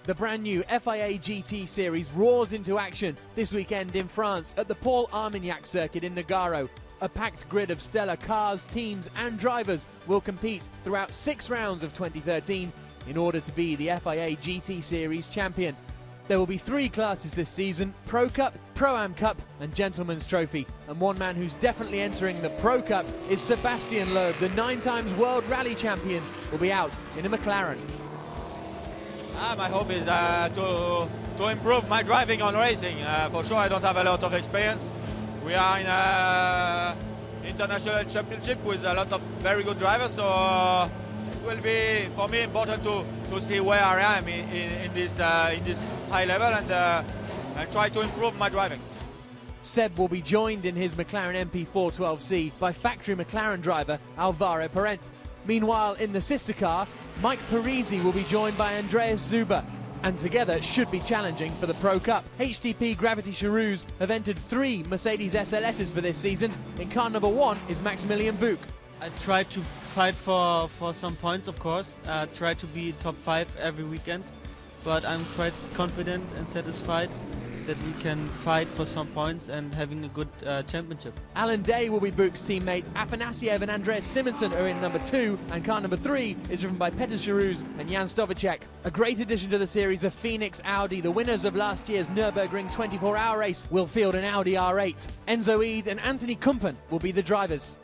The brand new FIA GT Series roars into action this weekend in France at the Paul Armagnac circuit in Nogaro. A packed grid of stellar cars, teams and drivers will compete throughout 6 rounds of 2013 in order to be the FIA GT Series champion. There will be 3 classes this season: Pro Cup, Pro-Am Cup and Gentleman's Trophy. And one man who's definitely entering the Pro Cup is Sébastien Loeb, the 9-times World Rally Champion, will be out in a McLaren. My hope is to improve my driving on racing. For sure, I don't have a lot of experience. We are in an international championship with a lot of very good drivers, so it will be for me important to see where I am in this high level and try to improve my driving. Seb will be joined in his McLaren MP412C by factory McLaren driver Alvaro Parent. Meanwhile, in the sister car, Mike Parisi will be joined by Andreas Zuber, and together should be challenging for the Pro Cup. HTP Gravity Cheroux have entered 3 Mercedes SLSs for this season. In car number 1 is Maximilian Buch. I try to fight for some points, of course. I try to be top 5 every weekend, but I'm quite confident and satisfied that we can fight for some points and having a good championship. Alan Day will be Buch's teammate. Afanasiev and Andreas Simonsen are in number 2, and car number 3 is driven by Petr Cherouz and Jan Stovacek. A great addition to the series are Phoenix Audi. The winners of last year's Nürburgring 24-hour race will field an Audi R8. Enzo Eid and Anthony Kumpen will be the drivers.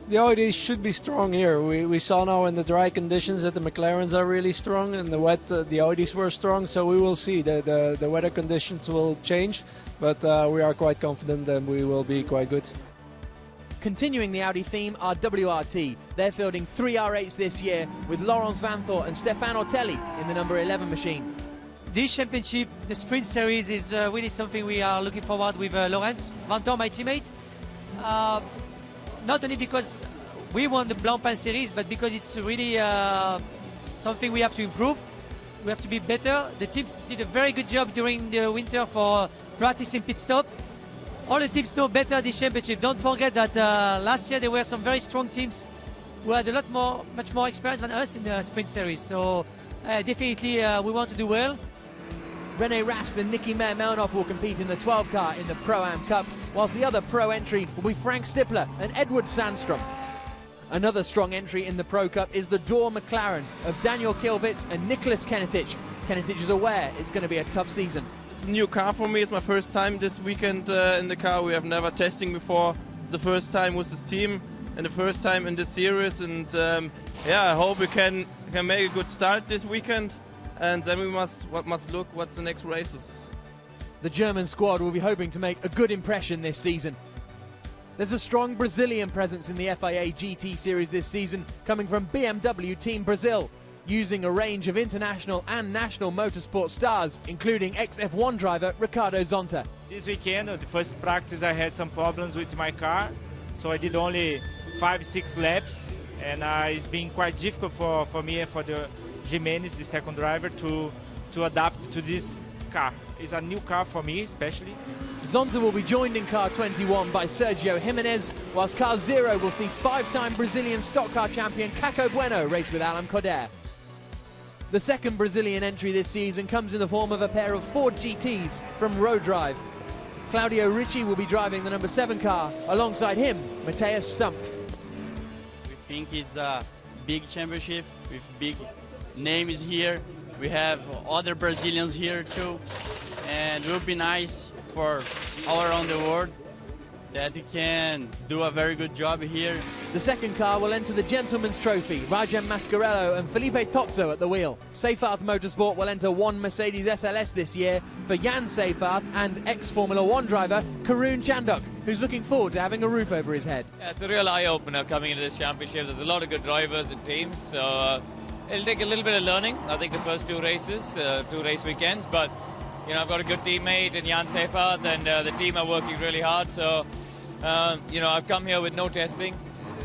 The Audis should be strong here. We saw now in the dry conditions that the McLarens are really strong, and the wet, the Audis were strong, so we will see. The weather conditions will change, but we are quite confident that we will be quite good. Continuing the Audi theme are WRT. They're fielding 3 R8s this year with Laurence Vanthor and Stefan Ortelli in the number 11 machine. This championship, the sprint series, is really something we are looking forward with Laurence Vanthor, my teammate. Not only because we won the Blancpain series, but because it's really something we have to improve. We have to be better. The teams did a very good job during the winter for practicing pit stop. All the teams know better this championship. Don't forget that last year there were some very strong teams who had much more experience than us in the sprint series. So definitely we want to do well. René Rast and Nicky Meyer-Melnoff will compete in the 12 car in the Pro-Am Cup, whilst the other pro entry will be Frank Stippler and Edward Sandstrom. Another strong entry in the Pro Cup is the Door McLaren of Daniel Kilvitz and Nicholas Kenetich. Kenetich is aware it's going to be a tough season. It's a new car for me. It's my first time this weekend in the car. We have never testing before. It's the first time with this team and the first time in this series. And I hope we can make a good start this weekend. And then we must look what's the next races. The German squad will be hoping to make a good impression this season. There's a strong Brazilian presence in the FIA GT Series this season, coming from BMW Team Brazil, using a range of international and national motorsport stars, including ex-F1 driver Ricardo Zonta. This weekend, the first practice, I had some problems with my car, so I did only 5-6 laps, and it's been quite difficult for me and for the Jimenez, the second driver, to adapt to this car. It's a new car for me, especially. Zonta will be joined in car 21 by Sergio Jimenez, whilst car 0 will see 5-time Brazilian stock car champion Caco Bueno race with Alan Coder. The second Brazilian entry this season comes in the form of a pair of Ford GTs from Road Drive. Claudio Ricci will be driving the number 7 car, alongside him, Matthias Stumpf. We think it's a big championship with big names here. We have other Brazilians here too, and it will be nice for all around the world that we can do a very good job here. The second car will enter the Gentleman's Trophy. Rajan Mascarello and Felipe Tozzo at the wheel. Seyfarth Motorsport will enter 1 Mercedes SLS this year for Jan Seyfarth and ex-Formula 1 driver Karun Chandok, who's looking forward to having a roof over his head. Yeah, it's a real eye-opener coming into this championship. There's a lot of good drivers and teams, so it'll take a little bit of learning. I think the first 2 races, 2 race weekends, but you know, I've got a good teammate in Jan Seyfarth, and the team are working really hard. So you know, I've come here with no testing,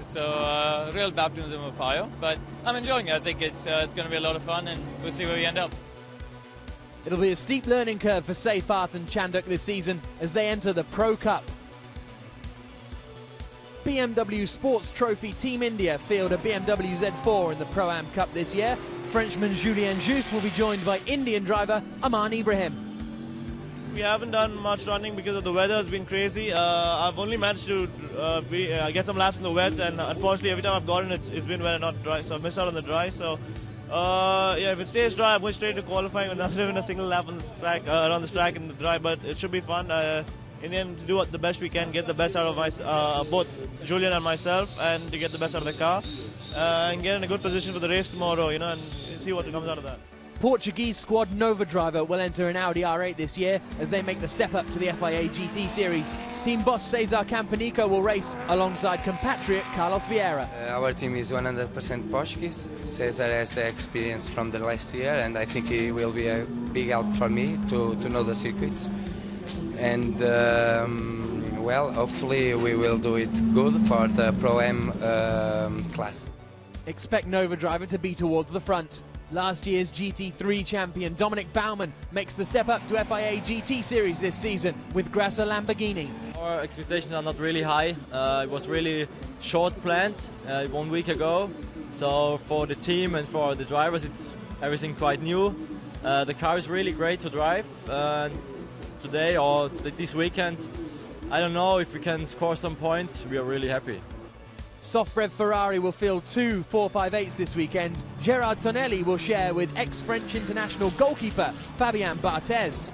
so real baptism of fire. But I'm enjoying it. I think it's going to be a lot of fun, and we'll see where we end up. It'll be a steep learning curve for Seyfarth and Chandok this season as they enter the Pro Cup. BMW Sports Trophy Team India field a BMW Z4 in the Pro-Am Cup this year. Frenchman Julien Juste will be joined by Indian driver Aman Ibrahim. We haven't done much running because of the weather has been crazy. I've only managed to get some laps in the wet, and unfortunately every time I've gotten it's been wet and not dry, so I've missed out on the dry. So yeah, if it stays dry, I'm going straight to qualifying without even a single lap on the track, around the track in the dry, but it should be fun. In the end, to do the best we can, get the best out of both Julian and myself, and to get the best out of the car, and get in a good position for the race tomorrow, you know, and see what comes out of that. Portuguese squad Nova driver will enter an Audi R8 this year as they make the step up to the FIA GT Series. Team boss Cesar Campanico will race alongside compatriot Carlos Vieira. Our team is 100% Portuguese. Cesar has the experience from the last year, and I think he will be a big help for me to know the circuits. And well, hopefully we will do it good for the Pro-Am class. Expect Nova driver to be towards the front. Last year's GT3 champion Dominic Baumann makes the step up to FIA GT Series this season with Grasser Lamborghini. Our expectations are not really high. It was really short planned 1 week ago. So for the team and for the drivers, it's everything quite new. The car is really great to drive. Today or this weekend, I don't know if we can score some points. We are really happy. Soft-rev Ferrari will field 2 458s this weekend. Gerard Tonelli will share with ex-French international goalkeeper Fabien Barthez.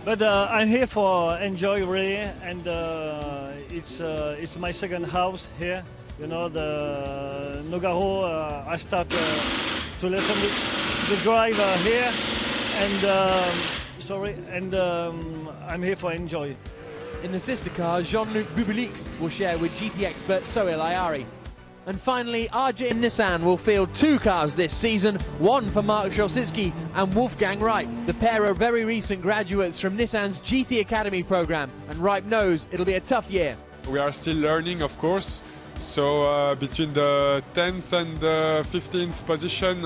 But I'm here for enjoy really, and it's my second house here. You know, the Nogaro. I start to listen to the driver here, and I'm here for enjoy. In the sister car, Jean-Luc Bubulik will share with GT expert Sohail Ayari. And finally, RJ and Nissan will field 2 cars this season, one for Mark Szosicki and Wolfgang Reip. The pair are very recent graduates from Nissan's GT Academy program, and Reip knows it'll be a tough year. We are still learning, of course, so between the 10th and the 15th position,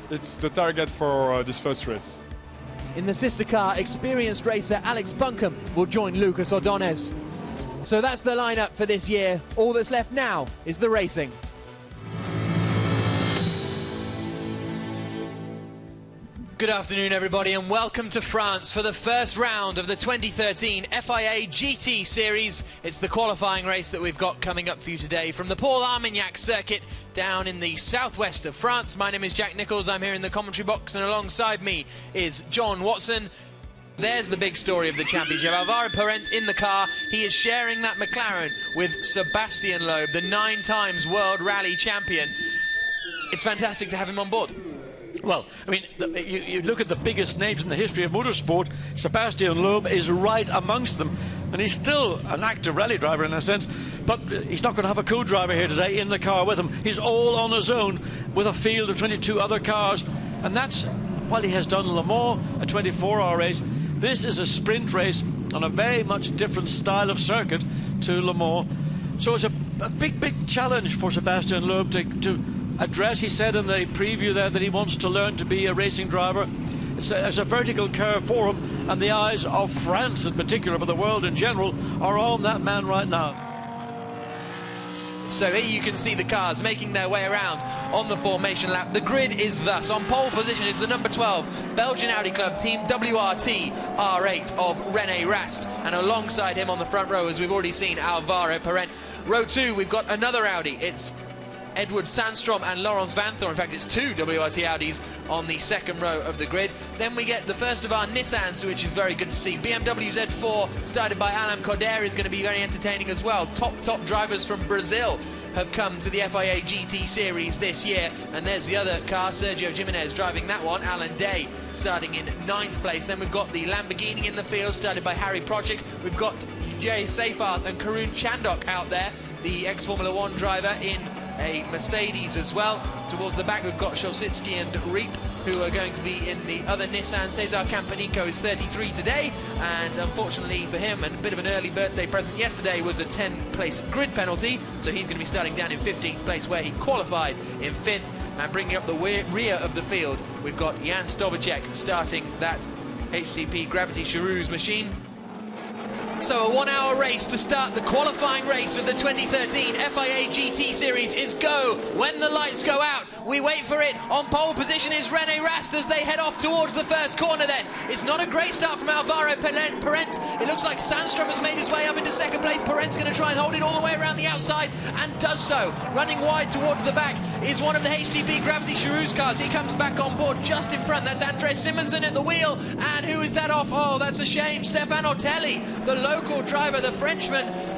it's the target for this first race. In the sister car, experienced racer Alex Buncombe will join Lucas Ordonez. So that's the lineup for this year. All that's left now is the racing. Good afternoon, everybody, and welcome to France for the first round of the 2013 FIA GT Series. It's the qualifying race that we've got coming up for you today from the Paul Armagnac circuit down in the southwest of France. My name is Jack Nichols. I'm here in the commentary box, and alongside me is John Watson. There's the big story of the championship. Alvaro Parent in the car. He is sharing that McLaren with Sebastian Loeb, the 9 times World Rally champion. It's fantastic to have him on board. Well, I mean, you look at the biggest names in the history of motorsport, Sebastian Loeb is right amongst them. And he's still an active rally driver in a sense, but he's not going to have a co-driver here today in the car with him. He's all on his own with a field of 22 other cars. And that's, while he has done Le Mans, a 24-hour race, this is a sprint race on a very much different style of circuit to Le Mans. So it's a big challenge for Sebastian Loeb to address. He said in the preview there that he wants to learn to be a racing driver. It's a vertical curve for him, and the eyes of France in particular, but the world in general, are on that man right now. So here you can see the cars making their way around on the formation lap. The grid is thus. On pole position is the number 12 Belgian Audi Club Team WRT R8 of René Rast, and alongside him on the front row, as we've already seen, Alvaro Parent. Row 2, we've got another Audi. It's Edward Sandstrom and Laurence Vanthor. In fact, it's 2 WRT Audis on the second row of the grid. Then we get the first of our Nissans, which is very good to see. BMW Z4, started by Alain Cordair, is going to be very entertaining as well. Top drivers from Brazil have come to the FIA GT Series this year. And there's the other car, Sergio Jimenez driving that one. Alan Day starting in 9th place. Then we've got the Lamborghini in the field, started by Harry Projik. We've got Jay Seyfarth and Karun Chandok out there, the ex-Formula 1 driver in a Mercedes as well. Towards the back we've got Szosicki and Reip, who are going to be in the other Nissan. Cesar Campanico is 33 today, and unfortunately for him, and a bit of an early birthday present yesterday, was a 10-place grid penalty, so he's going to be starting down in 15th place, where he qualified in 5th. And bringing up the rear of the field, we've got Jan Stobacek starting that HTP Gravity Charouz machine. So a 1-hour race to start the qualifying race of the 2013 FIA GT Series is go when the lights go out. We wait for it. On pole position is René Rast as they head off towards the first corner then. It's not a great start from Alvaro Parent. It looks like Sandstrom has made his way up into second place. Parent's going to try and hold it all the way around the outside and does so. Running wide towards the back is one of the HTP Gravity Charouz cars. He comes back on board just in front. That's Andres Simonsen at the wheel. And who is that off? Oh, that's a shame. Stefan Otelli, the local driver, the Frenchman,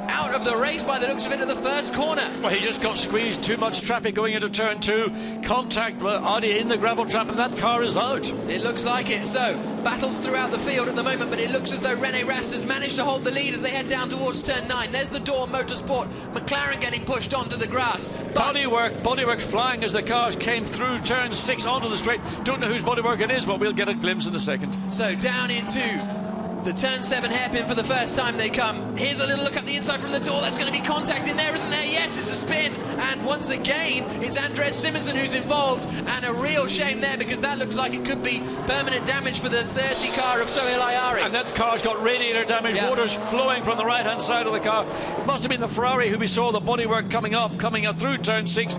out of the race by the looks of it at the first corner. Well, he just got squeezed. Too much traffic going into turn 2. Contact with Audi in the gravel trap, and that car is out. It looks like it. So, battles throughout the field at the moment, but it looks as though René Rast has managed to hold the lead as they head down towards turn 9. There's the Door Motorsport. McLaren getting pushed onto the grass. Bodywork flying as the cars came through turn 6 onto the straight. Don't know whose bodywork it is, but we'll get a glimpse in a second. So, down into the turn 7 hairpin for the first time they come. Here's a little look up the inside from the door. That's going to be contact in there, isn't there? Yes, it's a spin. And once again, it's Andres Simonsen who's involved. And a real shame there because that looks like it could be permanent damage for the 30 car of Sohail Ayari. And that car's got radiator damage. Yeah. Water's flowing from the right-hand side of the car. It must have been the Ferrari who we saw the bodywork coming up through turn 6.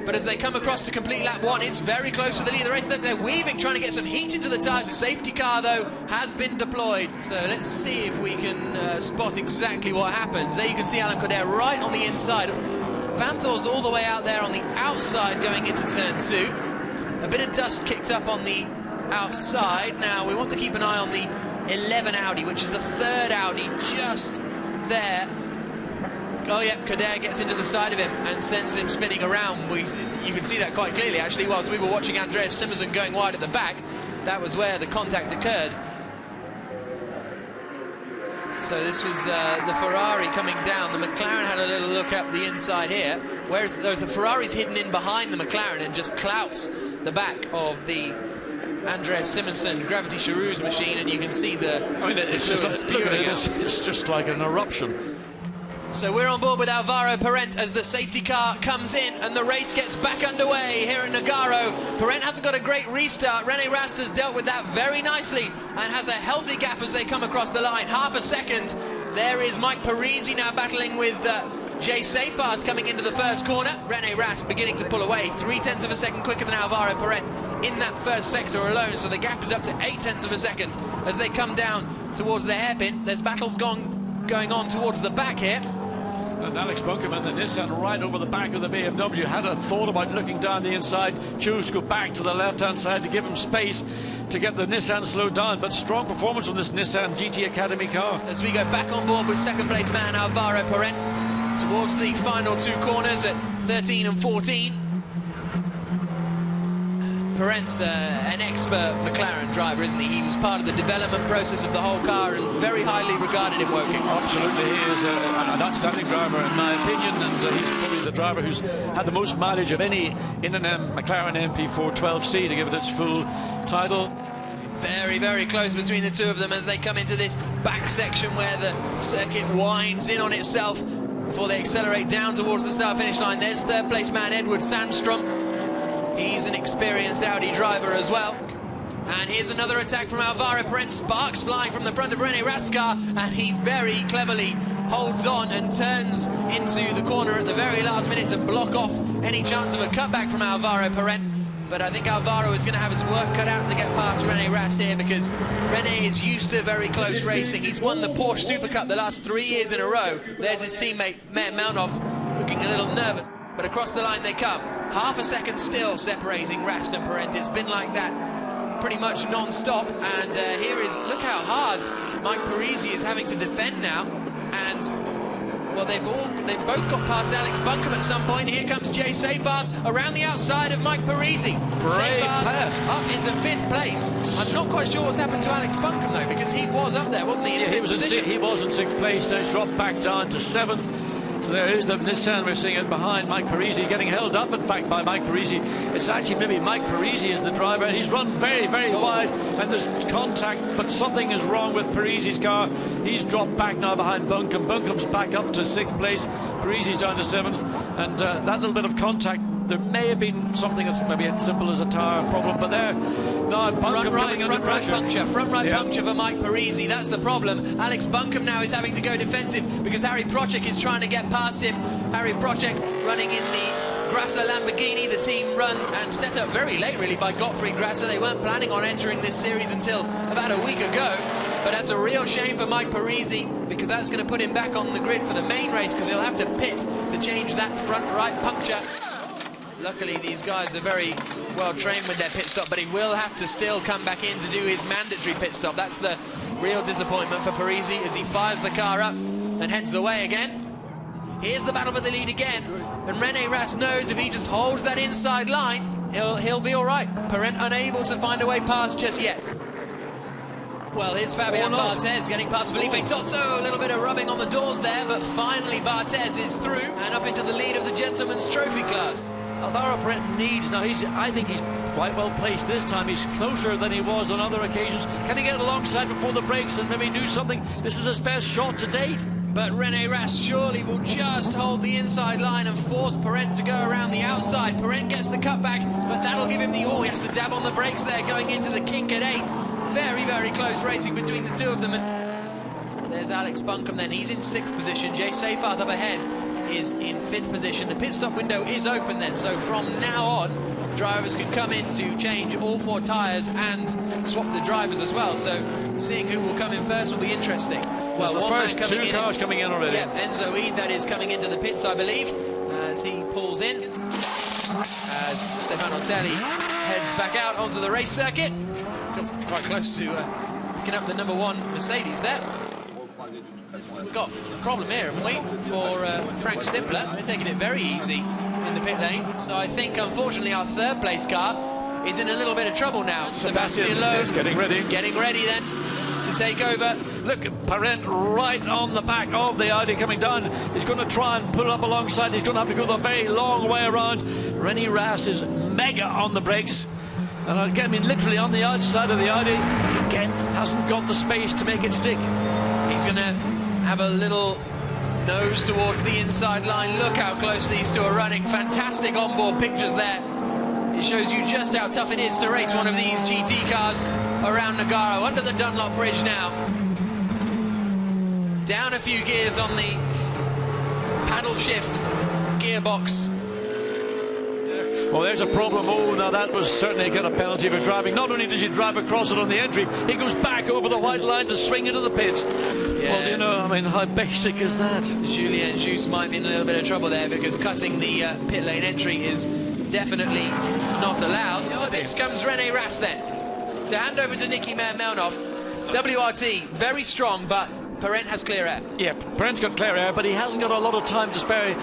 But as they come across to complete lap 1, it's very close to the lead of the race. They're weaving, trying to get some heat into the tyres. The safety car, though, has been deployed. So let's see if we can spot exactly what happens. There you can see Alan Coder right on the inside. Van Thor's all the way out there on the outside going into turn 2. A bit of dust kicked up on the outside. Now, we want to keep an eye on the 11 Audi, which is the third Audi just there. Oh yeah, Coder gets into the side of him and sends him spinning around. You can see that quite clearly actually whilst we were watching Andreas Simonsen going wide at the back. That was where the contact occurred. So this was the Ferrari coming down. The McLaren had a little look up the inside here, whereas the Ferrari's hidden in behind the McLaren and just clouts the back of the Andres Simonsen Gravity Charouz machine, and you can see the... I mean, it's just like an eruption. So we're on board with Alvaro Parent as the safety car comes in and the race gets back underway here in Nogaro. Parent hasn't got a great restart. René Rast has dealt with that very nicely and has a healthy gap as they come across the line. Half a second. There is Mike Parisi now battling with Jay Seyfarth coming into the first corner. René Rast beginning to pull away. 0.3 of a second quicker than Alvaro Parent in that first sector alone. So the gap is up to 0.8 of a second as they come down towards the hairpin. There's battles going on towards the back here. And Alex Buncombe and the Nissan right over the back of the BMW had a thought about looking down the inside, chose to go back to the left-hand side to give him space to get the Nissan slowed down, but strong performance from this Nissan GT Academy car. As we go back on board with second place man Alvaro Parent towards the final 2 corners at 13 and 14. Parent's an expert McLaren driver, isn't he? He was part of the development process of the whole car and very highly regarded in Woking. Absolutely, he is an outstanding driver in my opinion, and he's probably the driver who's had the most mileage of any in an McLaren MP4 12C to give it its full title. Very, very close between the two of them as they come into this back section where the circuit winds in on itself before they accelerate down towards the start-finish line. There's third place man Edward Sandstrom. He's an experienced Audi driver as well. And here's another attack from Alvaro Parent. Sparks flying from the front of René Rast's car, and he very cleverly holds on and turns into the corner at the very last minute to block off any chance of a cutback from Alvaro Parent. But I think Alvaro is going to have his work cut out to get past René Rast here because René is used to very close racing. He's won the Porsche Super Cup the last 3 years in a row. There's his teammate, Meir Melnov, looking a little nervous. But across the line they come. Half a second still separating Rast and Parent. It's been like that pretty much non-stop. And here is, look how hard Mike Parisi is having to defend now. And, well, they've both got past Alex Buncombe at some point. Here comes Jay Seyfarth around the outside of Mike Parisi. Seyfarth up into 5th place. I'm not quite sure what's happened to Alex Buncombe, though, because he was up there, wasn't he? Yeah, he was in 6th place. Now he's dropped back down to 7th. So there is the Nissan, we're seeing it behind Mike Parisi, getting held up, in fact, by Mike Parisi. It's actually maybe Mike Parisi is the driver, and he's run very, very wide, and there's contact, but something is wrong with Parisi's car. He's dropped back now behind Buncombe. Buncombe's back up to 6th place, Parisi's down to 7th, and that little bit of contact, there may have been something that's maybe as simple as a tyre problem, but there, now Buncombe coming under pressure. Front right puncture for Mike Parisi, that's the problem. Alex Buncombe now is having to go defensive because Harry Procek is trying to get past him. Harry Procek running in the Grasser Lamborghini, the team run and set up very late, really, by Gottfried Grasser. They weren't planning on entering this series until about a week ago. But that's a real shame for Mike Parisi, because that's going to put him back on the grid for the main race, because he'll have to pit to change that front right puncture. Luckily, these guys are very well trained with their pit stop, but he will have to still come back in to do his mandatory pit stop. That's the real disappointment for Parisi as he fires the car up and heads away again. Here's the battle for the lead again, and Rene Rast knows if he just holds that inside line, he'll be all right. Parent unable to find a way past just yet. Well, here's Fabian Barthez getting past Felipe Toto. A little bit of rubbing on the doors there, but finally Barthez is through and up into the lead of the Gentleman's Trophy class. Alvaro Parent needs, now I think he's quite well placed this time. He's closer than he was on other occasions. Can he get alongside before the brakes and maybe do something? This is his best shot to date. But Rene Rast surely will just hold the inside line and force Parent to go around the outside. Parent gets the cutback, but that'll give him the... Oh, he has to dab on the brakes there, going into the kink at 8. Very, very close racing between the two of them. And there's Alex Buncombe then. He's in 6th position. Jay Seyfarth up ahead is in 5th position. The pit stop window is open then, so from now on, drivers can come in to change all 4 tyres and swap the drivers as well. So seeing who will come in first will be interesting. Well, the first 2 cars coming in already. Yeah, Enzo Eid, that is coming into the pits, I believe, as he pulls in. As Stefano Telli heads back out onto the race circuit. Quite close to picking up the number 1 Mercedes there. We've got a problem here, haven't we, for Frank Stimpler. They're taking it very easy in the pit lane. So I think, unfortunately, our 3rd place car is in a little bit of trouble now. Sebastian Loeb is getting ready. Getting ready then to take over. Look, Parent right on the back of the Audi coming down. He's going to try and pull up alongside. He's going to have to go the very long way around. Rene Rast is mega on the brakes. And again, I mean, literally on the outside of the Audi. Again, hasn't got the space to make it stick. He's going to have a little nose towards the inside line. Look how close these two are running. Fantastic onboard pictures there. It shows you just how tough it is to race one of these GT cars around Nogaro, under the Dunlop Bridge now. Down a few gears on the paddle shift gearbox. Well, there's a problem. Oh, now that was certainly got a penalty for driving. Not only does he drive across it on the entry, he goes back over the white line to swing into the pits. Yeah. Well, you know, I mean, how basic is that? Julien Jousse might be in a little bit of trouble there, because cutting the pit lane entry is definitely not allowed. In the pits comes Rene Rast then, to hand over to Niki Melnov. WRT, very strong, but Parent has clear air. Yeah, Parent's got clear air, but he hasn't got a lot of time to spare.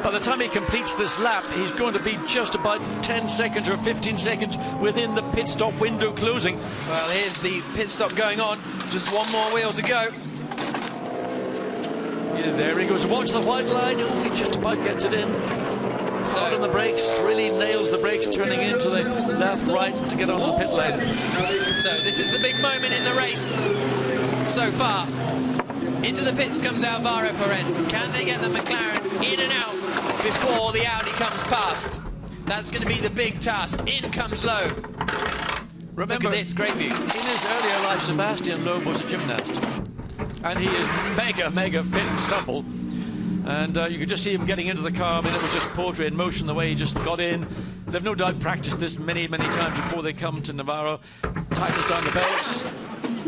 By the time he completes this lap, he's going to be just about 10 seconds or 15 seconds within the pit stop window closing. Well, here's the pit stop going on. Just one more wheel to go. Yeah, there he goes. Watch the white line. Oh, he just about gets it in. Hard on the brakes, really nails the brakes, turning into the left, right to get on the pit lane. So this is the big moment in the race so far. Into the pits comes Alvaro Parent. Can they get the McLaren in and out before the Audi comes past? That's going to be the big task. In comes Loeb. Remember, look at this, great view. In his earlier life, Sebastian Loeb was a gymnast. And he is mega fit and supple. And you could just see him getting into the car. I mean, it was just poetry in motion, the way he just got in. They've no doubt practiced this many times before they come to Navarro. Tightens down the belts.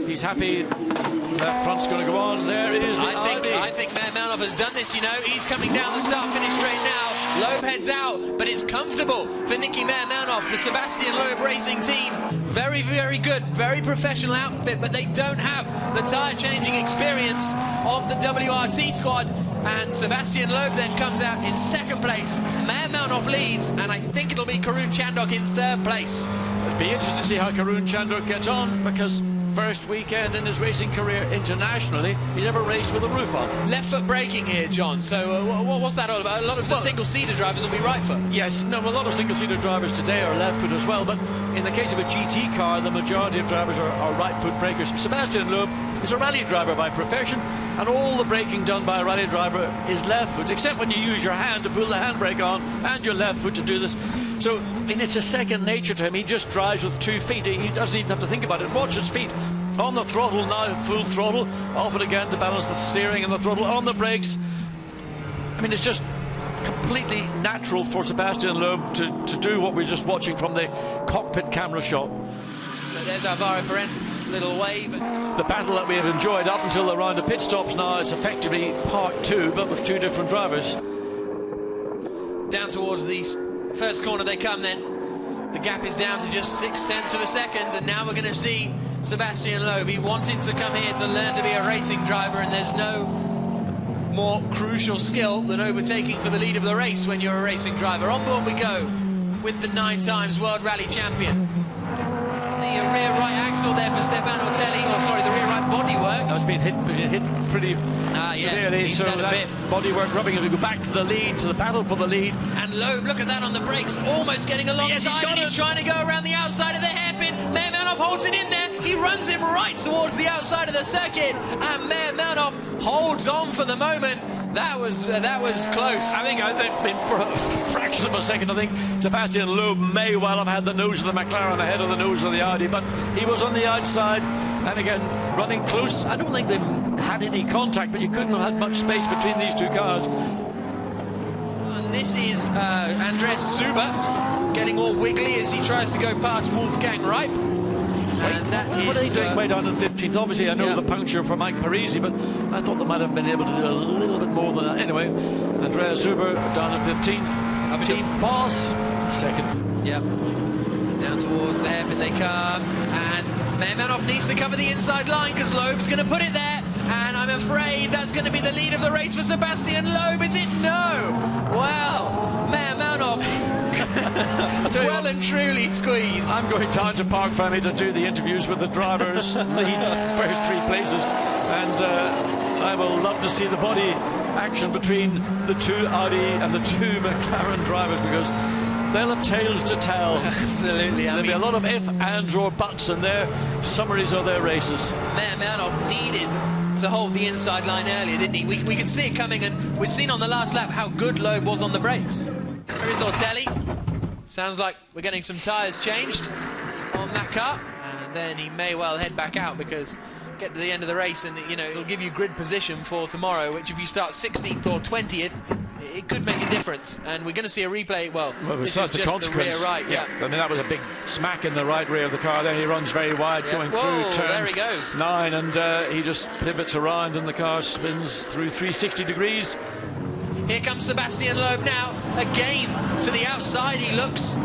He's happy. Left front's going to go on. There is the Audi. I think Melnov has done this, you know. He's coming down the start-finish straight now. Loeb heads out, but it's comfortable for Niki Melnov, the Sebastian Loeb Racing team. Very, very good, very professional outfit, but they don't have the tyre-changing experience of the WRT squad. And Sebastian Loeb then comes out in 2nd place. Melnov leads, and I think it'll be Karun Chandhok in 3rd place. It'll be interesting to see how Karun Chandhok gets on, because first weekend in his racing career internationally he's ever raced with a roof on. Left foot braking here, John. So what's that all about? A lot of the single-seater drivers will be right foot. Yes, no, a lot of single-seater drivers today are left foot as well, but in the case of a GT car, the majority of drivers are right foot brakers. Sebastian Loeb is a rally driver by profession, and all the braking done by a rally driver is left foot, except when you use your hand to pull the handbrake on and your left foot to do this. So, I mean, it's a second nature to him. He just drives with 2 feet. He doesn't even have to think about it. Watch his feet. On the throttle now, full throttle. Off it again to balance the steering and the throttle. On the brakes. I mean, it's just completely natural for Sebastian Loeb to do what we're just watching from the cockpit camera shot. But there's Alvaro Perrin, little wave. The battle that we have enjoyed up until the round of pit stops now, it's effectively part two, but with two different drivers. Down towards the first corner they come then. The gap is down to just 0.6 of a second, and now we're going to see Sebastian Loeb. He wanted to come here to learn to be a racing driver, and there's no more crucial skill than overtaking for the lead of the race when you're a racing driver. On board we go with the 9 times World Rally champion. The rear right axle there for Stefan Ortelli, or sorry, the rear right bodywork. That's been hit pretty severely, yeah, so that's bodywork rubbing as we go back to the lead, to the battle for the lead. And Loeb, look at that on the brakes, almost getting alongside. Yes, he's trying to go around the outside of the hairpin. Mehrmanov holds it in there. He runs him right towards the outside of the circuit, and Mehrmanov holds on for the moment. That was close. I think for a fraction of a second, I think Sebastian Loeb may well have had the nose of the McLaren ahead of the nose of the Audi, but he was on the outside, and again, running close. I don't think they had any contact, but you couldn't have had much space between these two cars. And this is Andres Zuber getting all wiggly as he tries to go past Wolfgang Reip. What are they doing way down in 15th? Obviously, I know the puncture for Mike Parisi, but I thought they might have been able to do a little bit more than that. Anyway, Andreas Zuber down at 15th. Team Boss, second. Yep. Down towards the hairpin they come, and Mehrmanov needs to cover the inside line because Loeb's going to put it there, and I'm afraid that's going to be the lead of the race for Sebastian Loeb. Is it? No. Well, Mehrmanov well and truly squeezed. I'm going down to Park Fermé to do the interviews with the drivers, the first 3 places, and I will love to see the body action between the 2 Audi and the 2 McLaren drivers, because they'll have tales to tell. Absolutely. There'll be a lot of if, ands or buts in their summaries of their races. Mehrmanov needed to hold the inside line earlier, didn't he? We could see it coming, and we've seen on the last lap how good Loeb was on the brakes. There is Ortelli. Sounds like we're getting some tyres changed on that car, and then he may well head back out, because get to the end of the race and, you know, it'll give you grid position for tomorrow, which if you start 16th or 20th, it could make a difference. And we're going to see a replay. Well, this is just the rear right. Yeah. I mean, that was a big smack in the right rear of the car. Then he runs very wide, going through turn there he goes. 9, and he just pivots around, and the car spins through 360 degrees. Here comes Sebastian Loeb now, again to the outside he looks.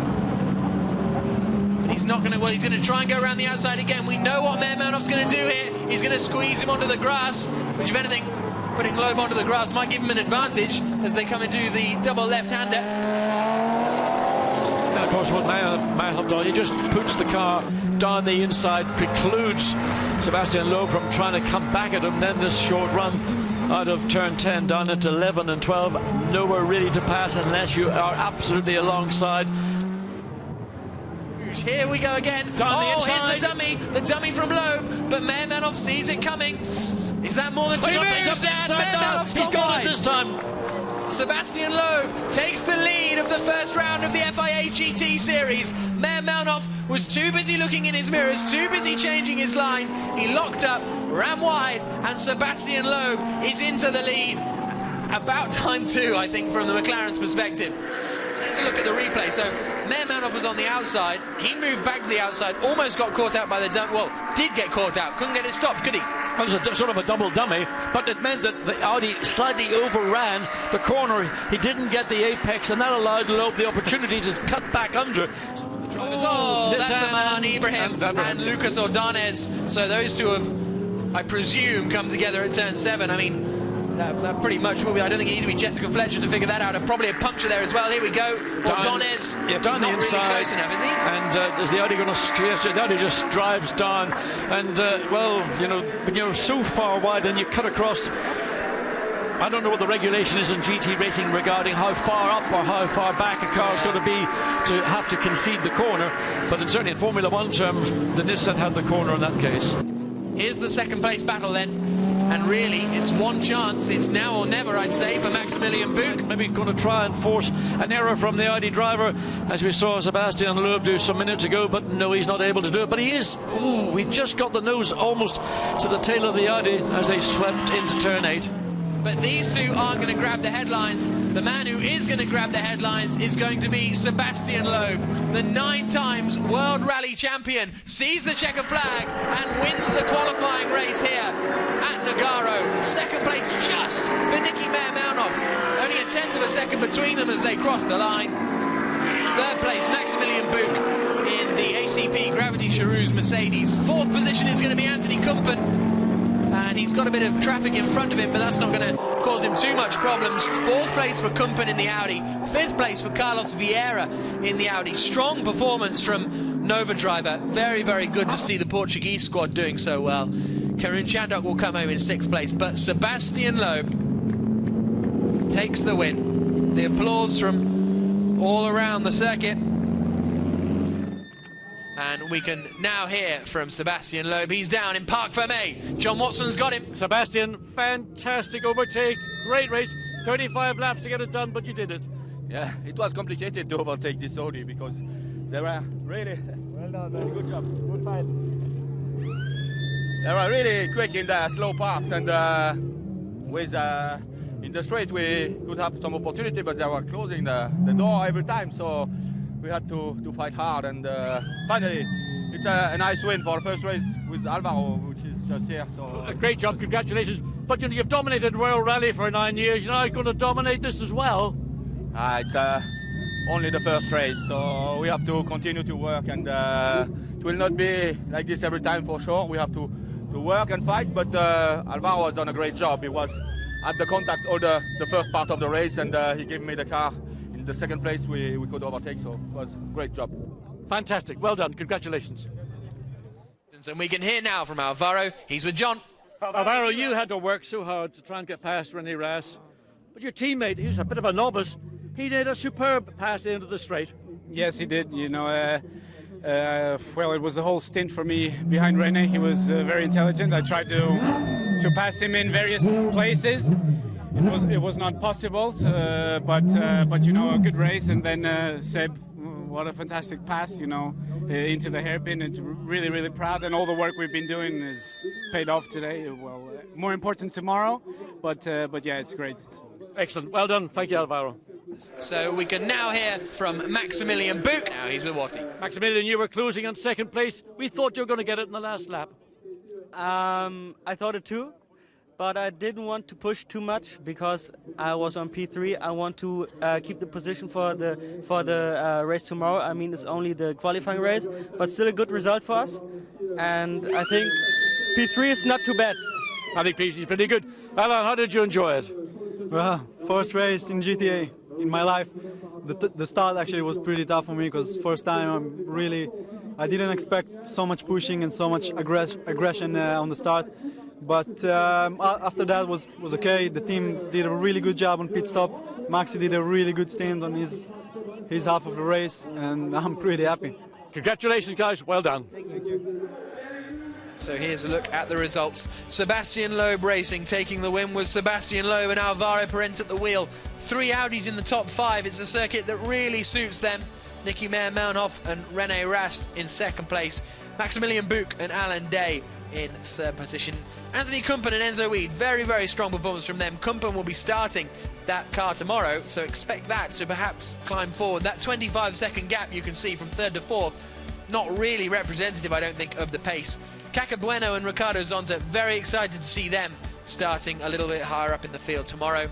But he's not going to, well, he's going to try and go around the outside again. We know what Mehrmanov's going to do here. He's going to squeeze him onto the grass, which if anything, putting Loeb onto the grass might give him an advantage as they come into the double left-hander. And of course what Mehrmanov does, he just puts the car down the inside, precludes Sebastian Loeb from trying to come back at him. Then this short run out of turn 10 down into 11 and 12, nowhere really to pass unless you are absolutely alongside. Here we go again. Down the inside. Here's the dummy from Loeb, but Mehrmanov sees it coming. Is that more than 2 moves? He's got it this time. Sebastian Loeb takes the lead of the first round of the FIA GT Series. Mehrmanov was too busy looking in his mirrors, too busy changing his line. He locked up, ran wide, and Sebastian Loeb is into the lead. About time too, I think, from the McLaren's perspective. Let's look at the replay. So Mehrmanov was on the outside. He moved back to the outside, almost got caught out by the dump. Well, did get caught out. Couldn't get it stopped, could he? It was sort of a double dummy, but it meant that the Audi slightly overran the corner. He didn't get the apex, and that allowed Loeb the opportunity to cut back under. That's Aman Ibrahim and Lucas Ordonez. So those two have, I presume, come together at turn 7. I mean, that pretty much will be. I don't think it needs to be Jessica Fletcher to figure that out. And probably a puncture there as well. Here we go. Ordonez. Yeah, down the inside. Really close enough, is he? And is the Audi going to? The Audi just drives down, and well, you know, when you're so far wide and you cut across. I don't know what the regulation is in GT racing regarding how far up or how far back a car is going to be to have to concede the corner, but certainly in Formula 1 terms, the Nissan had the corner in that case. Here's the second place battle then, and really it's one chance. It's now or never, I'd say, for Maximilian Buch. Maybe going to try and force an error from the Audi driver, as we saw Sebastian Loeb do some minutes ago, but no, he's not able to do it. But he is. Ooh, we just got the nose almost to the tail of the Audi as they swept into turn 8. but these two aren't going to grab the headlines. The man who is going to grab the headlines is going to be Sebastian Loeb, the 9 times World Rally champion, sees the checker flag and wins the qualifying race here at Nogaro. Second place just for Nicky Meyer-Melnoff, only a tenth of a second between them as they cross the line. Third place, Maximilian Buch in the HTP Gravity Charouz Mercedes. Fourth position is going to be Anthony Kumpen, and he's got a bit of traffic in front of him, but that's not going to cause him too much problems. Fourth place for Kumpen in the Audi. Fifth place for Carlos Vieira in the Audi. Strong performance from Nova driver. Very, very good to see the Portuguese squad doing so well. Karun Chandok will come home in 6th place, but Sebastian Loeb takes the win. The applause from all around the circuit. And we can now hear from Sebastian Loeb. He's down in Parc Fermé. John Watson's got him. Sebastian, fantastic overtake. Great race. 35 laps to get it done, but you did it. Yeah, it was complicated to overtake this Audi because they were really very good job. Good fight. They were really quick in the slow parts, and in the straight we could have some opportunity, but they were closing the door every time, so we had to fight hard, and finally it's a nice win for the first race with Alvaro, which is just here. So a great job, congratulations. But you know, you've dominated World Rally for 9 years, you're now going to dominate this as well. It's only the first race, so we have to continue to work, and it will not be like this every time for sure. We have to work and fight, but Alvaro has done a great job. He was at the contact all the first part of the race, and he gave me the car in the second place we could overtake, so it was a great job. Fantastic, well done, congratulations. And we can hear now from Alvaro. He's with John. Alvaro, you had to work so hard to try and get past René Rast, but your teammate, he's a bit of a novice, he did a superb pass into the straight. Yes, he did. You know, well, it was the whole stint for me behind René. He was very intelligent. I tried to pass him in various places. It was not possible, but you know, a good race. And then Seb, what a fantastic pass, you know, into the hairpin. And really, really proud. And all the work we've been doing is paid off today. Well, more important tomorrow, but yeah, it's great. Excellent. Well done. Thank you, Alvaro. So we can now hear from Maximilian Buch. Now he's with Watty. Maximilian, you were closing on second place. We thought you were going to get it in the last lap. I thought it too, but I didn't want to push too much because I was on P3. I want to keep the position for the race tomorrow. I mean, it's only the qualifying race, but still a good result for us. And I think P3 is not too bad. I think P3 is pretty good. Alan, how did you enjoy it? Well, first race in GTA in my life. The start actually was pretty tough for me because first time I didn't expect so much pushing and so much aggression on the start. But after that was okay. The team did a really good job on pit stop. Maxi did a really good stint on his half of the race, and I'm pretty happy. Congratulations, guys. Well done. Thank you. So here's a look at the results. Sebastian Loeb Racing taking the win with Sebastian Loeb and Alvaro Parente at the wheel. 3 Audis in the top 5. It's a circuit that really suits them. Nicky Meyer-Melnhof and René Rast in second place. Maximilian Buch and Alan Day in third position. Anthony Kumpen and Enzo Weed, very, very strong performance from them. Kumpen will be starting that car tomorrow, so expect that to perhaps climb forward. That 25-second gap you can see from third to fourth, not really representative, I don't think, of the pace. Caca Bueno and Ricardo Zonta, very excited to see them starting a little bit higher up in the field tomorrow.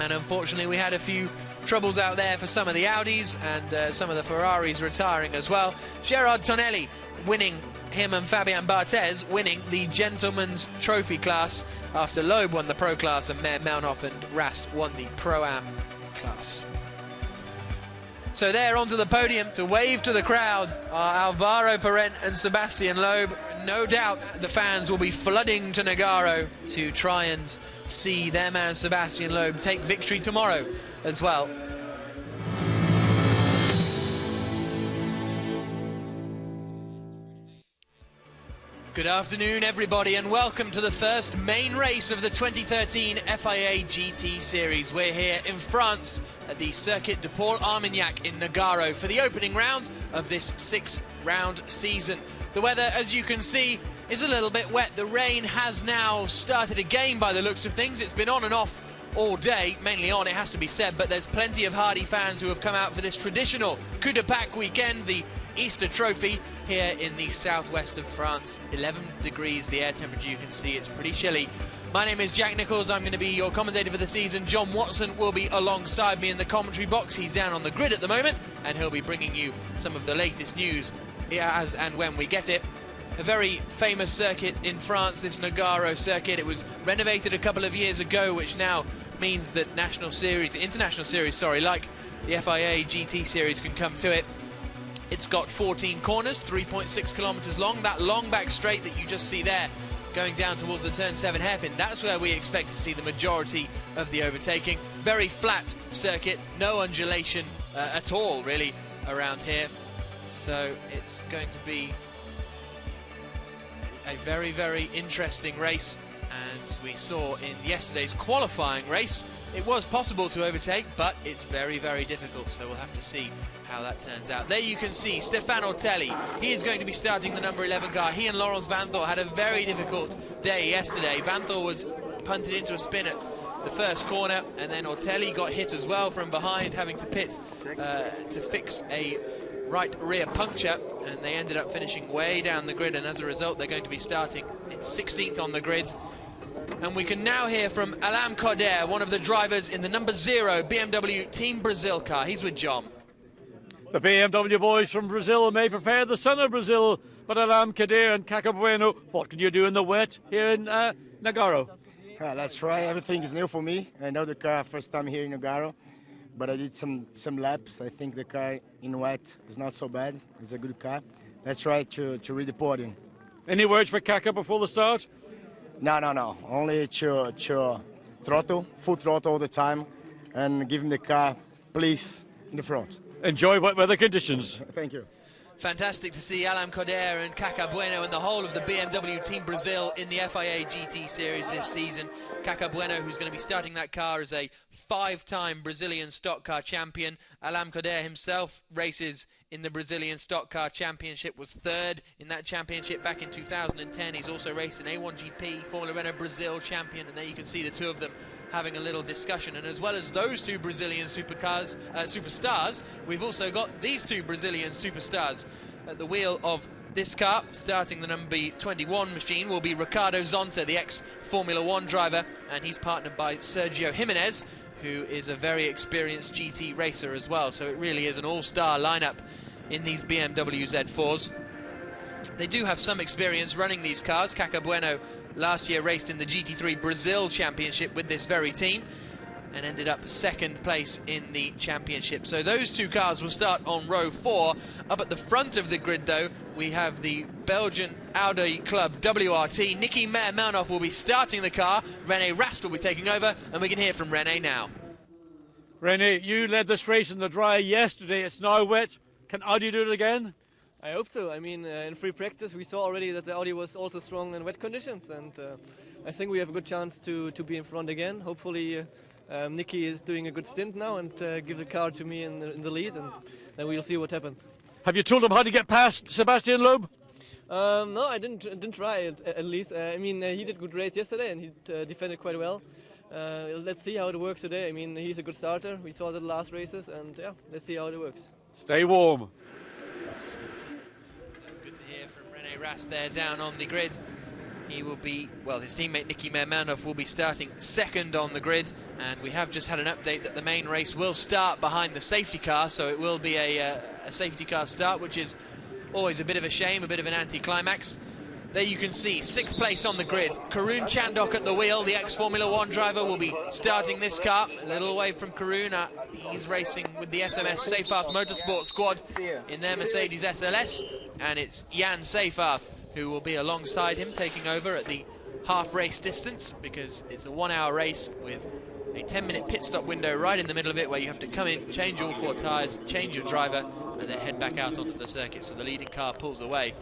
And unfortunately, we had a few troubles out there for some of the Audis and some of the Ferraris retiring as well. Gerard Tonelli winning, him and Fabian Barthez winning the Gentleman's Trophy class after Loeb won the Pro class and Meyer-Melnhof and Rast won the Pro-Am class. So they're onto the podium to wave to the crowd are Alvaro Parente and Sebastian Loeb. No doubt the fans will be flooding to Nogaro to try and see their man Sebastian Loeb take victory tomorrow as well. Good afternoon, everybody, and welcome to the first main race of the 2013 FIA GT Series. We're here in France at the Circuit de Paul Armagnac in Nogaro for the opening round of this 6-round season. The weather, as you can see, is a little bit wet. The rain has now started again by the looks of things. It's been on and off all day, mainly on, it has to be said, but there's plenty of hardy fans who have come out for this traditional Coup de Pâques weekend, the Easter trophy here in the southwest of France. 11 degrees, the air temperature, you can see it's pretty chilly. My name is Jack Nichols, I'm going to be your commentator for the season. John Watson will be alongside me in the commentary box. He's down on the grid at the moment, and he'll be bringing you some of the latest news as and when we get it. A very famous circuit in France, this Nogaro circuit. It was renovated a couple of years ago, which now means that international series, like the FIA GT Series, can come to it. It's got 14 corners, 3.6 kilometers long. That long back straight that you just see there, going down towards the turn 7 hairpin, that's where we expect to see the majority of the overtaking. Very flat circuit, no undulation at all, really, around here. So it's going to be a very, very interesting race. As we saw in yesterday's qualifying race, it was possible to overtake, but it's very, very difficult, so we'll have to see how that turns out. There you can see Stefan Ortelli. He is going to be starting the number 11 car. He and Laurence Vanthoor had a very difficult day yesterday. Vanthoor was punted into a spin at the first corner, and then Ortelli got hit as well from behind, having to pit to fix a right rear puncture, and they ended up finishing way down the grid, and as a result they're going to be starting in 16th on the grid. And we can now hear from Alain Coder, one of the drivers in the number 0 BMW Team Brazil car. He's with John. The BMW boys from Brazil may prepare the sun of Brazil, but Alain Coder and Caca Bueno, what can you do in the wet here in Nogaro? Let's try. Everything is new for me. I know the car first time here in Nogaro, but I did some laps. I think the car in wet is not so bad. It's a good car. Let's try to read the podium. Any words for Caca before the start? No. Only to throttle, full throttle all the time, and give him the car, please, in the front. Enjoy wet weather conditions. Thank you. Fantastic to see Alain Coder and Caca Bueno and the whole of the BMW Team Brazil in the FIA GT Series this season. Caca Bueno, who's going to be starting that car, is a 5-time Brazilian stock car champion. Alain Coder himself races in the Brazilian Stock Car Championship, was 3rd in that championship back in 2010. He's also raced in A1GP, Formula Renault Brazil champion, and there you can see the two of them having a little discussion. And as well as those two Brazilian superstars, we've also got these two Brazilian superstars at the wheel of this car. Starting the number 21 machine will be Ricardo Zonta, the ex-Formula 1 driver, and he's partnered by Sergio Jimenez, who is a very experienced GT racer as well. So it really is an all-star lineup in these BMW Z4s. They do have some experience running these cars. Caca Bueno last year raced in the GT3 Brazil Championship with this very team and ended up 2nd place in the championship. So those two cars will start on row 4. Up at the front of the grid, though, we have the Belgian Audi Club WRT. Nicky Meyer-Melnoff will be starting the car. René Rast will be taking over, and we can hear from René now. René, you led this race in the dry yesterday. It's now wet. Can Audi do it again? I hope so. I mean, in free practice we saw already that the Audi was also strong in wet conditions, and I think we have a good chance to be in front again. Hopefully Nicky is doing a good stint now and gives the car to me in the lead, and then we'll see what happens. Have you told him how to get past Sebastian Loeb? No, I didn't try it, at least. I mean, he did a good race yesterday and he defended quite well. Let's see how it works today. I mean, he's a good starter. We saw the last races, and yeah, let's see how it works. Stay warm. Good to hear from René Rast there down on the grid. He will be, well, his teammate Nicky Meyer-Melnoff will be starting 2nd on the grid, and we have just had an update that the main race will start behind the safety car, so it will be a safety car start, which is always a bit of a shame, a bit of an anti-climax. There you can see 6th place on the grid. Karun Chandhok at the wheel, the ex-Formula 1 driver, will be starting this car. A little away from Karun, he's racing with the SMS Seyfarth Motorsports squad in their Mercedes SLS, and it's Jan Seyfarth who will be alongside him, taking over at the half-race distance, because it's a 1-hour race with a 10-minute pit stop window right in the middle of it, where you have to come in, change all 4 tyres, change your driver, and then head back out onto the circuit. So the leading car pulls away.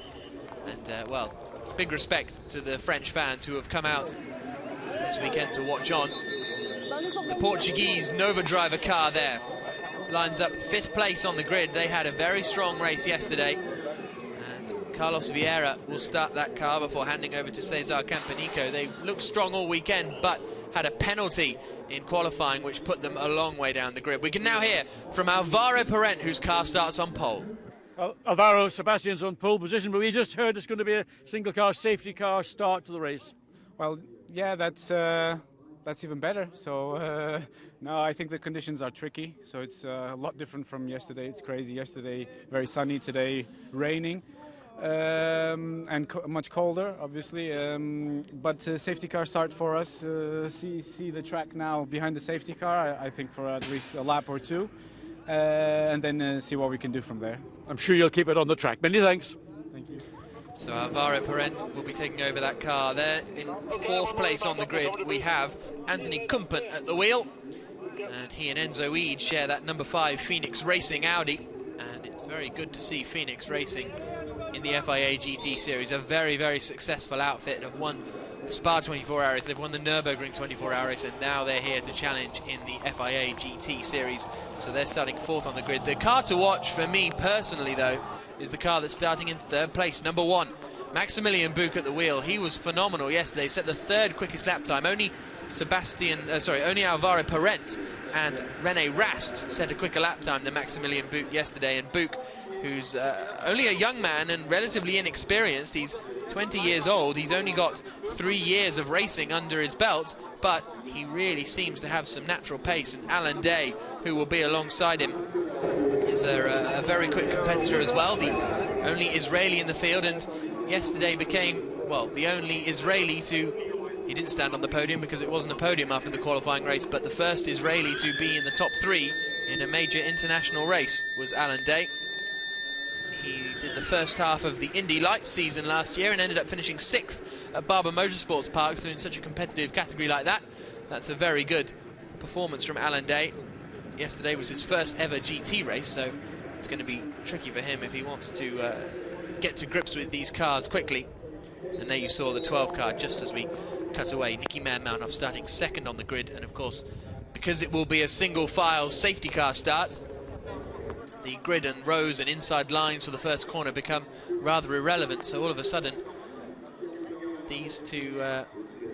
And, well, big respect to the French fans who have come out this weekend to watch on. The Portuguese Nova driver car there lines up 5th place on the grid. They had a very strong race yesterday and Carlos Vieira will start that car before handing over to Cesar Campanico. They looked strong all weekend, but had a penalty in qualifying, which put them a long way down the grid. We can now hear from Alvaro Parent, whose car starts on pole. Alvaro, Sebastian's on pole position, but we just heard it's going to be a single car, safety car start to the race. Well, yeah, that's even better. So no, I think the conditions are tricky. So it's a lot different from yesterday. It's crazy. Yesterday very sunny, today raining, and much colder, obviously. But safety car start for us. See the track now behind the safety car. I think for at least a lap or two, and then see what we can do from there. I'm sure you'll keep it on the track. Many thanks. Thank you. So Alvaro Parent will be taking over that car. There in 4th place on the grid we have Anthony Kumpen at the wheel, and he and Enzo Eade share that number 5 Phoenix Racing Audi, and it's very good to see Phoenix Racing in the FIA GT Series, a very, very successful outfit. Have won the Spa 24 Hours, they've won the Nürburgring 24 Hours, and now they're here to challenge in the FIA GT Series. So they're starting 4th on the grid. The car to watch for me personally, though, is the car that's starting in 3rd place, number 1, Maximilian Buch at the wheel. He was phenomenal yesterday, set the 3rd quickest lap time. Only Alvaro Parent and Rene Rast set a quicker lap time than Maximilian Buch yesterday. And Buch, who's only a young man and relatively inexperienced, he's 20 years old, he's only got 3 years of racing under his belt, but he really seems to have some natural pace. And Alan Day, who will be alongside him, is a very quick competitor as well, the only Israeli in the field, and yesterday became, well, the only Israeli to, he didn't stand on the podium because it wasn't a podium after the qualifying race, but the first Israeli to be in the top 3 in a major international race was Alan Day. He did the first half of the Indy Lights season last year and ended up finishing 6th at Barber Motorsports Park, so in such a competitive category like that, that's a very good performance from Alan Day. Yesterday was his first ever GT race, so it's going to be tricky for him if he wants to get to grips with these cars quickly. And there you saw the 12 car just as we cut away. Nicky Manmounoff starting 2nd on the grid, and of course, because it will be a single file safety car start, the grid and rows and inside lines for the first corner become rather irrelevant. So all of a sudden, these two,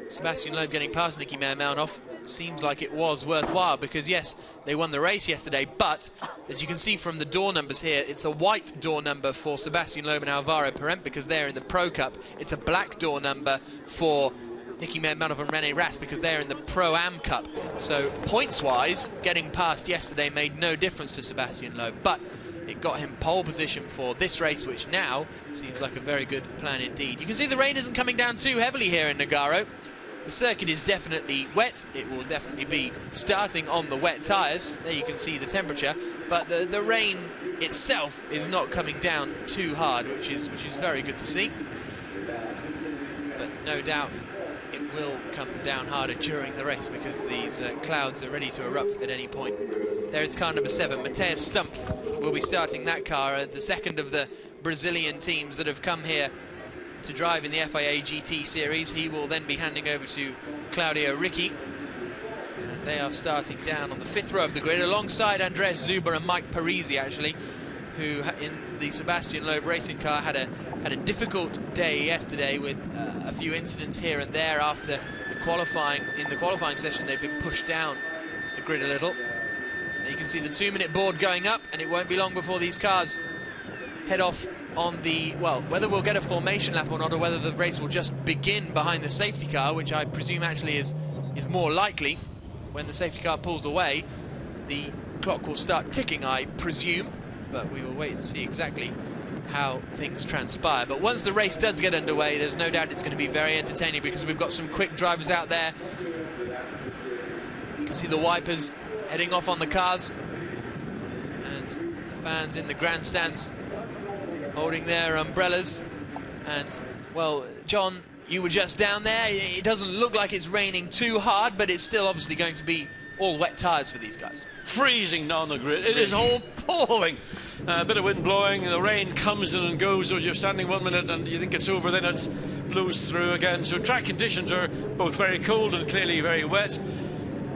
Sebastian Loeb getting past Nicky Manmounoff, seems like it was worthwhile, because yes, they won the race yesterday, but as you can see from the door numbers here, it's a white door number for Sebastian Loeb and Alvaro Parent because they're in the Pro Cup. It's a black door number for Nicky Manmounoff and Rene Rast because they're in the Pro-Am Cup. So points-wise, getting past yesterday made no difference to Sebastian Loeb, but it got him pole position for this race, which now seems like a very good plan indeed. You can see the rain isn't coming down too heavily here in Nogaro. The circuit is definitely wet. It will definitely be starting on the wet tyres. There you can see the temperature, but the rain itself is not coming down too hard, which is very good to see. But no doubt it will come down harder during the race because these clouds are ready to erupt at any point. There is car number 7, Matthias Stumpf will be starting that car, the second of the Brazilian teams that have come here to drive in the FIA GT Series. He will then be handing over to Claudio Ricci. And they are starting down on the 5th row of the grid alongside Andreas Zuber and Mike Parisi, actually, who in the Sebastian Loeb racing car had a difficult day yesterday with a few incidents here and there after the qualifying. In the qualifying session, they've been pushed down the grid a little. There you can see the 2-minute board going up, and it won't be long before these cars head off on the, well, whether we'll get a formation lap or not, or whether the race will just begin behind the safety car, which I presume actually is more likely. When the safety car pulls away, the clock will start ticking, I presume, but we will wait and see exactly how things transpire. But once the race does get underway, there's no doubt it's going to be very entertaining because we've got some quick drivers out there. You can see the wipers heading off on the cars, and the fans in the grandstands holding their umbrellas. And, well, John, you were just down there. It doesn't look like it's raining too hard, but it's still obviously going to be all wet tyres for these guys. Freezing down the grid. It is appalling. A bit of wind blowing, the rain comes in and goes, so you're standing 1 minute and you think it's over, then it blows through again. So track conditions are both very cold and clearly very wet.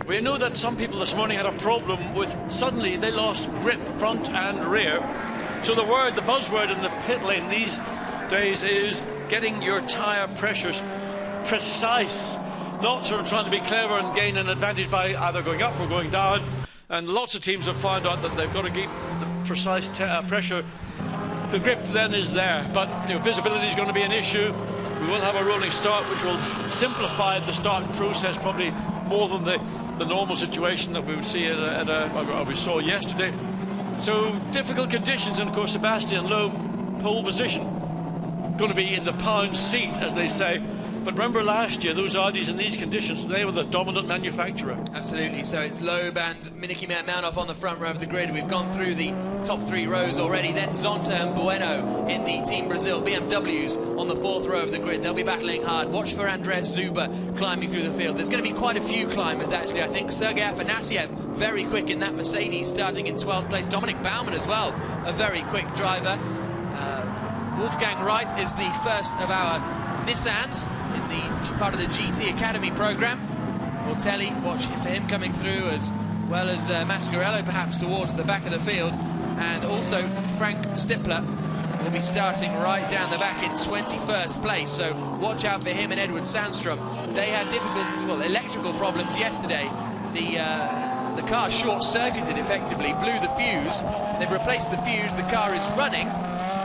We know that some people this morning had a problem with, suddenly they lost grip front and rear. So the buzzword in the pit lane these days is getting your tyre pressures precise, not sort of trying to be clever and gain an advantage by either going up or going down. And lots of teams have found out that they've got to keep the precise pressure. The grip then is there, but visibility is going to be an issue. We will have a rolling start, which will simplify the start process probably more than the normal situation that we would see or we saw yesterday. So difficult conditions, and of course Sebastian Loeb, pole position, going to be in the pound seat, as they say. But remember last year, those Audis in these conditions, they were the dominant manufacturer. Absolutely, so it's Loeb and Niki Mountanoff on the front row of the grid. We've gone through the top 3 rows already, then Zonta and Bueno in the Team Brazil BMWs on the 4th row of the grid. They'll be battling hard. Watch for Andres Zuber climbing through the field. There's going to be quite a few climbers, actually. I think Sergei Afanasiev, very quick in that Mercedes, starting in 12th place. Dominic Baumann as well, a very quick driver. Wolfgang Wright is the first of our Nissans in the part of the GT Academy program. Ortelli, watch for him coming through, as well as Mascarello perhaps towards the back of the field, and also Frank Stippler will be starting right down the back in 21st place, so watch out for him and Edward Sandstrom. They had difficulties, well, electrical problems yesterday. The car short-circuited effectively, blew the fuse. They've replaced the fuse, the car is running,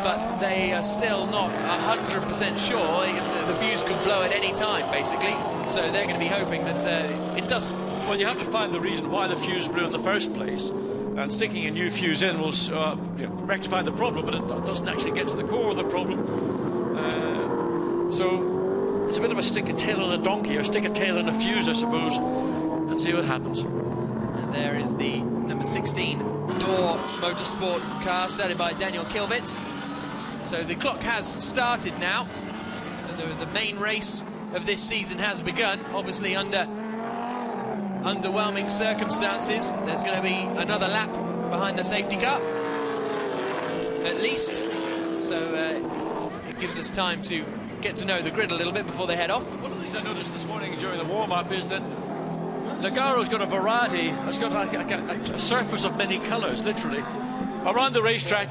but they are still not 100% sure. The fuse could blow at any time, basically, so they're going to be hoping that it doesn't. Well, you have to find the reason why the fuse blew in the first place, and sticking a new fuse in will rectify the problem, but it doesn't actually get to the core of the problem. So it's a bit of a stick a tail on a donkey, or stick a tail in a fuse, I suppose, and see what happens. And there is the number 16 Door Motorsports car, started by Daniel Kilvitz. So the clock has started now. So the main race of this season has begun, obviously under underwhelming circumstances. There's going to be another lap behind the safety car, at least. So it gives us time to get to know the grid a little bit before they head off. One of the things I noticed this morning during the warm-up is that Nogaro's got a variety. It's got like a surface of many colours, literally. Around the racetrack,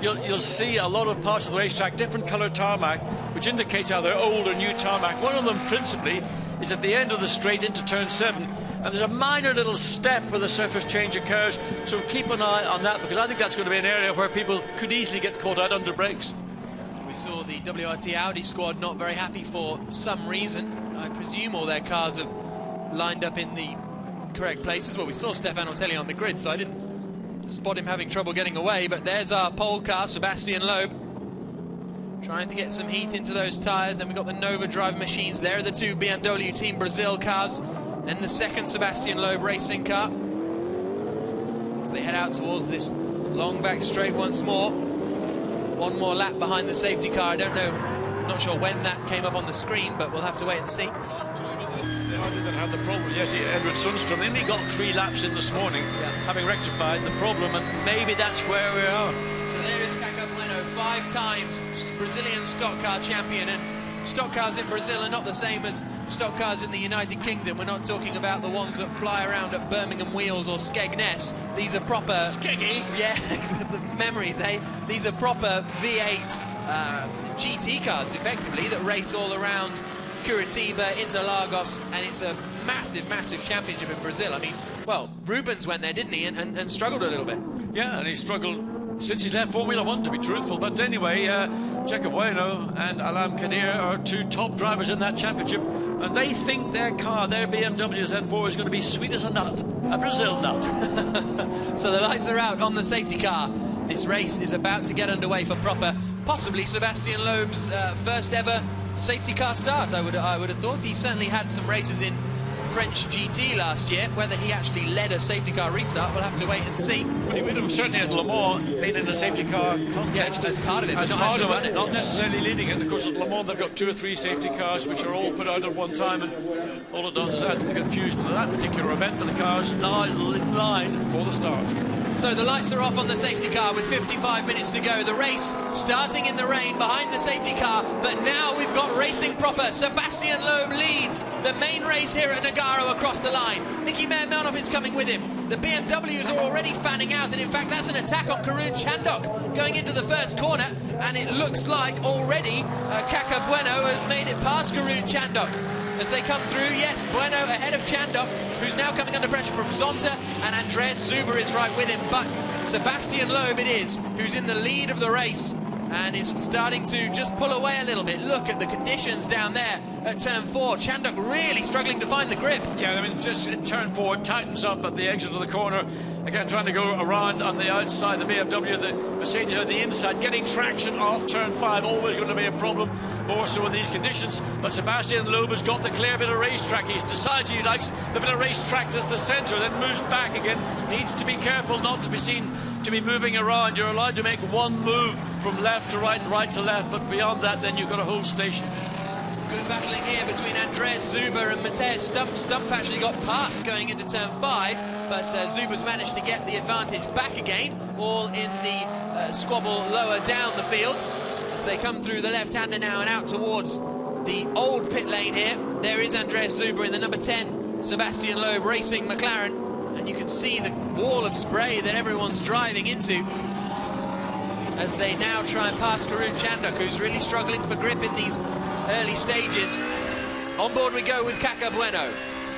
you'll see a lot of parts of the racetrack, different coloured tarmac, which indicates how they're old or new tarmac. One of them, principally, is at the end of the straight into turn 7, and there's a minor little step where the surface change occurs, so keep an eye on that, because I think that's going to be an area where people could easily get caught out under brakes. We saw the WRT Audi squad not very happy for some reason. I presume all their cars have lined up in the correct places. Well, we saw Stefan Ortelli on the grid, so I didn't spot him having trouble getting away, but there's our pole car, Sebastian Loeb, trying to get some heat into those tyres. Then we've got the Nova Drive machines. There are the 2 BMW Team Brazil cars, then the second Sebastian Loeb racing car. So they head out towards this long back straight once more. One more lap behind the safety car. I don't know, not sure when that came up on the screen, but we'll have to wait and see. That had the problem yesterday, Edward Sundstrom. They only got 3 laps in this morning, having rectified the problem, and maybe that's where we are. So there is Kaká Bueno, 5 times Brazilian stock car champion, and stock cars in Brazil are not the same as stock cars in the United Kingdom. We're not talking about the ones that fly around at Birmingham Wheels or Skegness. These are proper... Skeggy? Yeah, the memories, eh? These are proper V8 GT cars, effectively, that race all around Curitiba, Interlagos, and it's a massive, massive championship in Brazil. I mean, well, Rubens went there, didn't he, and struggled a little bit. Yeah, and he struggled since he's left Formula 1, to be truthful. But anyway, Kaká Bueno and Alain Kadir are 2 top drivers in that championship, and they think their car, their BMW Z4, is going to be sweet as a nut, a Brazil nut. So the lights are out on the safety car. This race is about to get underway for proper, possibly Sebastian Loeb's first ever safety car start. I would have thought. He certainly had some races in French GT last year. Whether he actually led a safety car restart, we'll have to wait and see. But he would have certainly at Le Mans been in the safety car contest. As part of it, as but part not of had to it, run it. not necessarily leading it. Of course, at Le Mans they've got 2 or 3 safety cars which are all put out at one time, and all it does is add to the confusion of that particular event. But the car's now in line for the start. So the lights are off on the safety car with 55 minutes to go. The race starting in the rain behind the safety car, but now we've got racing proper. Sebastian Loeb leads the main race here at Nogaro across the line. Niki Mountanoff is coming with him. The BMWs are already fanning out, and in fact that's an attack on Karun Chandok going into the first corner, and it looks like already Kaka Bueno has made it past Karun Chandok. As they come through, yes, Bueno ahead of Chandok, who's now coming under pressure from Zonta, and Andreas Zuber is right with him, but Sebastian Loeb it is who's in the lead of the race and is starting to just pull away a little bit. Look at the conditions down there at turn 4. Chandok really struggling to find the grip. Yeah, I mean, just in turn 4, it tightens up at the exit of the corner. Again, trying to go around on the outside, the BMW, the Mercedes on the inside, getting traction off turn 5, always going to be a problem, more so in these conditions. But Sebastian Loeb has got the clear bit of racetrack. He decides he likes the bit of racetrack that's the centre, then moves back again. Needs to be careful not to be seen to be moving around. You're allowed to make one move from left to right and right to left, but beyond that, then you've got to hold station. Good battling here between Andreas Zuber and Matej Stump. Stump actually got past going into turn 5, but Zuber's managed to get the advantage back again, all in the squabble lower down the field. As they come through the left-hander now and out towards the old pit lane here, there is Andreas Zuber in the number 10, Sebastian Loeb racing McLaren, and you can see the wall of spray that everyone's driving into as they now try and pass Karun Chandok, who's really struggling for grip in these early stages. On board we go with Kaka Bueno,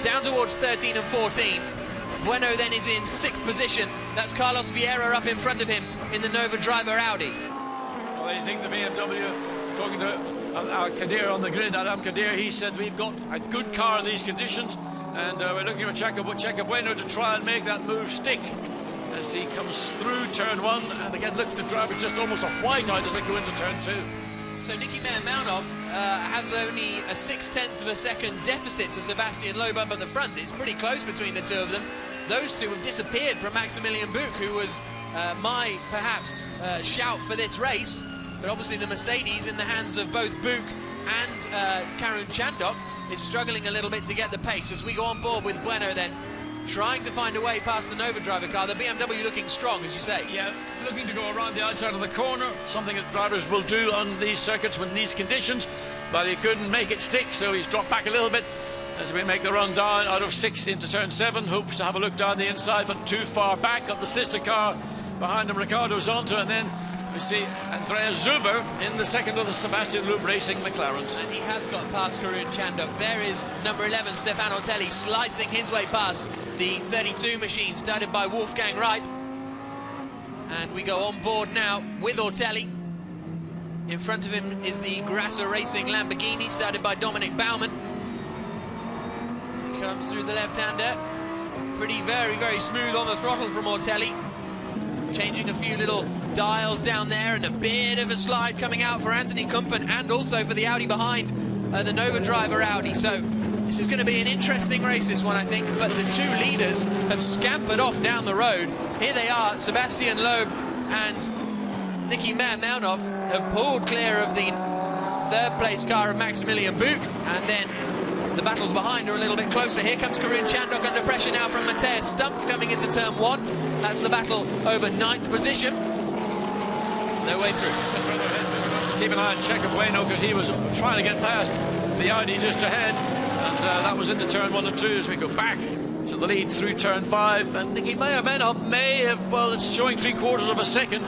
down towards 13 and 14. Bueno then is in 6th position. That's Carlos Vieira up in front of him in the Nova driver Audi. Well, I think the BMW, talking to Kadir on the grid, Adam Kadir, he said we've got a good car in these conditions, and we're looking at Kaka Bueno to try and make that move stick as he comes through turn 1. And again, look, the driver's just almost a whiteout as they go into turn 2. So Nicky Mailmanov has only a 0.6 of a second deficit to Sebastian Loeb up at the front. It's pretty close between the two of them. Those two have disappeared from Maximilian Buch, who was my, perhaps, shout for this race. But obviously the Mercedes in the hands of both Buch and Karun Chandok is struggling a little bit to get the pace. As we go on board with Bueno then, trying to find a way past the Nova driver car. The BMW looking strong, as you say. Yeah, looking to go around the outside of the corner, something that drivers will do on these circuits with these conditions, but he couldn't make it stick, so he's dropped back a little bit as we make the run down out of 6 into turn 7. Hopes to have a look down the inside, but too far back. Got the sister car behind him, Ricardo Zonta, and then we see Andreas Zuber in the second of the Sebastian Loeb racing McLarens. And he has got past Karun Chandok. There is number 11, Stefano Telli, slicing his way past the 32 machine started by Wolfgang Reip. And we go on board now with Ortelli. In front of him is the Grasser Racing Lamborghini started by Dominic Baumann. As he comes through the left-hander, pretty very smooth on the throttle from Ortelli. Changing a few little dials down there, and a bit of a slide coming out for Anthony Kumpen and also for the Audi behind the Nova driver Audi. So this is going to be an interesting race, this one, I think, but the two leaders have scampered off down the road. Here they are, Sebastian Loeb and Nicky Mailmanov have pulled clear of the 3rd place car of Maximilian Buch, and then the battles behind are a little bit closer. Here comes Karun Chandok under pressure now from Matej Stump coming into turn 1. That's the battle over 9th position. No way through. Keep an eye on Kaka Bueno, because he was trying to get past the Audi just ahead, and that was into turn 1 and 2 as we go back to the lead through turn 5. And Nicky Mailmanov may have, well, it's showing 3/4 of a second.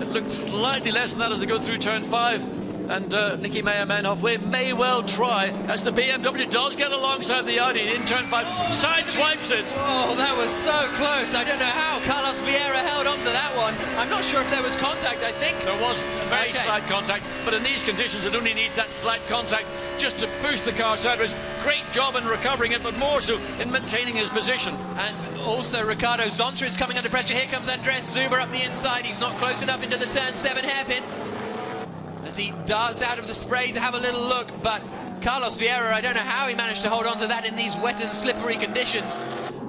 It looked slightly less than that as they go through turn 5. And Nicky Mailmanov may well try, as the BMW does get alongside the Audi in turn 5, side swipes it. Oh, that was so close. I don't know how Carlos Vieira held on to that one. I'm not sure if there was contact, I think. There was very slight contact, but in these conditions it only needs that slight contact just to push the car sideways. Great job in recovering it, but more so in maintaining his position. And also Ricardo Zonta is coming under pressure. Here comes Andreas Zuber up the inside. He's not close enough into the turn 7 hairpin. As he darts out of the spray to have a little look, but Carlos Vieira, I don't know how he managed to hold on to that in these wet and slippery conditions.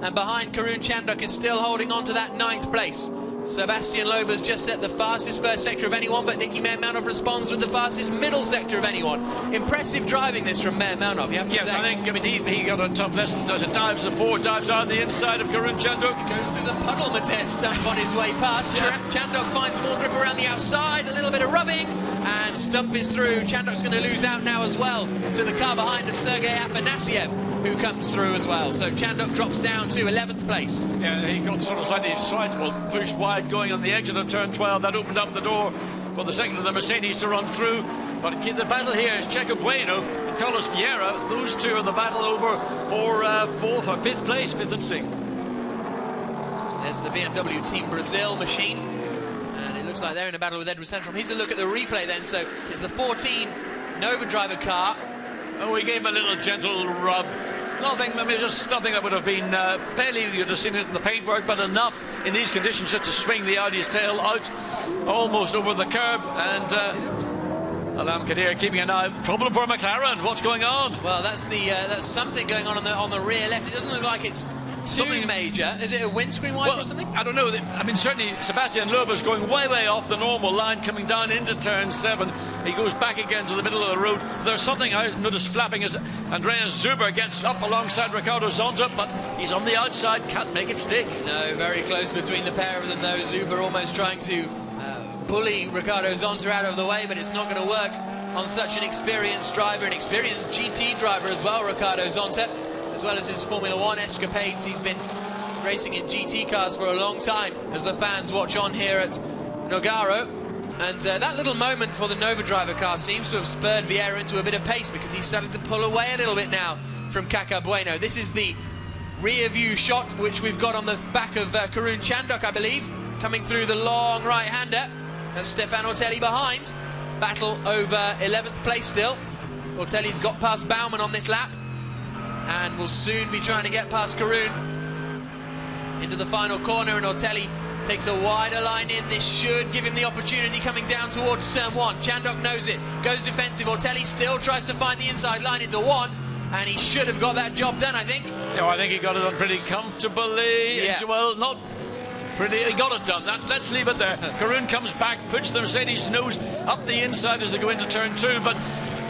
And behind, Karun Chandok is still holding on to that 9th place. Sebastian Loeb has just set the fastest first sector of anyone, but Nicky Mailmanov responds with the fastest middle sector of anyone. Impressive driving this from Mailmanov, you have to say. Yes, I think, he got a tough lesson. Does it dives, the 4 dives out the inside of Karun Chandok. Goes through the puddle, Matej Stump on his way past. Yeah. Chandok finds more grip around the outside, a little bit of rubbing, and Stumpf is through. Chandok's going to lose out now as well to the car behind of Sergei Afanasiev, who comes through as well. So Chandok drops down to 11th place. Yeah, he got sort of slightly pushed wide going on the edge of the turn 12. That opened up the door for the second of the Mercedes to run through. But the battle here is Checo Bueno and Carlos Vieira. Those two are the battle over for 4th or 5th place, 5th and 6th. There's the BMW Team Brazil machine. And it looks like they're in a battle with Edward Sandstrom. Here's a look at the replay then. So it's the 14 Nova driver car. Oh, he gave him a little gentle rub. Nothing, I mean, just nothing that would have been barely, you'd have seen it in the paintwork, but enough in these conditions just to swing the Audi's tail out almost over the curb. And Alam Kadir keeping an eye. Problem for McLaren. What's going on? Well, that's something going on the rear left. It doesn't look like it's too major. Is it a windscreen wiper or something? I don't know. I mean, certainly Sebastian Loeb is going way off the normal line, coming down into turn 7. He goes back again to the middle of the road. There's something I noticed flapping as Andreas Zuber gets up alongside Ricardo Zonta, but he's on the outside, can't make it stick. No, very close between the pair of them though. Zuber almost trying to bully Ricardo Zonta out of the way, but it's not going to work on such an experienced driver, an experienced GT driver as well, Ricardo Zonta, as well as his Formula 1 escapades. He's been racing in GT cars for a long time as the fans watch on here at Nogaro. And that little moment for the Nova driver car seems to have spurred Vieira into a bit of pace, because he's started to pull away a little bit now from Kaka Bueno. This is the rear view shot which we've got on the back of Karun Chandok, I believe, coming through the long right-hander. That's Stefan Ortelli behind. Battle over 11th place still. Ortelli's got past Baumann on this lap and will soon be trying to get past Karun into the final corner, and Ortelli takes a wider line in. This should give him the opportunity coming down towards turn 1. Chandok knows it, goes defensive. Ortelli still tries to find the inside line into 1, and he should have got that job done, I think. Yeah, I think he got it done pretty comfortably. Yeah. Well, not pretty, he got it done. Let's leave it there. Karun comes back, puts the Mercedes nose up the inside as they go into turn 2, but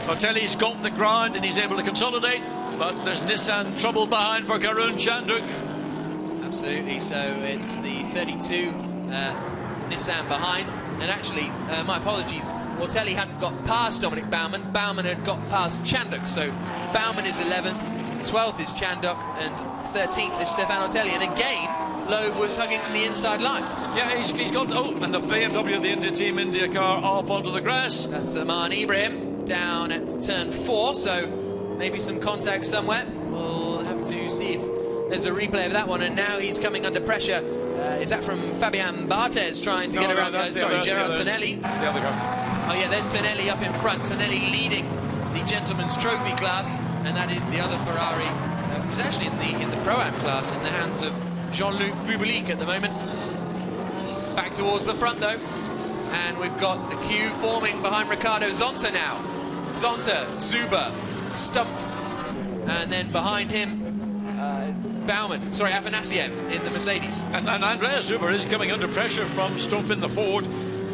Ortelli's got the ground and he's able to consolidate, but there's Nissan trouble behind for Karun Chandok. Absolutely, so it's the 32 Nissan behind, and actually, my apologies, Ortelli hadn't got past Dominic Baumann. Baumann had got past Chandok, so Baumann is 11th, 12th is Chandok, and 13th is Stefan Ortelli, and again, Loeb was hugging the inside line. Yeah, he's got, and the BMW, the India Team India car, off onto the grass. That's Aman Ibrahim down at turn 4, so maybe some contact somewhere. We'll have to see if there's a replay of that one, and now he's coming under pressure. Is that from Fabian Barthez trying to get around? Sorry, Gerard Tonelli. The other guy. Oh yeah, there's Tonelli up in front. Tonelli leading the Gentleman's Trophy class, and that is the other Ferrari, which is actually in the Pro-Am class, in the hands of Jean-Luc Bublik at the moment. Back towards the front though, and we've got the queue forming behind Ricardo Zonta now. Zonta, Zuber, Stumpf, and then behind him Afanasiev in the Mercedes. And Andreas Zuber is coming under pressure from Stumpf in the Ford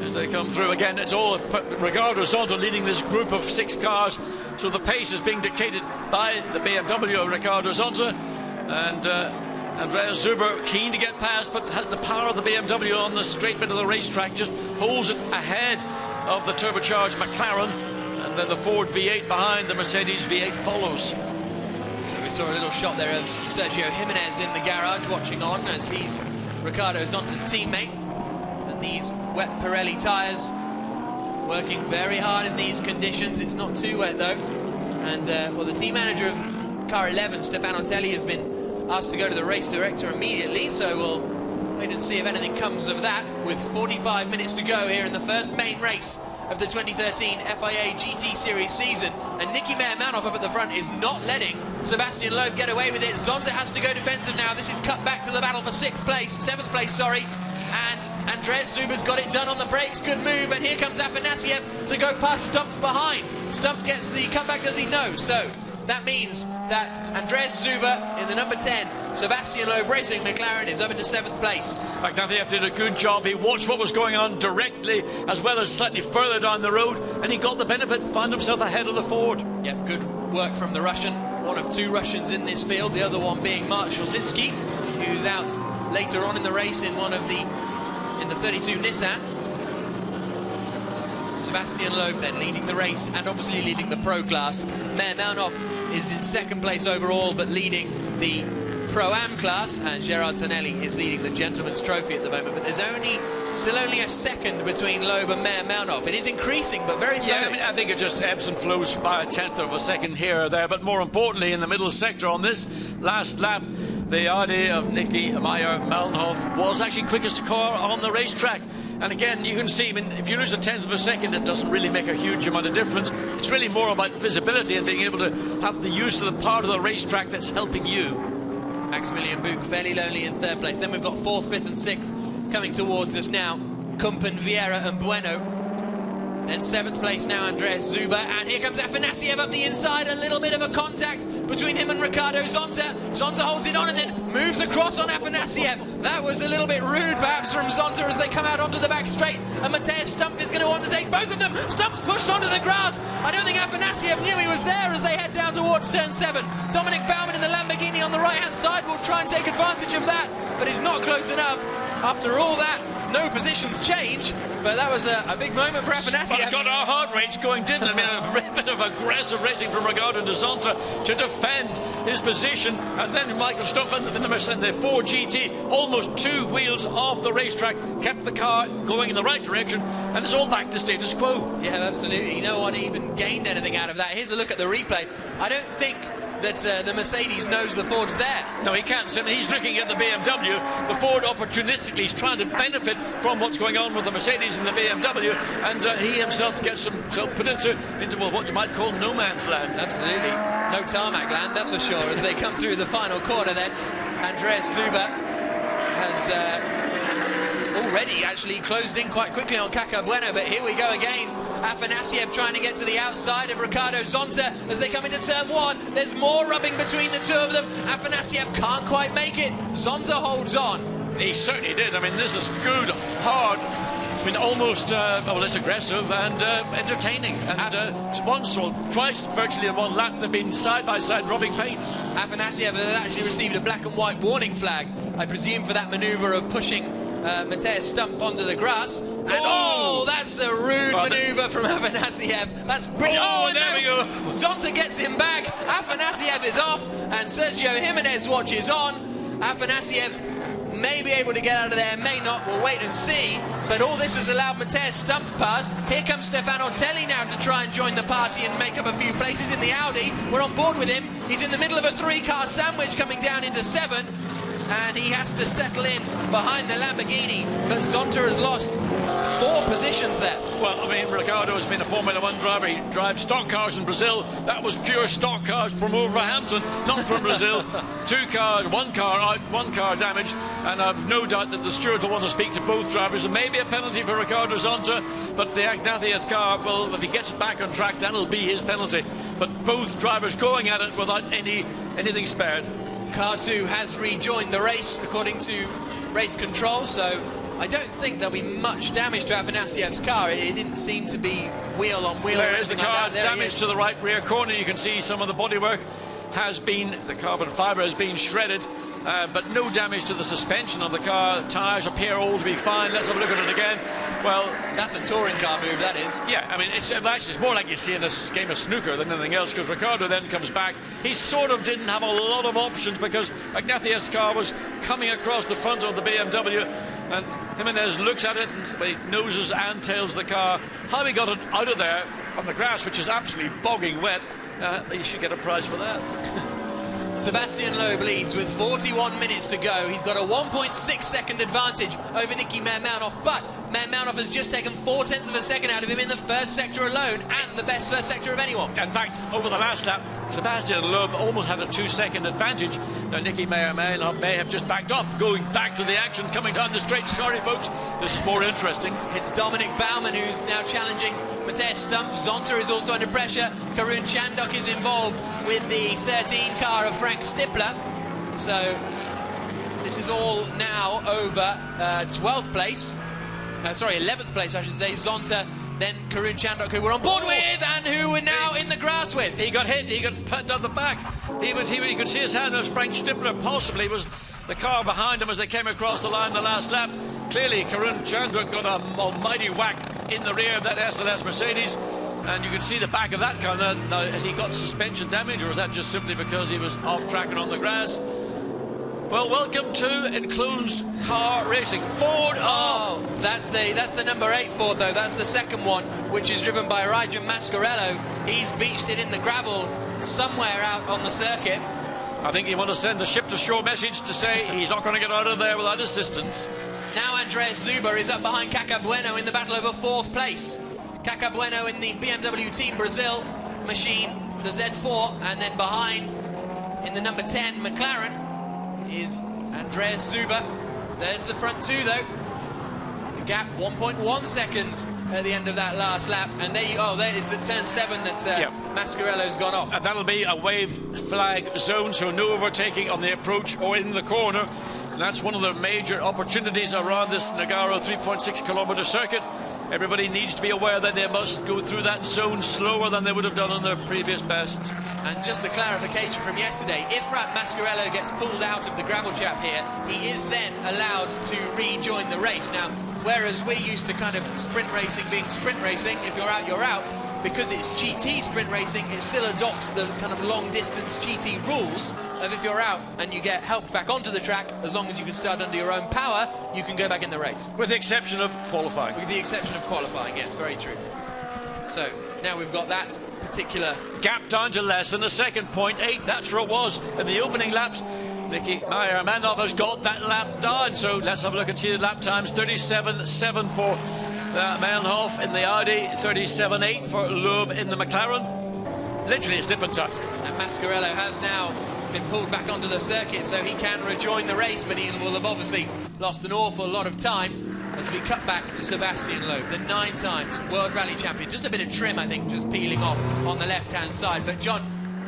as they come through. Again, it's all Ricardo Zonta leading this group of 6 cars, so the pace is being dictated by the BMW of Ricardo Zonta, and Andreas Zuber keen to get past, but has the power of the BMW on the straight bit of the racetrack, just holds it ahead of the turbocharged McLaren, and then the Ford V8 behind, the Mercedes V8 follows. So we saw a little shot there of Sergio Jimenez in the garage watching on, as he's Ricardo Zonta's teammate. And these wet Pirelli tyres working very hard in these conditions. It's not too wet though. And well, the team manager of car 11, Stefan Ortelli, has been asked to go to the race director immediately, so we'll wait and see if anything comes of that, with 45 minutes to go here in the first main race of the 2013 FIA GT Series season. And Nicky Meyer-Manoff up at the front is not letting Sebastian Loeb get away with it. Zonta has to go defensive now. This is cut back to the battle for 7th place, sorry. And Andreas Zuber's got it done on the brakes. Good move. And here comes Afanasiev to go past Stumpf behind. Stumpf gets the cutback, does he? No. So that means that Andreas Zuber in the number 10, Sebastian Loeb Racing McLaren, is up into 7th place. Afanasiev did a good job. He watched what was going on directly, as well as slightly further down the road, and he got the benefit, found himself ahead of the Ford. Yep, good work from the Russian. One of 2 Russians in this field, the other one being Mark Szosicki, who's out later on in the race in the 32 Nissan. Sebastian Loeb then leading the race and obviously leading the pro class. Meyer Melnoff is in second place overall, but leading the Pro-Am class, and Gerard Tonelli is leading the Gentleman's Trophy at the moment, but there's still only a second between Loeb and Meyer Melnoff. It is increasing, but very slowly. Yeah, I mean, I think it just ebbs and flows by a tenth of a second here or there, but more importantly, in the middle sector on this last lap, the Audi of Nicky Meyer Melnoff was actually quickest car on the racetrack. And again, you can see, I mean, if you lose a tenth of a second, it doesn't really make a huge amount of difference. It's really more about visibility and being able to have the use of the part of the racetrack that's helping you. Maximilian Buch fairly lonely in third place. Then we've got fourth, fifth and sixth coming towards us now. Kumpen, Vieira and Bueno. Then seventh place now, Andreas Zuber. And here comes Afanasiev up the inside. A little bit of a contact between him and Ricardo Zonta. Zonta holds it on and then moves across on Afanasiev. That was a little bit rude perhaps from Zonta as they come out onto the back straight. And Matthias Stumpf is going to want to take both of them. Stumpf's pushed onto the grass. I don't think Afanasiev knew he was there as they head down towards turn 7. Dominic Baumann in the Lamborghini on the right-hand side will try and take advantage of that, but he's not close enough. After all that, no positions change, but that was a big moment for Afanasiev. But it got our heart rate going, didn't it? I mean, a bit of aggressive racing from Ricardo de Zonta to defend his position, and then Michael Stumpf in the 4 GT, almost 2 wheels off the racetrack, kept the car going in the right direction, and it's all back to status quo. Yeah, absolutely. No one even gained anything out of that. Here's a look at the replay. I don't think that the Mercedes knows the Ford's there. No, he can't. I mean, he's looking at the BMW. The Ford opportunistically is trying to benefit from what's going on with the Mercedes and the BMW, and he himself gets himself put into well, what you might call no man's land. Absolutely. No tarmac land, that's for sure, as they come through the final corner then. Andreas Zuber has already actually closed in quite quickly on Kaka Bueno, but here we go again. Afanasiev trying to get to the outside of Ricardo Zonta as they come into turn 1. There's more rubbing between the two of them. Afanasiev can't quite make it. Zonta holds on. He certainly did. I mean, this is good, hard, I mean, almost, well, it's aggressive and entertaining. And once or twice, virtually in one lap, they've been side by side rubbing paint. Afanasiev has actually received a black and white warning flag, I presume, for that manoeuvre of pushing Matthias Stumpf onto the grass. And that's a rude manoeuvre from Afanasiev. That's brilliant. And there we go. Zonta gets him back. Afanasiev is off, and Sergio Jimenez watches on. Afanasiev may be able to get out of there, may not. We'll wait and see. But all this has allowed Matthias Stumpf past. Here comes Stefano Telli now to try and join the party and make up a few places in the Audi. We're on board with him. He's in the middle of a 3-car sandwich coming down into 7. And he has to settle in behind the Lamborghini, but Zonta has lost 4 positions there. Well, I mean, Ricardo has been a Formula 1 driver. He drives stock cars in Brazil. That was pure stock cars from Wolverhampton, not from Brazil. 2 cars, 1 car out, 1 car damaged, and I've no doubt that the steward will want to speak to both drivers. And maybe a penalty for Ricardo Zonta, but the Ignatius car, well, if he gets it back on track, that'll be his penalty. But both drivers going at it without anything spared. Car 2 has rejoined the race according to race control, so I don't think there'll be much damage to Afanasiev's car. It didn't seem to be wheel on wheel. There is the car like that. damage to the right rear corner. You can see some of the bodywork has been, the carbon fibre has been shredded, but no damage to the suspension of the car. Tyres appear all to be fine. Let's have a look at it again. Well, that's a touring car move, that is. Yeah, I mean, it's more like you see in this game of snooker than anything else, because Ricardo then comes back. He sort of didn't have a lot of options because Ignatius' car was coming across the front of the BMW, and Jimenez looks at it and he noses and tails the car. How he got it out of there on the grass, which is absolutely bogging wet, he should get a prize for that. Sebastian Loeb leads with 41 minutes to go. He's got a 1.6 second advantage over Nicky Meyer Melnoff, but Meyer Melnoff has just taken 4/10 of a second out of him in the first sector alone, and the best first sector of anyone. In fact, over the last lap, Sebastian Loeb almost had a 2-second advantage. Now, Nicky Meyer Melnoff may have just backed off, going back to the action, coming down the straight. Sorry, folks, this is more interesting. It's Dominic Baumann who's now challenging Matthias Stumpf. Zonta is also under pressure. Karun Chandok is involved with the 13 car of Frank Stippler. So this is all now over 12th place. 11th place, I should say. Zonta, then Karun Chandok, who we're on board with, and who we're now in the grass with. He got hit, he got put down the back. He could see his hand as Frank Stippler possibly was the car behind him as they came across the line the last lap. Clearly, Karun Chandok got an almighty whack in the rear of that SLS Mercedes. And you can see the back of that car. Now, has he got suspension damage, or is that just simply because he was off track and on the grass? Well, welcome to enclosed car racing. Ford off. That's the number 8 Ford, though. That's the second one, which is driven by Rajan Mascarello. He's beached it in the gravel somewhere out on the circuit. I think you want to send a ship-to-shore message to say he's not going to get out of there without assistance. Now Andreas Zuber is up behind Caca Bueno in the battle over 4th place. Caca Bueno in the BMW Team Brazil machine, the Z4, and then behind in the number 10 McLaren is Andreas Zuber. There's the front 2, though. The gap 1.1 seconds at the end of that last lap, and there is at turn 7 that Mascarello's gone off. And that'll be a waved flag zone, so no overtaking on the approach or in the corner. And that's one of the major opportunities around this Nogaro 3.6-kilometre circuit. Everybody needs to be aware that they must go through that zone slower than they would have done on their previous best. And just a clarification from yesterday, if Mascarello gets pulled out of the gravel trap here, he is then allowed to rejoin the race. Now, whereas we're used to kind of sprint racing being sprint racing, if you're out, you're out. Because it's GT sprint racing, it still adopts the kind of long-distance GT rules of if you're out and you get helped back onto the track, as long as you can start under your own power, you can go back in the race. With the exception of qualifying. With the exception of qualifying, yes, very true. So, now we've got that particular gap down to less than a second, 0.8. That's where it was in the opening laps. Nicky Meyer-Manov has got that lap down, so let's have a look and see the lap times. 37.7 for Meyenhoff in the Audi, 37.8 for Loeb in the McLaren. Literally a snip and tuck. And Mascarello has now been pulled back onto the circuit, so he can rejoin the race, but he will have obviously lost an awful lot of time as we cut back to Sebastian Loeb, the 9 times World Rally Champion. Just a bit of trim, I think, just peeling off on the left-hand side. But John,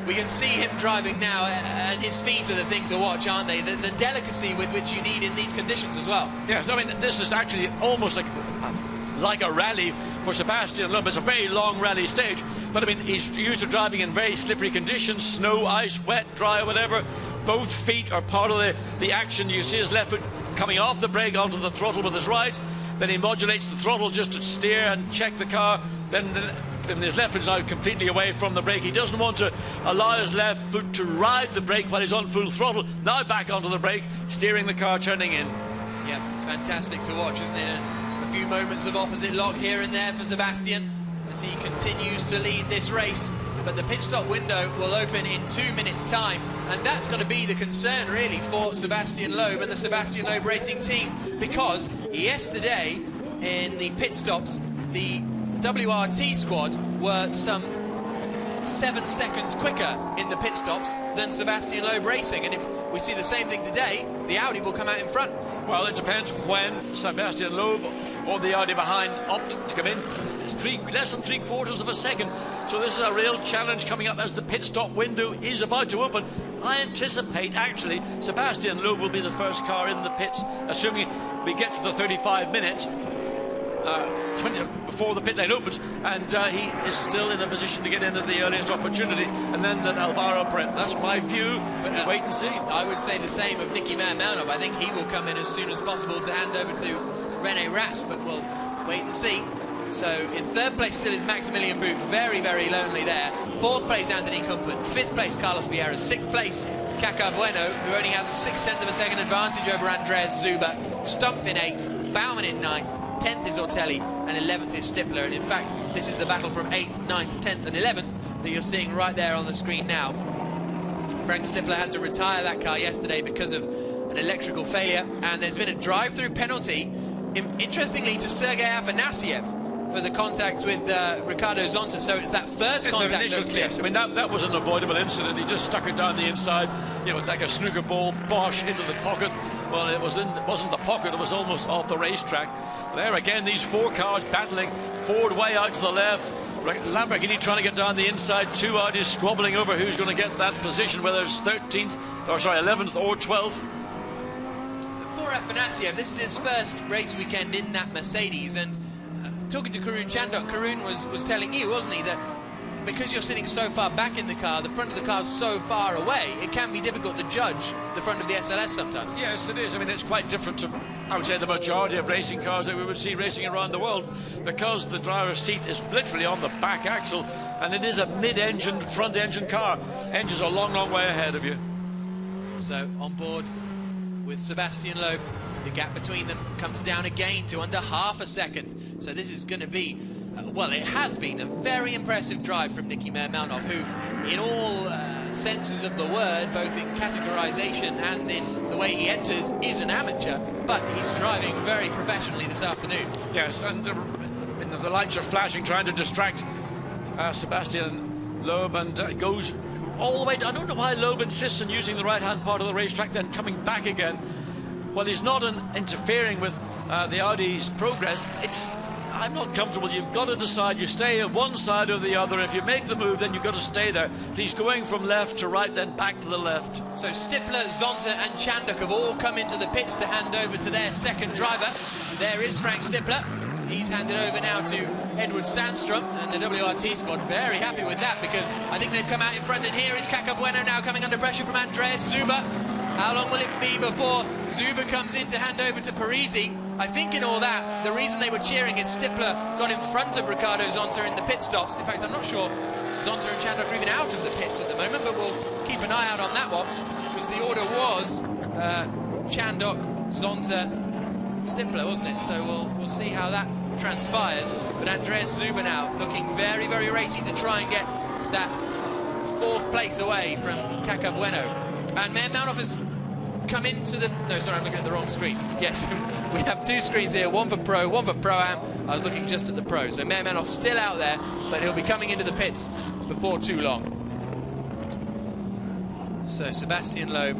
we can see him driving now, and his feet are the thing to watch, aren't they? The delicacy with which you need in these conditions as well. Yes, I mean, this is actually almost like a rally for Sebastian Loeb. It's a very long rally stage, but I mean, he's used to driving in very slippery conditions, snow, ice, wet, dry, whatever. Both feet are part of the action. You see his left foot coming off the brake onto the throttle with his right, then he modulates the throttle just to steer and check the car, then his left foot is now completely away from the brake. He doesn't want to allow his left foot to ride the brake while he's on full throttle. Now back onto the brake, steering the car, turning in. Yeah, it's fantastic to watch, isn't it? And a few moments of opposite lock here and there for Sebastian as he continues to lead this race. But the pit stop window will open in 2 minutes' time, and that's got to be the concern, really, for Sebastian Loeb and the Sebastian Loeb Racing team, because yesterday in the pit stops, the WRT squad were some 7 seconds quicker in the pit stops than Sebastian Loeb Racing, and if we see the same thing today, the Audi will come out in front. Well, it depends when Sebastian Loeb or the Audi behind opt to come in. It's less than 3/4 of a second. So this is a real challenge coming up as the pit stop window is about to open. I anticipate, actually, Sebastian Loeb will be the first car in the pits, assuming we get to the 35 minutes before the pit lane opens, and he is still in a position to get in at the earliest opportunity, and then that Alvaro Pret. That's my view. But wait and see. I would say the same of Nicky Meyer-Manov. I think he will come in as soon as possible to hand over to Rene Rast, but we'll wait and see. So in 3rd place still is Maximilian Buch, very, very lonely there. 4th place Anthony Kumpen, 5th place Carlos Vieira, 6th place Caca Bueno, who only has a 1/6 of a second advantage over Andreas Zuber. Stumpf in 8th, Baumann in 9th, 10th is Ortelli, and 11th is Stippler. And in fact, this is the battle from 8th, 9th, 10th and 11th that you're seeing right there on the screen now. Frank Stippler had to retire that car yesterday because of an electrical failure, and there's been a drive-through penalty, interestingly, to Sergei Afanasiev for the contact with Ricardo Zonta. So it's that first contact that was clear. I mean, that was an avoidable incident. He just stuck it down the inside, you know, like a snooker ball, bosh, into the pocket. Well, it wasn't the pocket, it was almost off the racetrack. There again, these 4 cars battling. Ford way out to the left, Lamborghini trying to get down the inside, 2 Audis squabbling over who's going to get that position, whether it's 11th or 12th. For Afanasiev, this is his first race weekend in that Mercedes, and talking to Karun Chandok, Karun was telling you, wasn't he, that because you're sitting so far back in the car, the front of the car's so far away, it can be difficult to judge the front of the SLS sometimes. Yes, it is. I mean, it's quite different to I would say, the majority of racing cars that we would see racing around the world, because the driver's seat is literally on the back axle, and it is a mid-engine, front-engine car. Engines are a long, long way ahead of you. So on board with Sebastian Loeb, the gap between them comes down again to under half a second. So this is going to be, well, it has been a very impressive drive from Nicky Meyer-Melnhof, who, in all senses of the word, both in categorization and in the way he enters, is an amateur, but he's driving very professionally this afternoon. Yes, and the lights are flashing, trying to distract Sebastian Loeb, and goes all the way down. I don't know why Loeb insists on using the right-hand part of the racetrack, then coming back again. Well, he's not interfering with the Audi's progress. I'm not comfortable. You've got to decide. You stay on one side or the other. If you make the move, then you've got to stay there. But he's going from left to right, then back to the left. So Stippler, Zonta and Chanduk have all come into the pits to hand over to their second driver. There is Frank Stippler. He's handed over now to Edward Sandstrom, and the WRT squad very happy with that, because I think they've come out in front. And here is Kaka Bueno now coming under pressure from Andreas Zuber. How long will it be before Zuber comes in to hand over to Parisi? I think in all that, the reason they were cheering is Stippler got in front of Ricardo Zonta in the pit stops. In fact, I'm not sure Zonta and Chanduk are even out of the pits at the moment, but we'll keep an eye out on that one, because the order was Chanduk, Zonta, Stippler, wasn't it? So we'll see how that transpires. But Andreas Zuber now looking very, very racy to try and get that fourth place away from Kaka Bueno. And Meyer-Melnhof has come into the... No, sorry, I'm looking at the wrong screen. Yes, we have two screens here, one for Pro, one for Pro-Am. I was looking just at the Pro. So Meyer-Melnhof's still out there, but he'll be coming into the pits before too long. So Sebastian Loeb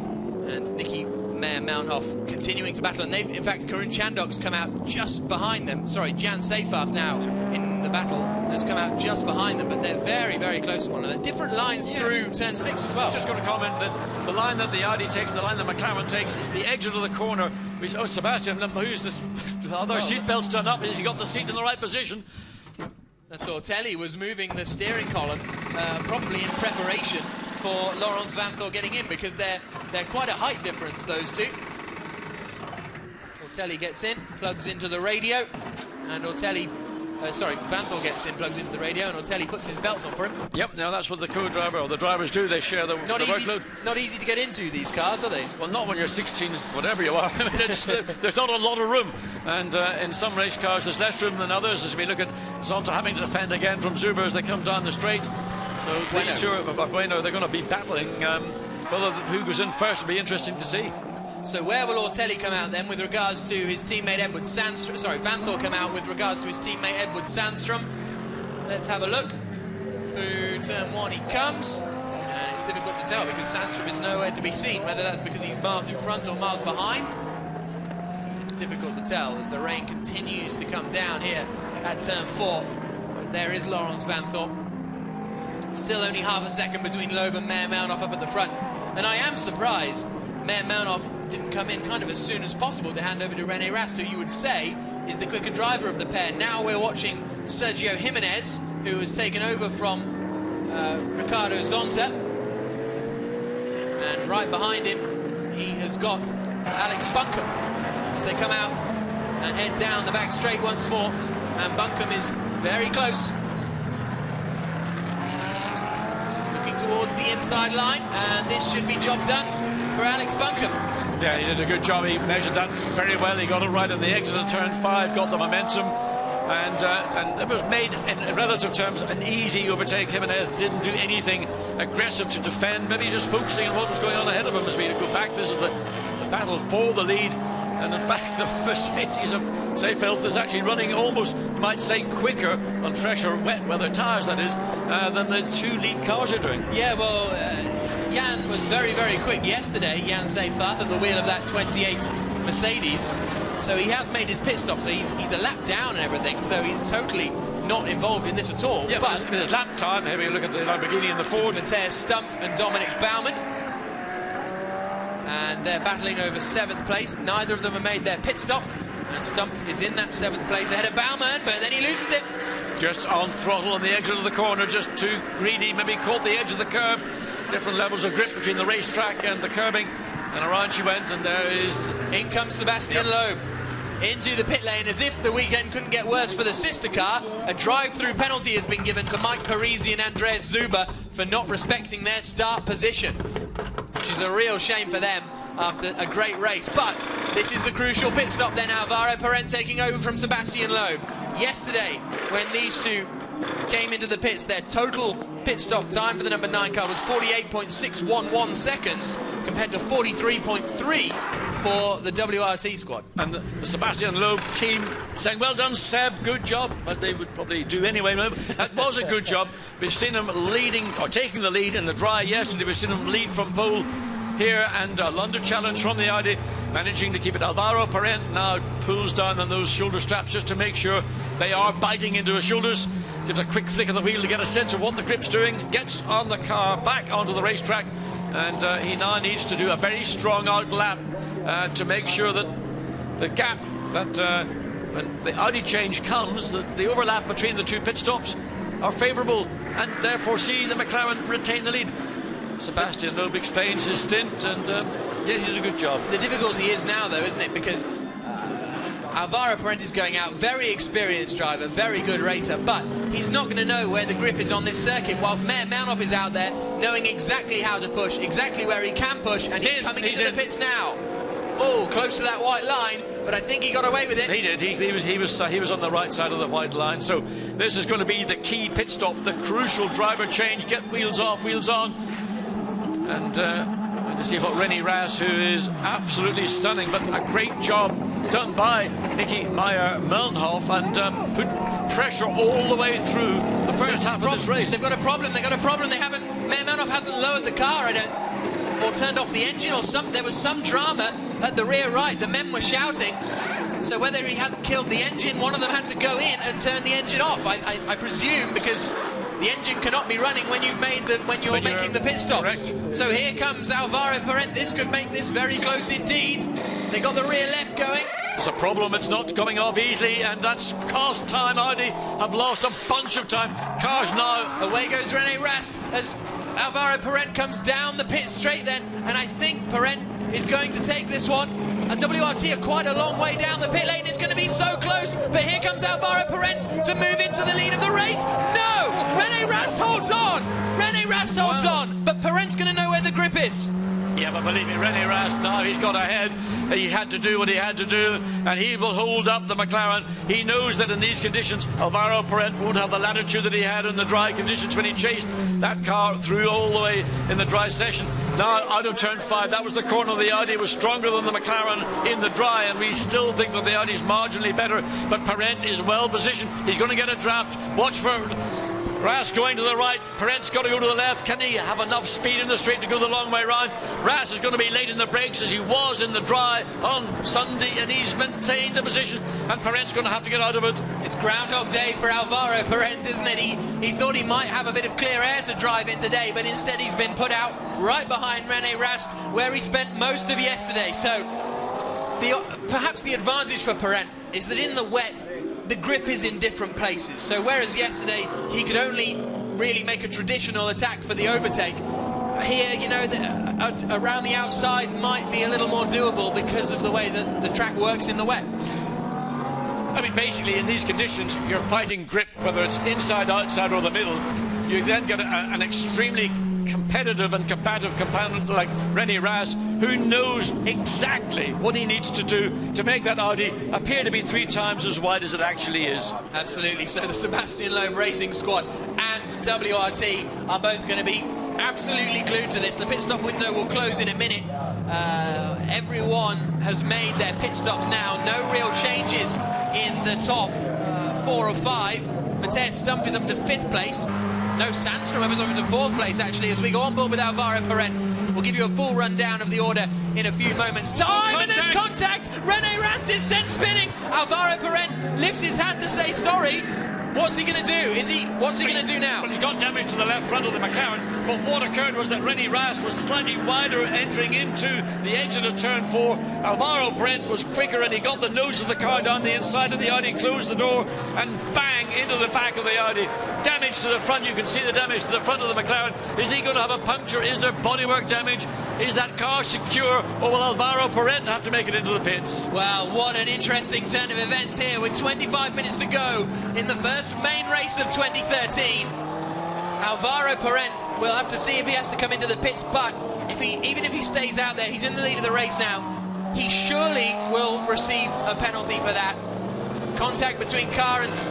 and Nicky Meyer-Melnhof continuing to battle. And they've, in fact, Karun Chanduk's come out just behind them. Sorry, Jan Seyfarth now in the battle has come out just behind them, but they're very, very close to one another. Different lines through turn 6 as well. Just got to comment that the line that the Audi takes, the line that McLaren takes, is the exit of the corner. Oh, Sebastian, who's this? Other seatbelts turned up. Has he got the seat in the right position? That's Ortelli was moving the steering column, probably in preparation for Laurens Vanthoor getting in, because they're quite a height difference, those two. Ortelli gets in, plugs into the radio, and Vanthoor gets in, plugs into the radio, and Ortelli puts his belts on for him. Yep, now that's what the co-driver or the drivers do. They share the workload. Not easy to get into these cars, are they? Well, not when you're 16, whatever you are. I mean, there's not a lot of room, and in some race cars there's less room than others, as we look at Zonta having to defend again from Zuber as they come down the straight. So these two, Bueno, they're going to be battling. Who goes in first will be interesting to see. So where will Ortelli come out then with regards to his teammate Edward Sandstrom? Sorry, Vanthoor come out with regards to his teammate Edward Sandstrom. Let's have a look. Through turn 1 he comes, and it's difficult to tell because Sandstrom is nowhere to be seen, whether that's because he's miles in front or miles behind. It's difficult to tell as the rain continues to come down here at turn 4. But there is Laurens Vanthoor. Still only half a second between Loeb and Meyer-Melnhof up at the front. And I am surprised Meyer-Melnhof didn't come in kind of as soon as possible to hand over to René Rast, who you would say is the quicker driver of the pair. Now we're watching Sergio Jimenez, who has taken over from Ricardo Zonta. And right behind him, he has got Alex Buncombe as they come out and head down the back straight once more. And Buncombe is very close. Towards the inside line, and this should be job done for Alex Buncombe. Yeah, he did a good job. He measured that very well. He got it right in the exit of turn 5, got the momentum, and it was made in relative terms an easy overtake. Jimenez didn't do anything aggressive to defend, maybe just focusing on what was going on ahead of him as we go back. This is the battle for the lead, and in fact the Mercedes of Seyfarth is actually running almost, you might say, quicker on fresher wet weather tyres, that is, than the two lead cars are doing. Yeah, well, Jan was very, very quick yesterday, Jan Seyfarth, at the wheel of that 28 Mercedes. So he has made his pit stop, so he's a lap down and everything, so he's totally not involved in this at all. Yeah, but his lap time, here we look at the Lamborghini and the Ford. Matthias Stumpf and Dominic Baumann. And they're battling over 7th place. Neither of them have made their pit stop. And Stumpf is in that 7th place ahead of Baumann, but then he loses it. Just on throttle on the edge of the corner, just too greedy, maybe caught the edge of the curb. Different levels of grip between the racetrack and the curbing. And around she went, and there is... In comes Sebastian Loeb. into the pit lane, as if the weekend couldn't get worse for the sister car. A drive-through penalty has been given to Mike Parisi and Andreas Zuber for not respecting their start position, which is a real shame for them after a great race. But this is the crucial pit stop then. Alvaro Parent taking over from Sebastian Loeb. Yesterday, when these two came into the pits, their total pit stop time for the number 9 car was 48.611 seconds compared to 43.3 for the WRT squad. And the Sebastian Loeb team saying, well done Seb, good job, but they would probably do anyway. That was a good job. We've seen them leading, or taking the lead in the dry yesterday. We've seen them lead from pole here, and a London challenge from the Audi, managing to keep it. Alvaro Parent now pulls down on those shoulder straps just to make sure they are biting into his shoulders. Gives a quick flick of the wheel to get a sense of what the grip's doing. Gets on the car, back onto the racetrack, and he now needs to do a very strong out lap to make sure that the gap, that when the Audi change comes, that the overlap between the two pit stops are favourable, and therefore see the McLaren retain the lead. Sebastian Loeb explains his stint, and yeah, he did a good job. The difficulty is now, though, isn't it? Because Alvaro Parent is going out, very experienced driver, very good racer, but he's not going to know where the grip is on this circuit, whilst Meir Manhoff is out there knowing exactly how to push, exactly where he can push, and he's coming into the pits now. Oh, close to that white line, but I think he got away with it. He did. He was on the right side of the white line. So this is going to be the key pit stop, the crucial driver change. Get wheels off, wheels on, and to see what René Rast, who is absolutely stunning, but a great job done by Nicky Meyer-Melnhof, and put pressure all the way through the first half of this race. They've got a problem. They haven't. Meyer-Melnhof hasn't lowered the car, or turned off the engine, or there was some drama at the rear right. The men were shouting, so whether he hadn't killed the engine, one of them had to go in and turn the engine off. I presume, because the engine cannot be running when you're making the pit stops. Correct. So here comes Alvaro Parent. This could make this very close indeed. They got the rear left going. It's a problem. It's not coming off easily, and that's cost time. Audi have lost a bunch of time. Cars now. Away goes René Rast as Alvaro Parent comes down the pit straight then, and I think Parent is going to take this one. And WRT are quite a long way down the pit lane. It's going to be so close, but here comes Alvaro Parent to move into the lead of the race. No! René Rast holds on! René Rast holds on, but Parent's going to know where the grip is. Yeah, but believe me, René Rast, now he's got ahead. He had to do what he had to do, and he will hold up the McLaren. He knows that in these conditions, Alvaro Parent won't have the latitude that he had in the dry conditions when he chased that car through all the way in the dry session. Now, out of turn 5, that was the corner. The Audi was stronger than the McLaren in the dry, and we still think that the Audi's marginally better, but Parent is well positioned. He's going to get a draft. Watch for Rast going to the right. Parent's got to go to the left. Can he have enough speed in the straight to go the long way round? Rast is going to be late in the brakes, as he was in the dry on Sunday, and he's maintained the position, and Parent's going to have to get out of it. It's Groundhog Day for Alvaro Parent, isn't it? He thought he might have a bit of clear air to drive in today, but instead he's been put out right behind René Rast, where he spent most of yesterday. So perhaps the advantage for Parent is that in the wet, the grip is in different places. So whereas yesterday he could only really make a traditional attack for the overtake, here, you know, around the outside might be a little more doable because of the way that the track works in the wet. I mean, basically, in these conditions, you're fighting grip, whether it's inside, outside, or the middle. You then get an extremely competitive and combative component like René Rast, who knows exactly what he needs to do to make that Audi appear to be 3 times as wide as it actually is. Absolutely. So the Sebastian Loeb Racing Squad and WRT are both going to be absolutely glued to this. The pit stop window will close in a minute. Everyone has made their pit stops now. No real changes in the top 4 or 5. Matthias Stumpf is up to 5th place. No, Sandstrom is up to 4th place, actually, as we go on board with Alvaro Parent. We'll give you a full rundown of the order in a few moments' time. And there's contact! René Rast is sent spinning. Alvaro Parent lifts his hand to say sorry. What's he going to do? What's he going to do now? Well, he's got damage to the left front of the McLaren, but what occurred was that René Rast was slightly wider entering into the exit of turn 4. Alvaro Parent was quicker, and he got the nose of the car down the inside of the Audi, closed the door, and bang, into the back of the Audi. Damage to the front, you can see the damage to the front of the McLaren. Is he going to have a puncture? Is there bodywork damage? Is that car secure, or will Alvaro Parent have to make it into the pits? Well, what an interesting turn of events here with 25 minutes to go in the first main race of 2013. Alvaro Parent will have to see if he has to come into the pits, but even if he stays out there, he's in the lead of the race now. He surely will receive a penalty for that. Contact between cars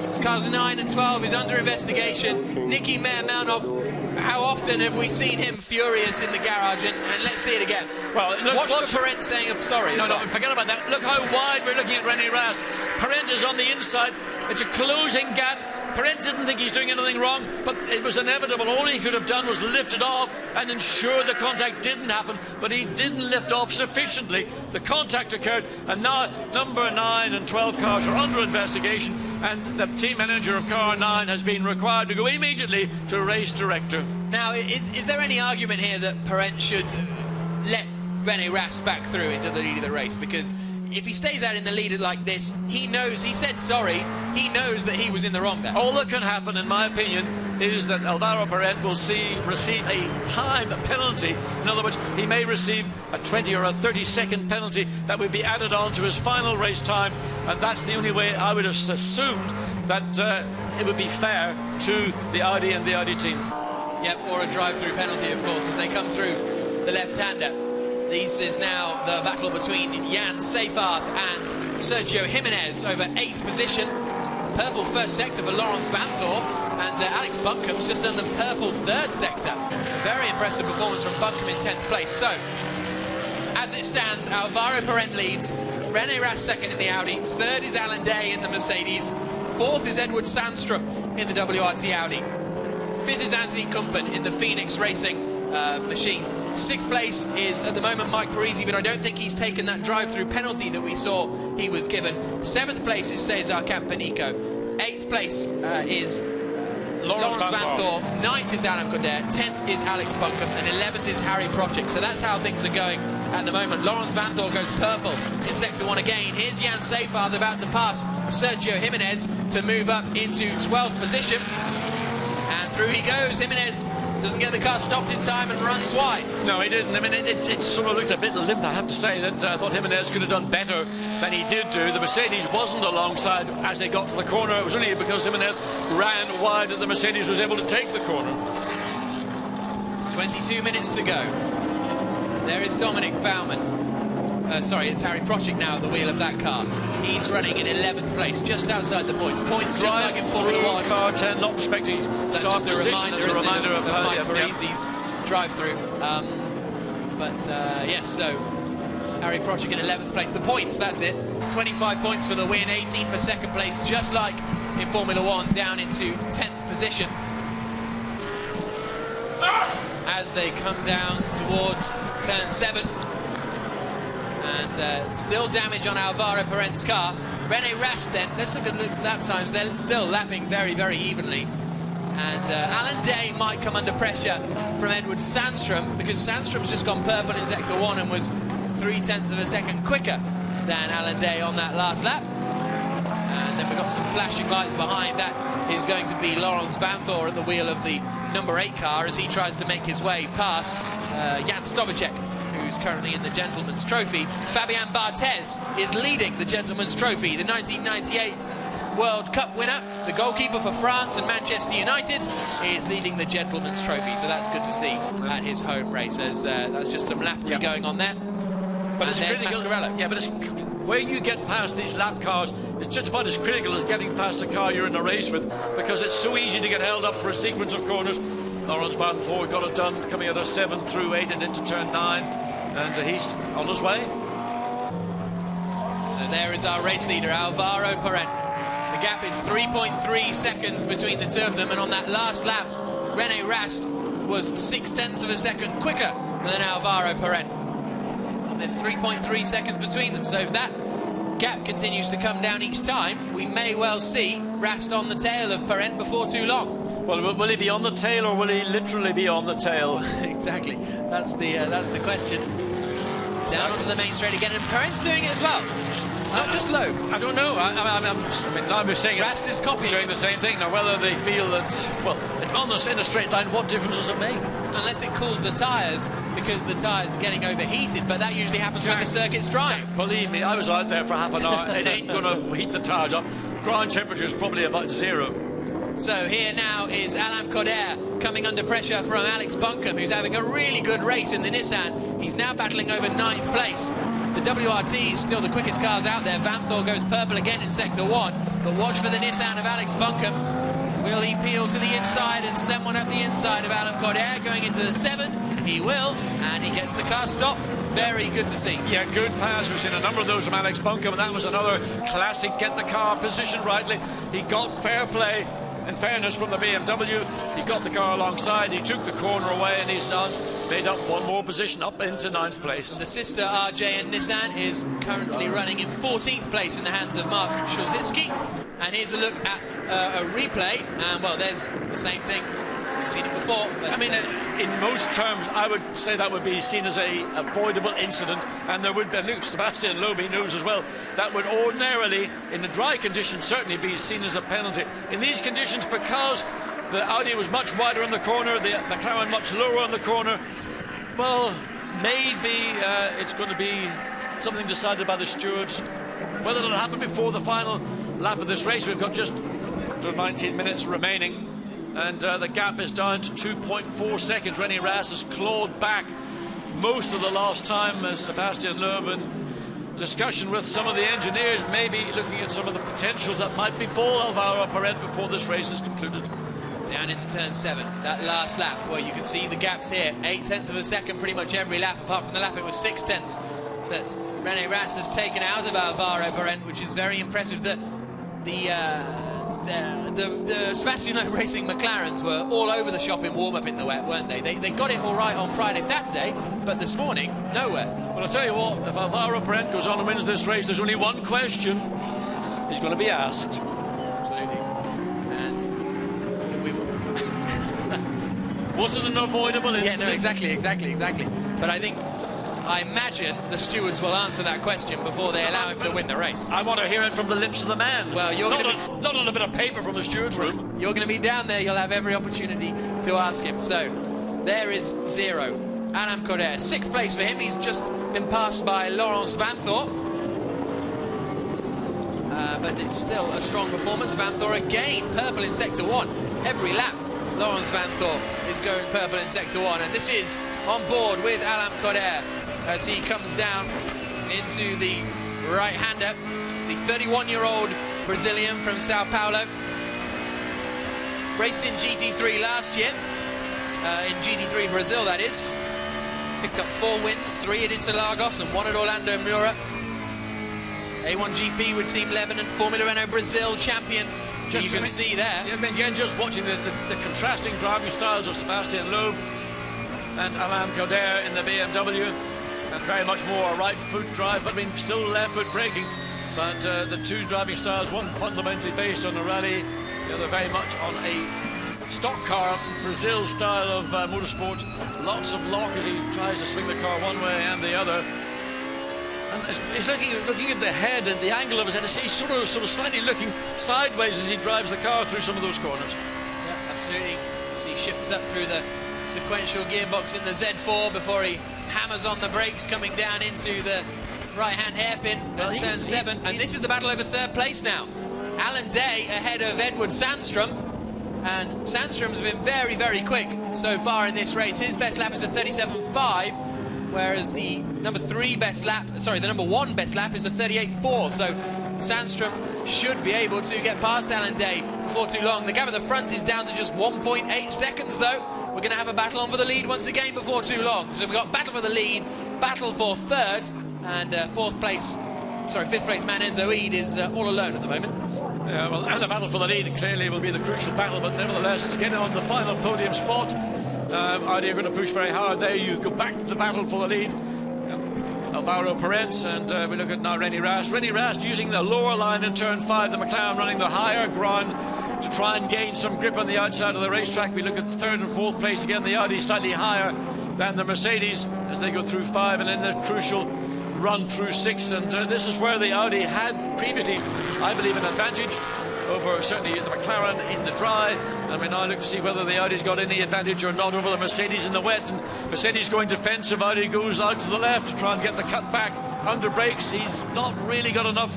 9 and 12 is under investigation. Nicky Meyer-Melnhof, how often have we seen him furious in the garage? And let's see it again. Well, look, watch the Parent saying I'm sorry. No, forget about that. Look how wide we're looking at René Rast. Parent is on the inside. It's a closing gap. Parent didn't think he's doing anything wrong, but it was inevitable. All he could have done was lift it off and ensure the contact didn't happen, but he didn't lift off sufficiently. The contact occurred, and now number 9 and 12 cars are under investigation, and the team manager of car 9 has been required to go immediately to race director. Now, is there any argument here that Parent should let René Rast back through into the lead of the race? Because if he stays out in the lead like this, he knows, he said sorry, he knows that he was in the wrong there. All that can happen, in my opinion, is that Alvaro Parent will receive a time penalty. In other words, he may receive a 20 or a 30-second penalty that would be added on to his final race time, and that's the only way I would have assumed that it would be fair to the Audi and the Audi team. Yep, or a drive-through penalty, of course, as they come through the left-hander. This is now the battle between Jan Seyfarth and Sergio Jimenez over 8th position. Purple first sector for Laurens Vanthoor, and Alex Buncombe's just done the purple third sector. Very impressive performance from Buncombe in 10th place. So, as it stands, Alvaro Parent leads, René Rast second in the Audi, third is Alan Day in the Mercedes, fourth is Edward Sandstrom in the WRT Audi, fifth is Anthony Kumpen in the Phoenix Racing machine. 6th place is at the moment Mike Parisi, but I don't think he's taken that drive-through penalty that we saw he was given. 7th place is Cesar Campanico. 8th place is Laurens Vanthoor. 9th is Adam Coder. 10th is Alex Buncombe, and 11th is Harry Prochik. So that's how things are going at the moment. Laurens Vanthoor goes purple in sector 1 again. Here's Jan Seyfarth about to pass Sergio Jimenez to move up into 12th position, and through he goes. Jimenez doesn't get the car stopped in time and runs wide. No, he didn't. I mean, it sort of looked a bit limp, I have to say. That I thought Jimenez could have done better than he did do. The Mercedes wasn't alongside as they got to the corner. It was only because Jimenez ran wide that the Mercedes was able to take the corner. 22 minutes to go. There is Dominic Baumann. Sorry, it's Harry Prochik now at the wheel of that car. He's running in 11th place, just outside the points. Points just like in Formula 1. Car 10, not respecting That's start just a position. reminder, That's a reminder of Mike Parisi's yeah. drive-through. Yes, so Harry Prochik in 11th place. The points, that's it. 25 points for the win, 18 for second place, just like in Formula 1, down into 10th position. As they come down towards turn 7. And still damage on Alvaro Parent's car. René Rast then, let's look at the lap times. They're still lapping very, very evenly. And Alan Day might come under pressure from Edward Sandstrom, because Sandstrom's just gone purple in sector 1 and was 0.3 of a second quicker than Alan Day on that last lap. And then we've got some flashing lights behind. That is going to be Laurens Vanthoor at the wheel of the number 8 car as he tries to make his way past Jan Stovacek, who's currently in the Gentleman's Trophy. Fabien Barthez is leading the Gentleman's Trophy, the 1998 World Cup winner, the goalkeeper for France and Manchester United, is leading the Gentleman's Trophy, so that's good to see at his home race, as that's just some lappery going on there. But and there's Mascarello. Yeah, but it's, where you get past these lap cars, it's just about as critical as getting past a car you're in a race with, because it's so easy to get held up for a sequence of corners. Laurens Vanthoor got it done coming out of 7 through 8 and into turn 9, and he's on his way. So there is our race leader, Alvaro Parent. The gap is 3.3 seconds between the two of them, and on that last lap, René Rast was 0.6 of a second quicker than Alvaro Parent. And there's 3.3 seconds between them, so if that gap continues to come down each time, we may well see Rast on the tail of Parent before too long. Well, will he be on the tail, or will he literally be on the tail? Exactly, that's the question. Down onto the main straight again, and Parent's doing it as well. Not just Loeb. I don't know. I mean, now we're saying Rast is copying. Doing the same thing. Now, whether they feel that, well, in a straight line, what difference does it make? Unless it cools the tyres, because the tyres are getting overheated, but that usually happens when the circuit's dry. Believe me, I was out there for half an hour. It ain't going to heat the tyres up. Ground temperature is probably about 0. So here now is Alain Coder coming under pressure from Alex Buncombe, who's having a really good race in the Nissan. He's now battling over 9th place. The WRT is still the quickest cars out there. Vanthoor goes purple again in Sector 1, but watch for the Nissan of Alex Buncombe. Will he peel to the inside and send one up the inside of Alain Coder going into the 7? He will, and he gets the car stopped. Very good to see. Yeah, good pass. We've seen a number of those from Alex Buncombe, and that was another classic get the car positioned rightly. He got fair play. In fairness from the BMW, he got the car alongside, he took the corner away, and he's now made up one more position up into 9th place. The sister RJ and Nissan is currently running in 14th place in the hands of Mark Szorzycki. And here's a look at a replay, and well, there's the same thing. We've seen it before. But I mean, in most terms, I would say that would be seen as a avoidable incident, and there would be, Luke, Sebastian Loeb knows as well, that would ordinarily, in the dry conditions, certainly be seen as a penalty. In these conditions, because the Audi was much wider in the corner, the McLaren much lower in the corner, well, maybe it's going to be something decided by the stewards. Whether it'll happen before the final lap of this race, we've got just 19 minutes remaining. And the gap is down to 2.4 seconds. René Rast has clawed back most of the last time as Sebastian Loeb, in discussion with some of the engineers, maybe looking at some of the potentials that might befall Alvaro Parent before this race is concluded. Down into turn 7, that last lap, where you can see the gaps here, 0.8 of a second pretty much every lap, apart from the lap it was 0.6 that René Rast has taken out of Alvaro Parent, which is very impressive. That the Sebastian Loeb Racing McLarens were all over the shop in warm-up in the wet, weren't they? They got it all right on Friday, Saturday, but this morning, nowhere. Well, I'll tell you what, if Alvaro Parent goes on and wins this race, there's only one question he's going to be asked. Absolutely. And we will... Was it an avoidable incident? Yeah, no, exactly. But I imagine the stewards will answer that question before they allow him to win the race. I want to hear it from the lips of the man. Well, you're not on a bit of paper from the stewards room. You're going to be down there. You'll have every opportunity to ask him. So there is 0. Alain Coder, 6th place for him. He's just been passed by Laurence Vanthoor. But it's still a strong performance. Vanthoor again, purple in Sector 1. Every lap, Laurence Vanthoor is going purple in Sector 1. And this is on board with Alain Coder as he comes down into the right-hander, the 31-year-old Brazilian from Sao Paulo. Raced in GT3 last year, in GT3 Brazil, that is. Picked up 4 wins, 3 at Interlagos and 1 at Orlando Miura. A1GP with Team Lebanon, Formula Renault Brazil champion. You can see there. Yeah, again, just watching the contrasting driving styles of Sebastian Loeb and Alain Coder in the BMW. And very much more a right foot drive, but I mean still left foot braking. But the two driving styles, one fundamentally based on a rally, the other very much on a stock car Brazil style of motorsport. Lots of lock as he tries to swing the car one way and the other. And he's looking at the head and the angle of his head. He's sort of slightly looking sideways as he drives the car through some of those corners. Yeah, absolutely. As he shifts up through the sequential gearbox in the Z4 before he hammers on the brakes, coming down into the right-hand hairpin at turn 7. And this is the battle over 3rd place now. Alan Day ahead of Edward Sandstrom. And Sandstrom's been very, very quick so far in this race. His best lap is a 37.5, whereas the number 1 best lap is a 38.4. So Sandstrom should be able to get past Alan Day before too long. The gap at the front is down to just 1.8 seconds, though. We're going to have a battle on for the lead once again before too long. So we've got battle for the lead, battle for 3rd, and 5th place man Enzo Eid is all alone at the moment. Yeah, well, and the battle for the lead clearly will be the crucial battle, but nevertheless, it's getting on the final podium spot. Audi are going to push very hard there. You go back to the battle for the lead. Alvaro Parent, and we look at now René Rast. René Rast using the lower line in turn 5, the McLaren running the higher ground to try and gain some grip on the outside of the racetrack. We look at the 3rd and 4th place again, the Audi slightly higher than the Mercedes as they go through 5, and in the crucial run through 6, and this is where the Audi had previously, I believe, an advantage over certainly the McLaren in the dry, and we now look to see whether the Audi's got any advantage or not over the Mercedes in the wet. And Mercedes going defensive, Audi goes out to the left to try and get the cut back under brakes. He's not really got enough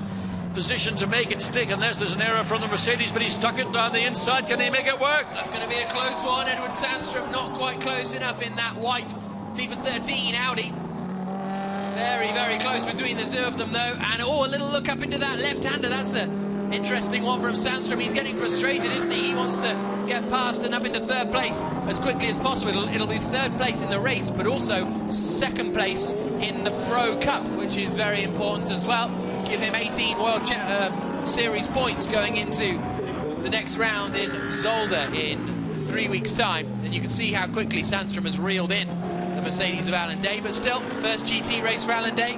position to make it stick unless there's an error from the Mercedes, but he stuck it down the inside. Can he make it work? That's going to be a close one. Edward Sandstrom not quite close enough in that white FIFA 13 Audi. Very, very close between the two of them, though. And a little look up into that left-hander. That's an interesting one from Sandstrom. He's getting frustrated, isn't he? He wants to get past and up into third place as quickly as possible. It'll be third place in the race, but also second place in the Pro Cup, which is very important as well. Give him 18 World Series points going into the next round in Zolder in 3 weeks' time. And you can see how quickly Sandstrom has reeled in the Mercedes of Alan Day. But still, first GT race for Alan Day.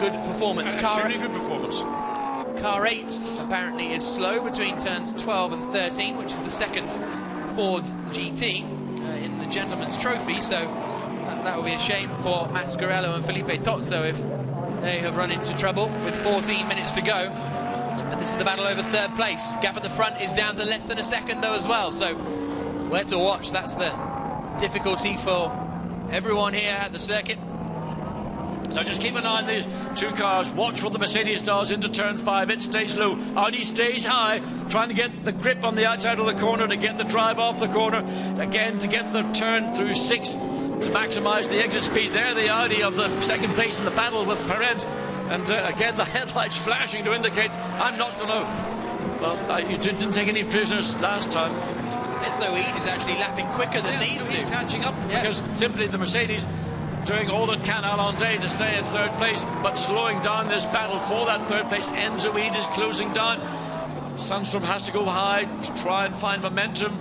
Good performance. Extremely good performance. Car 8 apparently is slow between turns 12 and 13, which is the second Ford GT in the Gentleman's Trophy. So that will be a shame for Mascarello and Felipe Tozzo if they have run into trouble with 14 minutes to go. But this is the battle over third place. Gap at the front is down to less than a second though as well. So where to watch, that's the difficulty for everyone here at the circuit. Now just keep an eye on these two cars. Watch what the Mercedes does into turn 5. It stays low. Audi stays high, trying to get the grip on the outside of the corner to get the drive off the corner. Again, to get the turn through 6 to maximise the exit speed. There, the Audi of the second place in the battle with Parent. And again, the headlights flashing to indicate I'm not going to... Well, you didn't take any prisoners last time. Enzo Eid is actually lapping quicker than these two. He's catching up because simply the Mercedes doing all it can Alan Day to stay in third place, but slowing down this battle for that third place. Enzo Eid is closing down. Sandstrom has to go high to try and find momentum.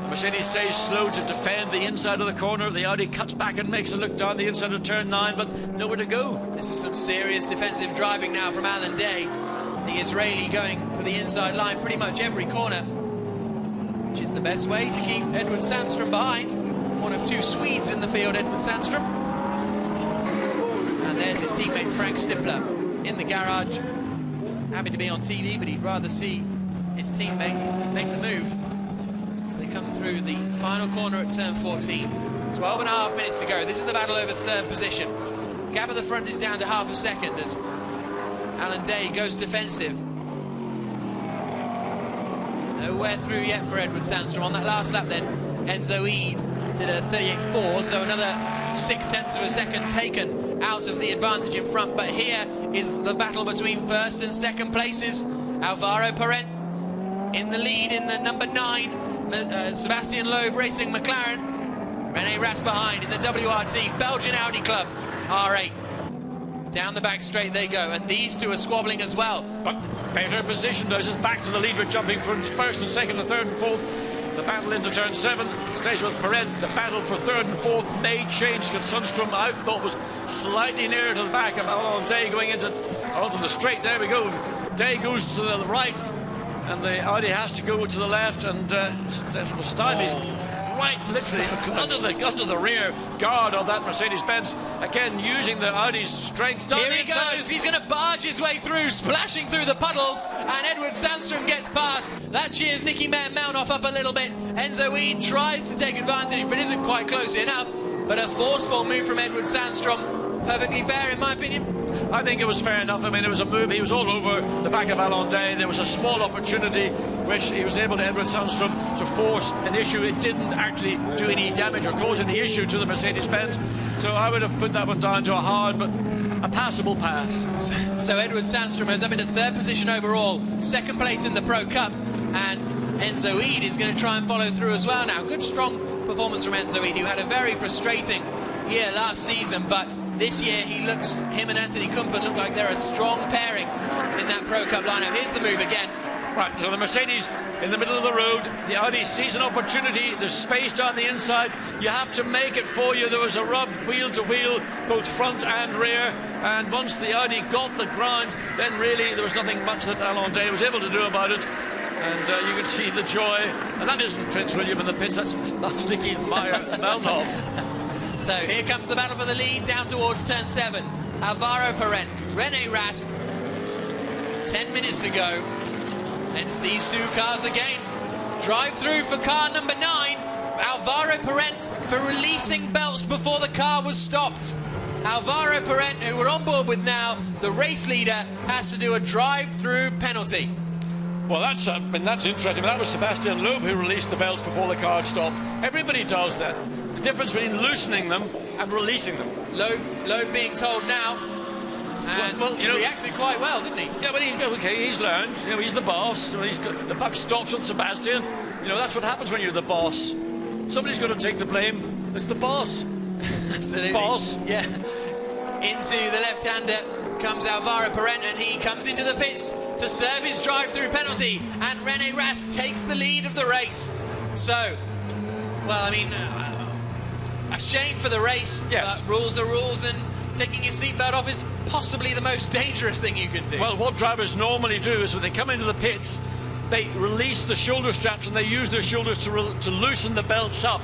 Mercedes stays slow to defend the inside of the corner. The Audi cuts back and makes a look down the inside of turn 9, but nowhere to go. This is some serious defensive driving now from Alan Day. The Israeli going to the inside line pretty much every corner, which is the best way to keep Edward Sandstrom behind. One of 2 Swedes in the field, Edward Sandstrom. And there's his teammate Frank Stippler in the garage. Happy to be on TV, but he'd rather see his teammate make the move. As they come through the final corner at turn 14. 12.5 minutes to go. This is the battle over third position. Gap at the front is down to half a second as Alan Day goes defensive. Nowhere through yet for Edward Sandstrom. On that last lap then, Enzo Eid did a 38.4, so another 0.6 of a second taken out of the advantage in front. But here is the battle between first and second places. Alvaro Parent in the lead in the number 9. Sebastian Loeb racing McLaren. René Rast behind in the WRT Belgian Audi Club R8. Down the back straight they go, and these two are squabbling as well. But better position, though. This is back to the lead. We're jumping from first and second and third and fourth. The battle into turn 7 stays with Parent. The battle for third and fourth may change because Sundstrom, I thought, was slightly nearer to the back of Alan Day going onto the straight. There we go. Day goes to the right, and the Audi has to go to the left, and Stuyvesant's right literally under the rear guard of that Mercedes-Benz. Again, using the Audi's strength. Here he goes. He's going to barge his way through, splashing through the puddles, and Edward Sandstrom gets past. That cheers Nicky Melnoff up a little bit. Enzo Eid tries to take advantage, but isn't quite close enough. But a forceful move from Edward Sandstrom. Perfectly fair, in my opinion. I think it was fair enough. I mean, it was a move. He was all over the back of Alan Day. There was a small opportunity which he was able to, Edward Sandstrom, to force an issue. It didn't actually do any damage or cause any issue to the Mercedes-Benz. So I would have put that one down to a hard but a passable pass. So Edward Sandstrom is up into third position overall, second place in the Pro Cup, and Enzo Eid is going to try and follow through as well now. Good strong performance from Enzo Eid, who had a very frustrating year last season, but this year him and Anthony Kumpen look like they're a strong pairing in that Pro Cup lineup. Here's the move again. Right, so the Mercedes in the middle of the road. The Audi sees an opportunity. There's space down the inside. You have to make it for you. There was a rub wheel to wheel, both front and rear. And once the Audi got the ground, then really there was nothing much that Alan Day was able to do about it. And you can see the joy. And that isn't Prince William in the pits. That's Nicky Melnoff. So here comes the battle for the lead down towards turn 7. Alvaro Parent, Rene Rast. 10 minutes to go. Hence these two cars again. Drive through for car number 9. Alvaro Parent for releasing belts before the car was stopped. Alvaro Parent, who we're on board with now, the race leader, has to do a drive-through penalty. Well, that's interesting. That was Sebastian Loeb who released the belts before the car stopped. Everybody does that. The difference between loosening them and releasing them. Loeb being told now, and he reacted quite well, didn't he? Yeah, but he's learned. You know, he's the boss. You know, the buck stops with Sebastian. You know, that's what happens when you're the boss. Somebody's got to take the blame. It's the boss. Absolutely. Boss. Yeah. Into the left-hander comes Alvaro Parent, and he comes into the pits to serve his drive-through penalty, and Rene Rast takes the lead of the race. So, well, I mean, a shame for the race. Yes. But rules are rules, and taking your seatbelt off is possibly the most dangerous thing you can do. Well, what drivers normally do is when they come into the pits, they release the shoulder straps and they use their shoulders to loosen the belts up.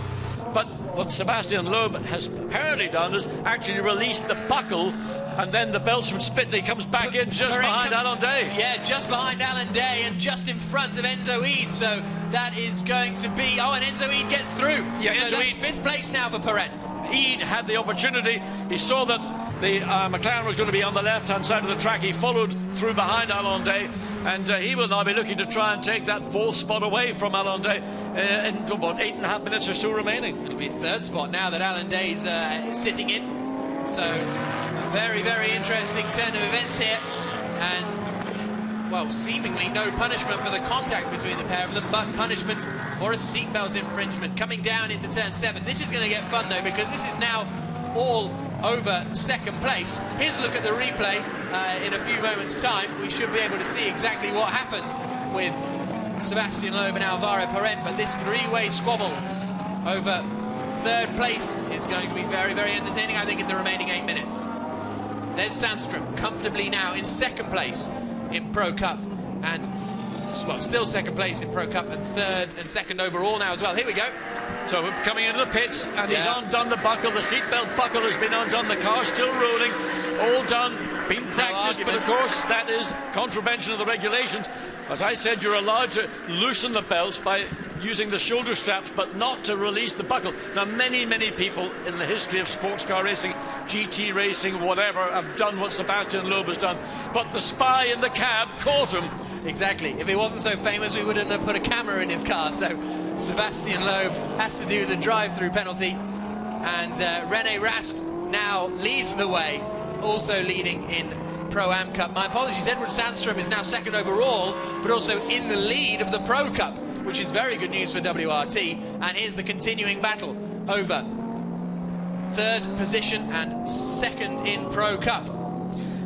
But what Sebastian Loeb has apparently done is actually released the buckle, and then the belts from split, and he comes back in just behind Alan Day. Yeah, just behind Alan Day and just in front of Enzo Eid. So that is going to be... Oh, and Enzo Eid gets through. Yeah, so Enzo that's Eid, 5th place now for Parent. Eid had the opportunity. He saw that the McLaren was going to be on the left-hand side of the track. He followed through behind Alan Day, and he will now be looking to try and take that 4th spot away from Alan Day in about 8.5 minutes or so remaining. It'll be 3rd spot now that Alan Day is sitting in. So a very, very interesting turn of events here, and well, seemingly no punishment for the contact between the pair of them, but punishment for a seatbelt infringement coming down into turn 7. This is going to get fun though, because this is now all over 2nd place. Here's a look at the replay in a few moments' time. We should be able to see exactly what happened with Sebastian Loeb and Alvaro Parent, but this 3-way squabble over 3rd place is going to be very, very entertaining, I think, in the remaining 8 minutes. There's Sandstrom comfortably now in 2nd place in Pro Cup, and well, still 2nd place in Pro Cup, and 3rd and 2nd overall now as well. Here we go. So we're coming into the pits, and he's undone the buckle. The seatbelt buckle has been undone. The car's still rolling. All done, been practiced, but of course that is contravention of the regulations. As I said, you're allowed to loosen the belts by using the shoulder straps, but not to release the buckle. Now, many, many people in the history of sports car racing, GT racing, whatever, have done what Sebastian Loeb has done. But the spy in the cab caught him. Exactly. If he wasn't so famous, we wouldn't have put a camera in his car. So Sebastian Loeb has to do the drive-through penalty. And Rene Rast now leads the way, also leading in Pro-Am Cup. My apologies, Edward Sandstrom is now 2nd overall, but also in the lead of the Pro Cup, which is very good news for WRT. And here's the continuing battle over 3rd position and 2nd in Pro Cup.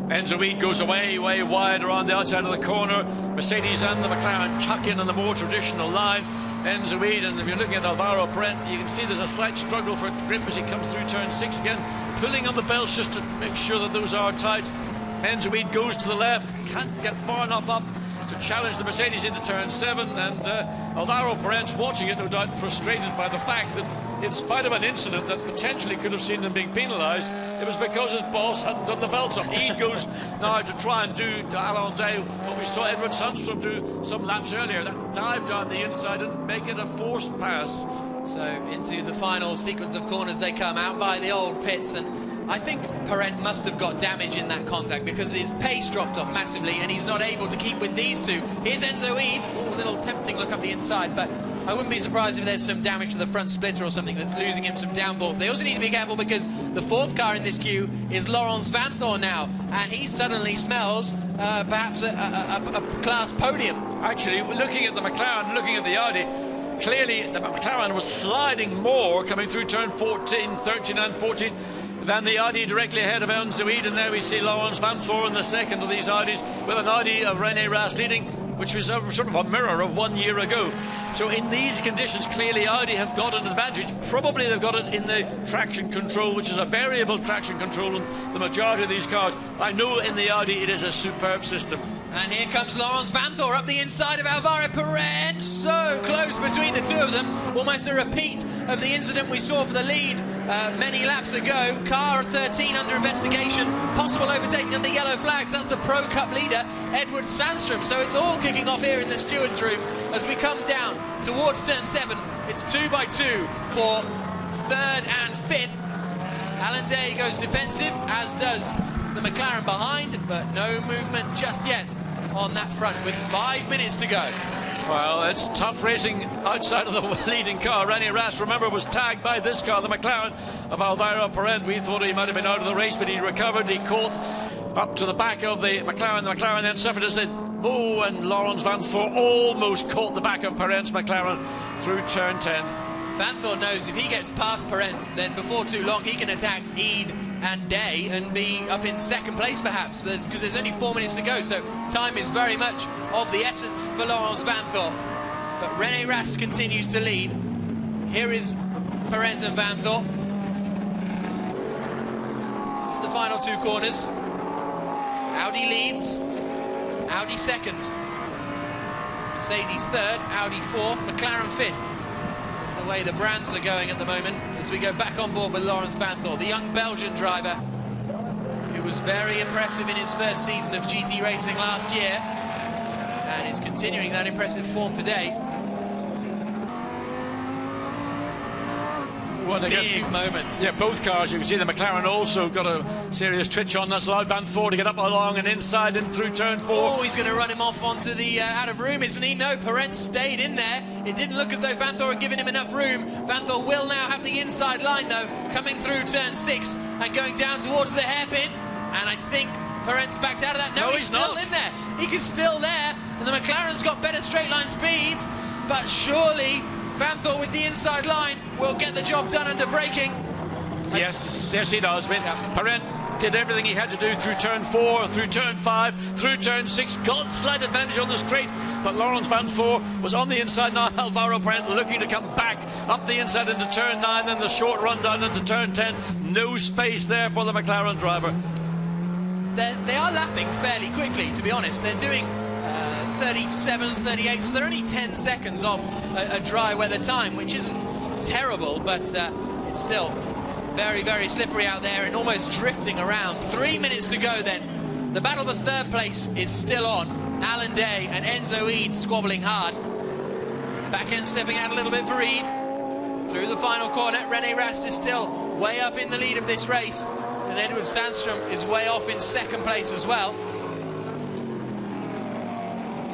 Enzo Eid goes way wide around the outside of the corner. Mercedes and the McLaren tuck in on the more traditional line. Enzo Eid, and if you're looking at Alvaro Parent, you can see there's a slight struggle for grip as he comes through turn 6 again, pulling on the belts just to make sure that those are tight. Enzo Eid goes to the left, can't get far enough up to challenge the Mercedes into turn 7, and Alvaro Parent's watching it, no doubt frustrated by the fact that in spite of an incident that potentially could have seen them being penalised, it was because his boss hadn't done the belts up. Eid goes now to try and do to Alan Day what we saw Edward Sandstrom do some laps earlier, that dive down the inside and make it a forced pass. So into the final sequence of corners they come out by the old pits, and I think Parent must have got damage in that contact because his pace dropped off massively and he's not able to keep with these two. Here's Enzo Eid. Oh, a little tempting look up the inside, but I wouldn't be surprised if there's some damage to the front splitter or something that's losing him some downforce. They also need to be careful because the 4th car in this queue is Laurens Vanthoor now, and he suddenly smells perhaps a class podium. Actually, looking at the McLaren, looking at the Audi, clearly the McLaren was sliding more coming through turn 14, 13 and 14 than the Audi directly ahead of Enzo Eid, and now we see Laurens Vanthoor in the 2nd of these Audis, with an Audi of Rene Rast leading, which was sort of a mirror of 1 year ago. So in these conditions, clearly Audi have got an advantage. Probably they've got it in the traction control, which is a variable traction control in the majority of these cars. I know in the Audi it is a superb system. And here comes Laurens Vanthoor up the inside of Alvaro Parent. So close between the two of them. Almost a repeat of the incident we saw for the lead many laps ago. Car 13 under investigation, possible overtaking under yellow flags. That's the Pro Cup leader, Edward Sandstrom. So it's all kicking off here in the stewards' room as we come down towards turn 7. It's 2 by 2 for 3rd and 5th. Alan Day goes defensive, as does the McLaren behind, but no movement just yet on that front with 5 minutes to go. Well, it's tough racing outside of the leading car. René Rast, remember, was tagged by this car, the McLaren of Alvaro Parent. We thought he might have been out of the race, but he recovered. He caught up to the back of the McLaren. The McLaren then suffered as it. Oh, and Laurens Vanthoor almost caught the back of Parent's McLaren through turn 10. Vanthoor knows if he gets past Parent, then before too long he can attack Eid and Day and be up in 2nd place perhaps, because there's only 4 minutes to go, so time is very much of the essence for Laurens Vanthoor. But René Rast continues to lead. Here is Parent and Vanthoor to the final 2 corners. Audi leads, Audi 2nd, Mercedes 3rd, Audi 4th, McLaren 5th. That's the way the brands are going at the moment as we go back on board with Laurens Vanthoor, the young Belgian driver who was very impressive in his first season of GT racing last year and is continuing that impressive form today. Well, big moments. Yeah, both cars. You can see the McLaren also got a serious twitch on. That's allowed Vanthoor to get up along and inside and through turn 4. Oh, he's going to run him off onto the out of room, isn't he? No, Parent stayed in there. It didn't look as though Vanthoor had given him enough room. Vanthoor will now have the inside line, though, coming through turn 6 and going down towards the hairpin. And I think Parent's backed out of that. No, he's still not in there. He's still there. And the McLaren's got better straight line speed. But surely Vanthoor with the inside line will get the job done under braking. Yes, he does. Parent did everything he had to do through turn 4, through turn 5, through turn 6, got slight advantage on the straight, but Laurens Vanthoor was on the inside now. Alvaro Parent looking to come back up the inside into turn 9, then the short run down into turn 10. No space there for the McLaren driver. They are lapping fairly quickly, to be honest. They're doing 37s, 38s, so they're only 10 seconds off a dry weather time, which isn't terrible, but it's still very, very slippery out there and almost drifting around. 3 minutes to go then. The battle for 3rd place is still on. Alan Day and Enzo Eid squabbling hard. Back end stepping out a little bit for Eid. Through the final corner, René Rast is still way up in the lead of this race, and Edward Sandstrom is way off in 2nd place as well.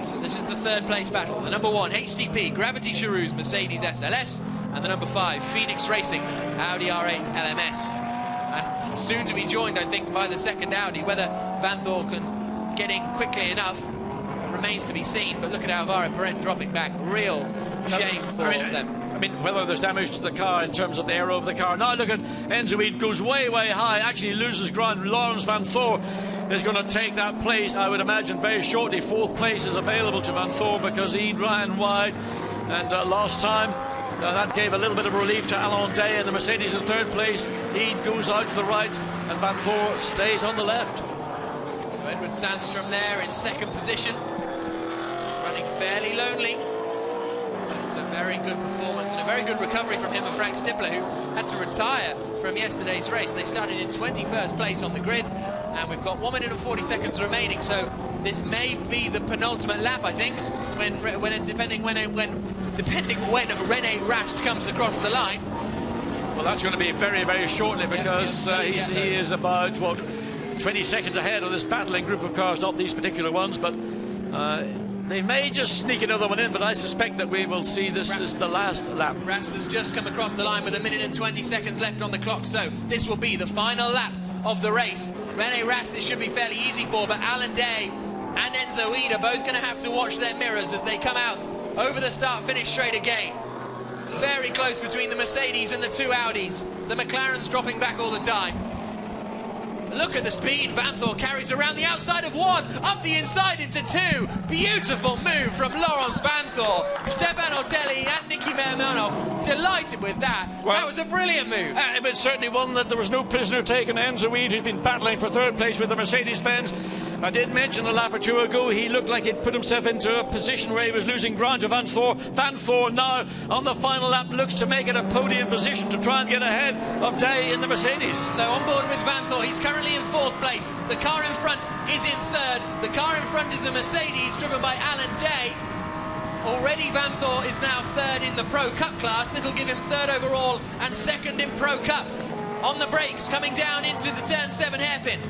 So this is the 3rd place battle. The number 1, HDP, Gravity Charoux, Mercedes SLS, and the number 5, Phoenix Racing, Audi R8 LMS. And soon to be joined, I think, by the 2nd Audi. Whether Vanthoor can get in quickly enough remains to be seen, but look at Alvaro Parent dropping back. Real shame for them. I mean, whether there's damage to the car in terms of the aero of the car. Now look at Enzo Eid, goes way, way high, actually loses ground. Laurens Vanthoor is going to take that place, I would imagine, very shortly. 4th place is available to Vanthoor because Eid ran wide, and last time that gave a little bit of relief to Alan Day in the Mercedes in 3rd place. Eid goes out to the right and Vanthoor stays on the left. So Edward Sandstrom there in 2nd position, running fairly lonely. It's a very good performance and a very good recovery from him and Frank Stippler, who had to retire from yesterday's race. They started in 21st place on the grid, and we've got 1 minute and 40 seconds remaining, so this may be the penultimate lap, I think, depending when René Rast comes across the line. Well, that's going to be very, very shortly, because he is about, what, 20 seconds ahead of this battling group of cars, not these particular ones, but they may just sneak another one in, but I suspect that we will see this as the last lap. Rast has just come across the line with 1 minute and 20 seconds left on the clock, so this will be the final lap of the race. René Rast, it should be fairly easy for, but Alan Day and Enzo Eid are both going to have to watch their mirrors as they come out over the start-finish straight again. Very close between the Mercedes and the 2 Audis. The McLaren's dropping back all the time. Look at the speed Vanthoor carries around the outside of 1, up the inside into 2. Beautiful move from Laurens Vanthoor. Stefan Ortelli and Nicky Mermanov delighted with that. Well, that was a brilliant move. It was certainly one that there was no prisoner taken. Enzo Eid, who's been battling for 3rd place with the Mercedes-Benz, I did mention a lap or two ago he looked like he'd put himself into a position where he was losing ground to Van Thor. Van Thor now on the final lap looks to make it a podium position to try and get ahead of Day in the Mercedes. So on board with Van Thor, he's currently in 4th place. The car in front is in 3rd. The car in front is a Mercedes driven by Alan Day. Already Van Thor is now 3rd in the Pro Cup class. This will give him 3rd overall and 2nd in Pro Cup. On the brakes, coming down into the turn 7 hairpin.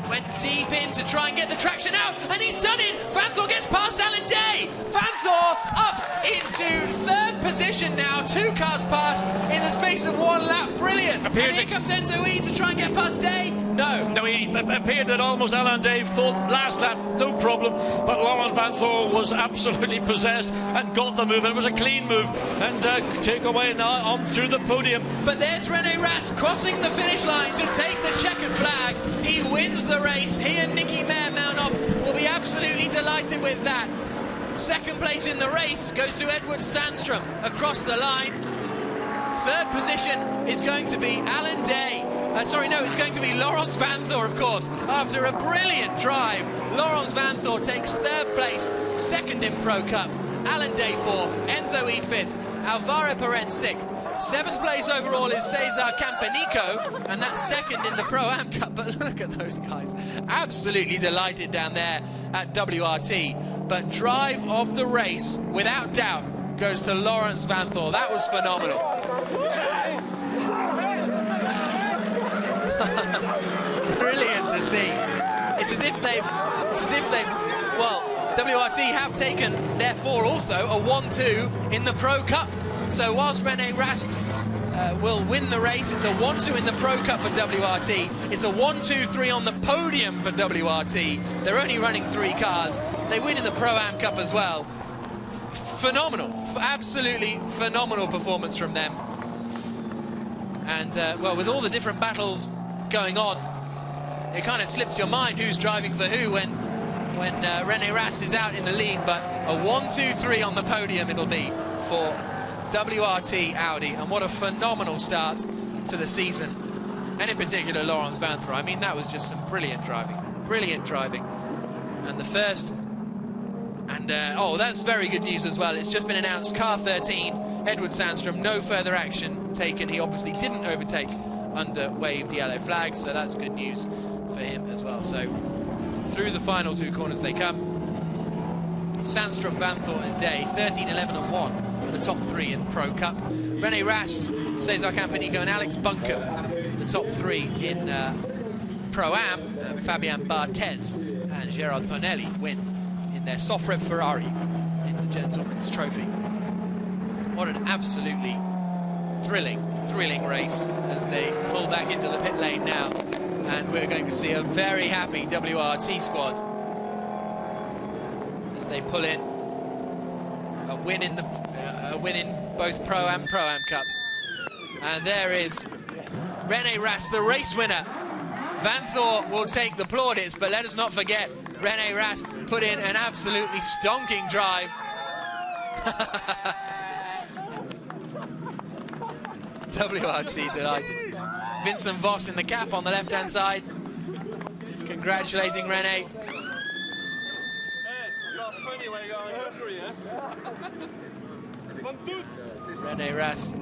Went deep in to try and get the traction out, and he's done it! Van Thor gets past Alan Day! Van Thor up into 3rd position now, 2 cars past in the space of 1 lap. Brilliant! And here comes Enzo E to try and get past Day. No, it appeared that almost Alan Dave thought last lap, no problem, but Laurent Van Thor was absolutely possessed and got the move. It was a clean move, and take away now on through the podium. But there's René Rast crossing the finish line to take the checkered flag. He wins the race. He and Nicky Meyer-Melnoff will be absolutely delighted with that. 2nd place in the race goes to Edward Sandstrom across the line. 3rd position is going to be Alan Day. It's going to be Laurens Van Thor, of course. After a brilliant drive, Laurens Van Thor takes 3rd place, 2nd in Pro Cup. Alan Day 4th, Enzo Eid 5th, Alvaro Perez 6th. 7th place overall is Cesar Campanico, and that's 2nd in the Pro-Am Cup. But look at those guys, absolutely delighted down there at WRT. But drive of the race, without doubt, goes to Laurens Van Thor. That was phenomenal. Brilliant to see. It's as if they've, well, WRT have taken, therefore, also a 1-2 in the Pro Cup. So whilst René Rast will win the race, it's a 1-2 in the Pro Cup for WRT. It's a 1-2-3 on the podium for WRT. They're only running 3 cars. They win in the Pro-Am Cup as well. Phenomenal, absolutely phenomenal performance from them. And, well, with all the different battles going on, it kind of slips your mind who's driving for who when René Rast is out in the lead. But a 1-2-3 on the podium it'll be for WRT Audi, and what a phenomenal start to the season, and in particular Laurens Van Thor. I mean, that was just some brilliant driving, and the first, and oh, that's very good news as well. It's just been announced, car 13, Edward Sandstrom, no further action taken. He obviously didn't overtake under waved yellow flags, so that's good news for him as well. So through the final 2 corners they come. Sandstrom, Van Thor and Day, 13, 11 and 1. The top 3 in Pro Cup. René Rast, Cesar Campanico and Alex Bunker, the top 3 in Pro-Am. Fabian Barthez and Gerard Ponelli win in their Sofrev Ferrari in the Gentleman's Trophy. What an absolutely thrilling race as they pull back into the pit lane now, and we're going to see a very happy WRT squad as they pull in a win in both Pro-Am Cups. And there is René Rast, the race winner. Van Thor will take the plaudits, but let us not forget René Rast put in an absolutely stonking drive. WRT delighted. Vincent Voss in the cap on the left-hand side, congratulating René. René Rast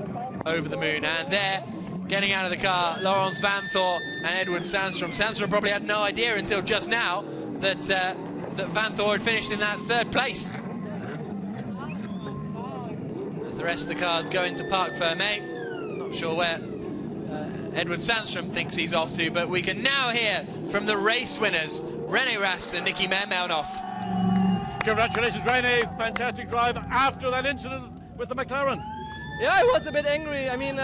over the moon, and there, getting out of the car, Laurens Van Thor and Edward Sandstrom. Sandstrom probably had no idea until just now that that Van Thor had finished in that 3rd place. As the rest of the cars go into Parc Fermé, not sure where Edward Sandstrom thinks he's off to, but we can now hear from the race winners, René Rast and Nicky Meyer-Melnoff. Congratulations, René. Fantastic drive after that incident with the McLaren. Yeah, I was a bit angry. I mean,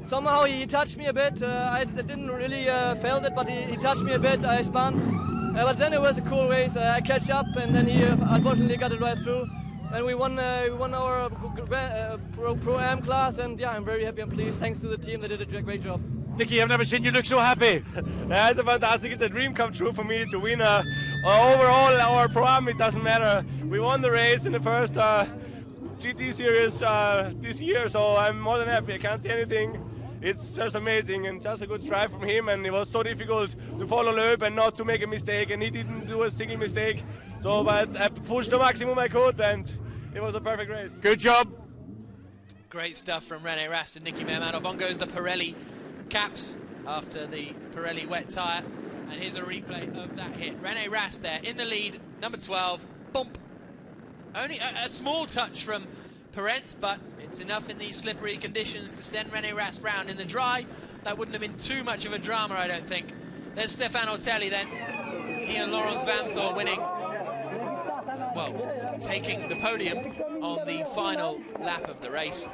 somehow he touched me a bit. I didn't really felt it, but he touched me a bit. I spun. But then it was a cool race. I catch up, and then he unfortunately got it right through. And we won our Pro-Am class, and yeah, I'm very happy and pleased. Thanks to the team, they did a great job. Nicky, I've never seen you look so happy. Yeah, it's fantastic. It's a dream come true for me to win overall our Pro-Am. It doesn't matter. We won the race in the first GT Series this year, so I'm more than happy. I can't say anything it's just amazing and just a good drive from him, and it was so difficult to follow Loeb and not to make a mistake, and he didn't do a single mistake. So, but I pushed the maximum I could, and it was a perfect race. Good job. Great stuff from Rene Rast and Nicky Mehrmanov. On goes the Pirelli caps after the Pirelli wet tyre. And here's a replay of that hit. Rene Rast there in the lead, number 12. Bump. Only a small touch from Parent, but it's enough in these slippery conditions to send Rene Rast round. In the dry, that wouldn't have been too much of a drama, I don't think. There's Stefano Telli then. He and Laurens Vanthoor winning. Well, taking the podium on the final lap of the race.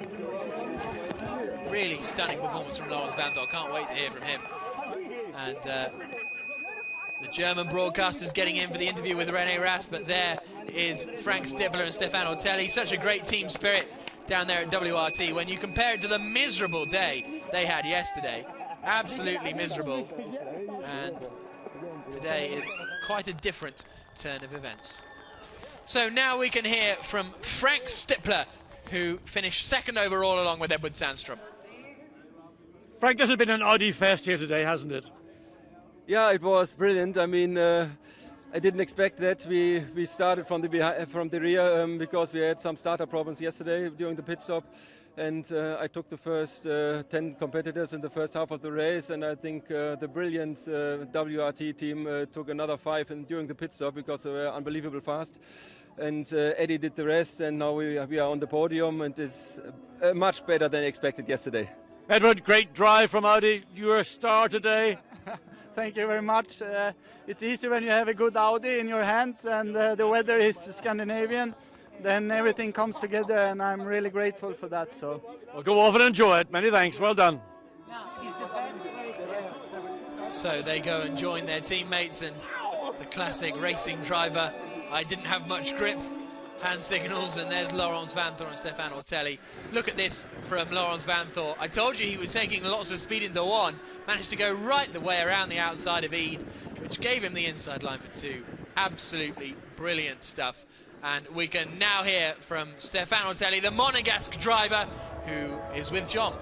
Really stunning performance from Laurens Vanthoor. Can't wait to hear from him. And the German broadcasters getting in for the interview with Rene Rast, but there is Frank Stippler and Stefano Telli. Such a great team spirit down there at WRT. When you compare it to the miserable day they had yesterday, absolutely miserable. And today is quite a different turn of events. So now we can hear from Frank Stippler, who finished second overall along with Edward Sandstrom. Frank, this has been an Audi fest here today, hasn't it? Yeah, it was brilliant. I mean, I didn't expect that. We started from the rear because we had some starter problems yesterday during the pit stop, and I took the first 10 competitors in the first half of the race, and I think the brilliant WRT team took another 5 during the pit stop because they were unbelievable fast. And Eddie did the rest, and now we are on the podium, and it's much better than expected yesterday. Edward, great drive from Audi. You were a star today. Thank you very much. It's easy when you have a good Audi in your hands and the weather is Scandinavian. Then everything comes together, and I'm really grateful for that. So, well, go off and enjoy it. Many thanks. Well done. So they go and join their teammates, and the classic racing driver. I didn't have much grip. Hand signals, and there's Laurens Vanthoor and Stefano Telli. Look at this from Laurens Vanthoor. I told you he was taking lots of speed into 1. Managed to go right the way around the outside of Ede, which gave him the inside line for 2. Absolutely brilliant stuff. And we can now hear from Stefano Telli, the Monegasque driver, who is with John.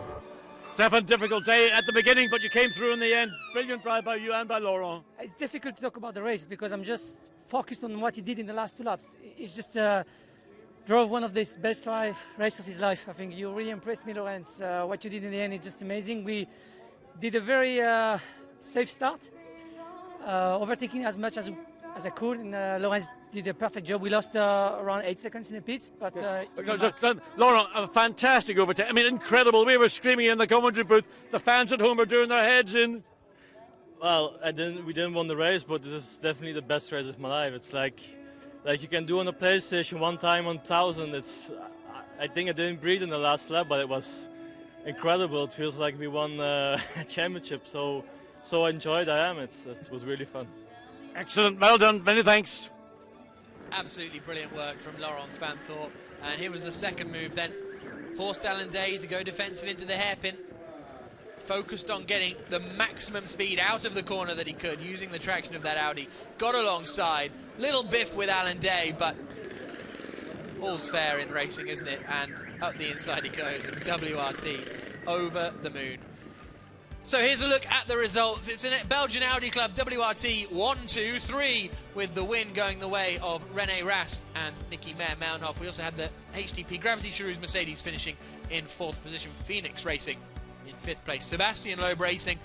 Stefan, difficult day at the beginning, but you came through in the end. Brilliant drive by you and by Laurent. It's difficult to talk about the race because I'm just focused on what he did in the last 2 laps. He's just drove one of the best race of his life. I think you really impressed me, Laurens. What you did in the end is just amazing. We did a very safe start, overtaking as much as I could, and Laurens did a perfect job. We lost around 8 seconds in the pits, but Laurent, a fantastic overtake. I mean, incredible. We were screaming in the commentary booth. The fans at home are doing their heads in. Well, we didn't win the race, but this is definitely the best race of my life. It's like you can do on a PlayStation 1 time on 1,000. I think I didn't breathe in the last lap, but it was incredible. It feels like we won a championship. So enjoyed I am. It was really fun. Excellent, well done. Many thanks. Absolutely brilliant work from Laurens Vanthoor. And here was the second move then. Forced Alan Day to go defensive into the hairpin. Focused on getting the maximum speed out of the corner that he could, using the traction of that Audi. Got alongside, little biff with Alan Day, but all's fair in racing, isn't it? And up the inside he goes, and WRT over the moon. So here's a look at the results. It's a Belgian Audi Club WRT 1-2-3, with the win going the way of Rene Rast and Nicky Mehrmanov. We also had the HTP Gravity Cherouz Mercedes finishing in 4th position. Phoenix Racing in 5th place. Sebastian Loeb Racing,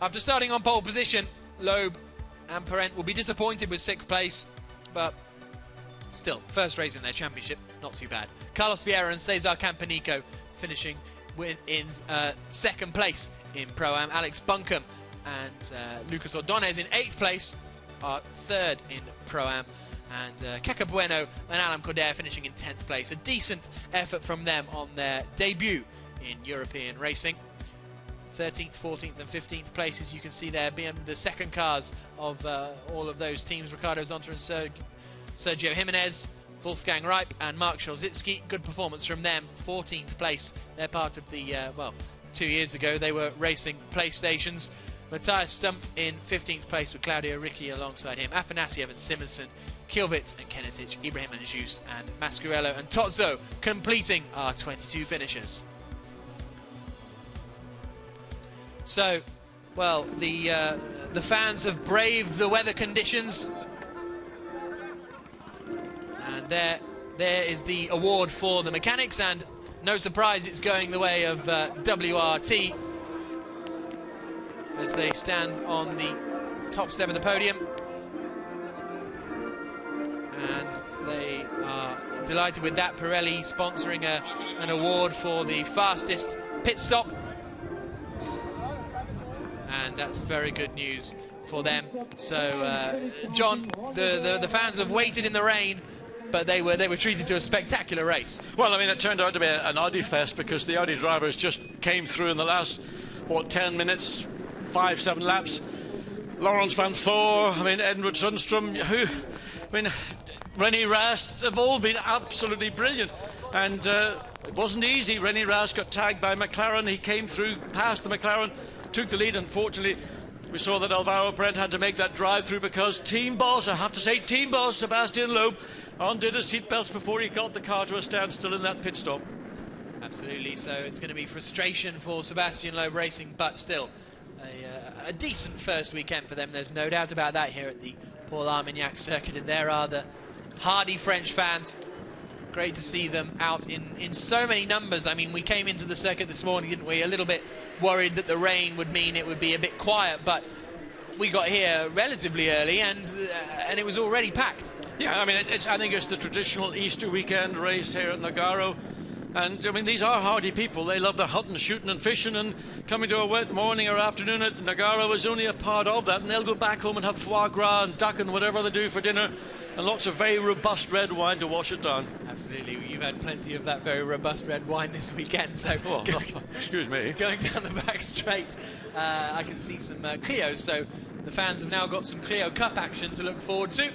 after starting on pole position, Loeb and Parent will be disappointed with 6th place, but still, first race in their championship, not too bad. Carlos Vieira and Cesar Campanico finishing in 2nd place in Pro-Am. Alex Buncombe and Lucas Ordonez in 8th place are 3rd in Pro-Am. And Kaka Bueno and Alan Cordair finishing in 10th place. A decent effort from them on their debut in European racing. 13th, 14th and 15th places you can see there being the second cars of all of those teams. Ricardo Zonta and Sergio Jimenez, Wolfgang Reip and Mark Szolzicki. Good performance from them. 14th place. They're part of the, 2 years ago they were racing PlayStations. Matthias Stumpf in 15th place with Claudio Ricci alongside him. Afanasiev and Simonson, Kilvitz and Kenetic, Ibrahim Anjus and Mascarello and Tozzo completing our 22 finishers. So, well, the fans have braved the weather conditions. And there is the award for the mechanics, and no surprise it's going the way of WRT as they stand on the top step of the podium. And they are delighted with that. Pirelli sponsoring an award for the fastest pit stop. And that's very good news for them. So, John, the fans have waited in the rain, but they were treated to a spectacular race. Well, I mean, it turned out to be an Audi fest because the Audi drivers just came through in the last, 10 minutes, 5-7 laps. Laurens van Voor, I mean, Edward Sundstrom, René Rast, they've all been absolutely brilliant. And it wasn't easy. René Rast got tagged by McLaren. He came through, past the McLaren, took the lead. Unfortunately, we saw that Alvaro Brent had to make that drive through because team boss, I have to say team boss, Sebastian Loeb, undid his seatbelts before he got the car to a standstill in that pit stop. Absolutely, so it's going to be frustration for Sebastian Loeb Racing, but still a decent first weekend for them. There's no doubt about that here at the Paul Armagnac circuit, and there are the hardy French fans. Great to see them out in so many numbers. I mean, we came into the circuit this morning, didn't we? A little bit worried that the rain would mean it would be a bit quiet, but we got here relatively early, and it was already packed. Yeah, I mean, I think it's the traditional Easter weekend race here at Nogaro. And, I mean, these are hardy people. They love the hunting, shooting and fishing, and coming to a wet morning or afternoon at Nogaro is only a part of that. And they'll go back home and have foie gras and duck and whatever they do for dinner, and lots of very robust red wine to wash it down. Absolutely. You've had plenty of that very robust red wine this weekend. So, excuse me. Going down the back straight, I can see some Clios. So the fans have now got some Clio Cup action to look forward to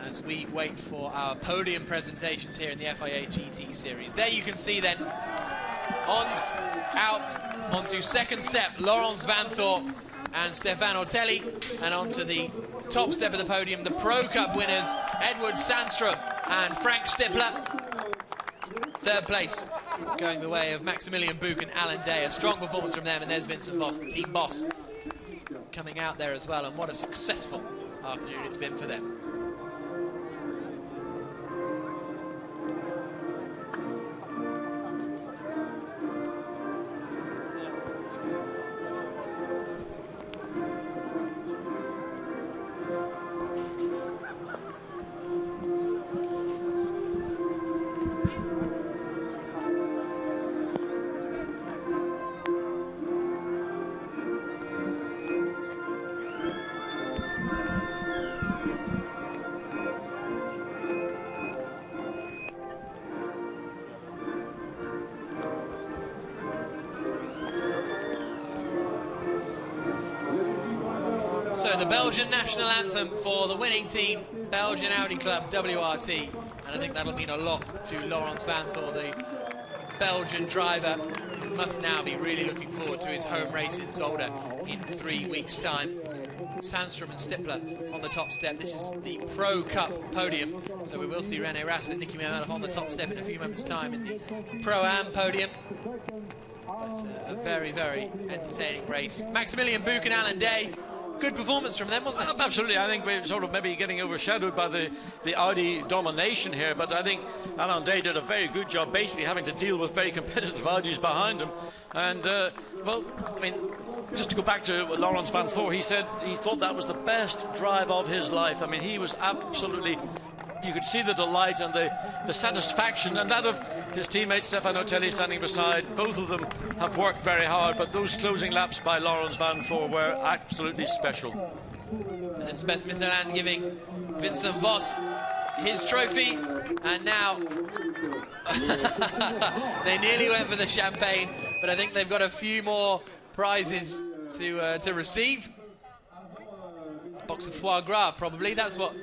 as we wait for our podium presentations here in the FIA GT Series. There you can see then, out onto second step, Laurens van Voor and Stefan Ortelli, and onto the top step of the podium, the Pro Cup winners, Edward Sandstrom and Frank Stippler. Third place going the way of Maximilian Buch and Alan Day. A strong performance from them, and there's Vincent Voss, the team boss, coming out there as well, and what a successful afternoon it's been for them. So the Belgian national anthem for the winning team, Belgian Audi Club, WRT. And I think that'll mean a lot to Laurens van Voor, the Belgian driver, who must now be really looking forward to his home race in Zolder in 3 weeks' time. Sandstrom and Stippler on the top step. This is the Pro Cup podium, so we will see René Rast and Nicky Mermelov on the top step in a few moments' time in the Pro-Am podium. But a very, very entertaining race. Maximilian Buch and Alan Day. Good performance from them, wasn't it? Absolutely. I think we're sort of maybe getting overshadowed by the Audi domination here, but I think Alan Day did a very good job basically having to deal with very competitive Audis behind him. And, well, I mean, just to go back to Laurens van Voor, he said he thought that was the best drive of his life. I mean, he was absolutely... You could see the delight and the satisfaction, and that of his teammate Stefan Ortelli standing beside. Both of them have worked very hard, but those closing laps by Laurens van Voor were absolutely special. And it's Beth Mitterland giving Vincent Voss his trophy, and now they nearly went for the champagne, but I think they've got a few more prizes to receive. Box of foie gras, probably. That's what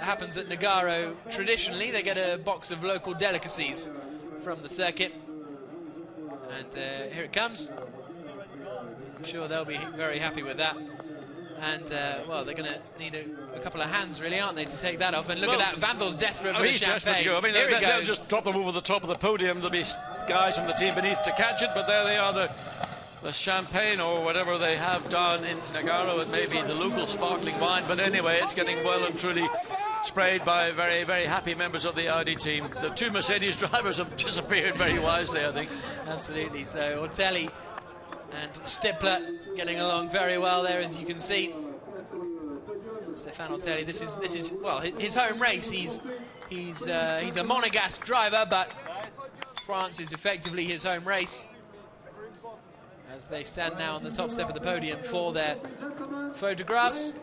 happens at Nogaro traditionally. They get a box of local delicacies from the circuit. And here it comes. I'm sure they'll be very happy with that. And, well, they're going to need a couple of hands, really, aren't they, to take that off. And look at that, Van Voor's desperate for the champagne. I mean, here he they'll just drop them over the top of the podium. There'll be guys from the team beneath to catch it, but there they are, the the champagne or whatever they have down in Nogaro. It may be the local sparkling wine, but anyway, it's getting well and truly sprayed by very, very happy members of the Audi team. The two Mercedes drivers have disappeared very wisely, I think. Absolutely. So Ortelli and Stippler getting along very well there, as you can see. Stefan Ortelli, this is well, his home race. He's a monogasque driver, but France is effectively his home race, as they stand now on the top step of the podium for their photographs.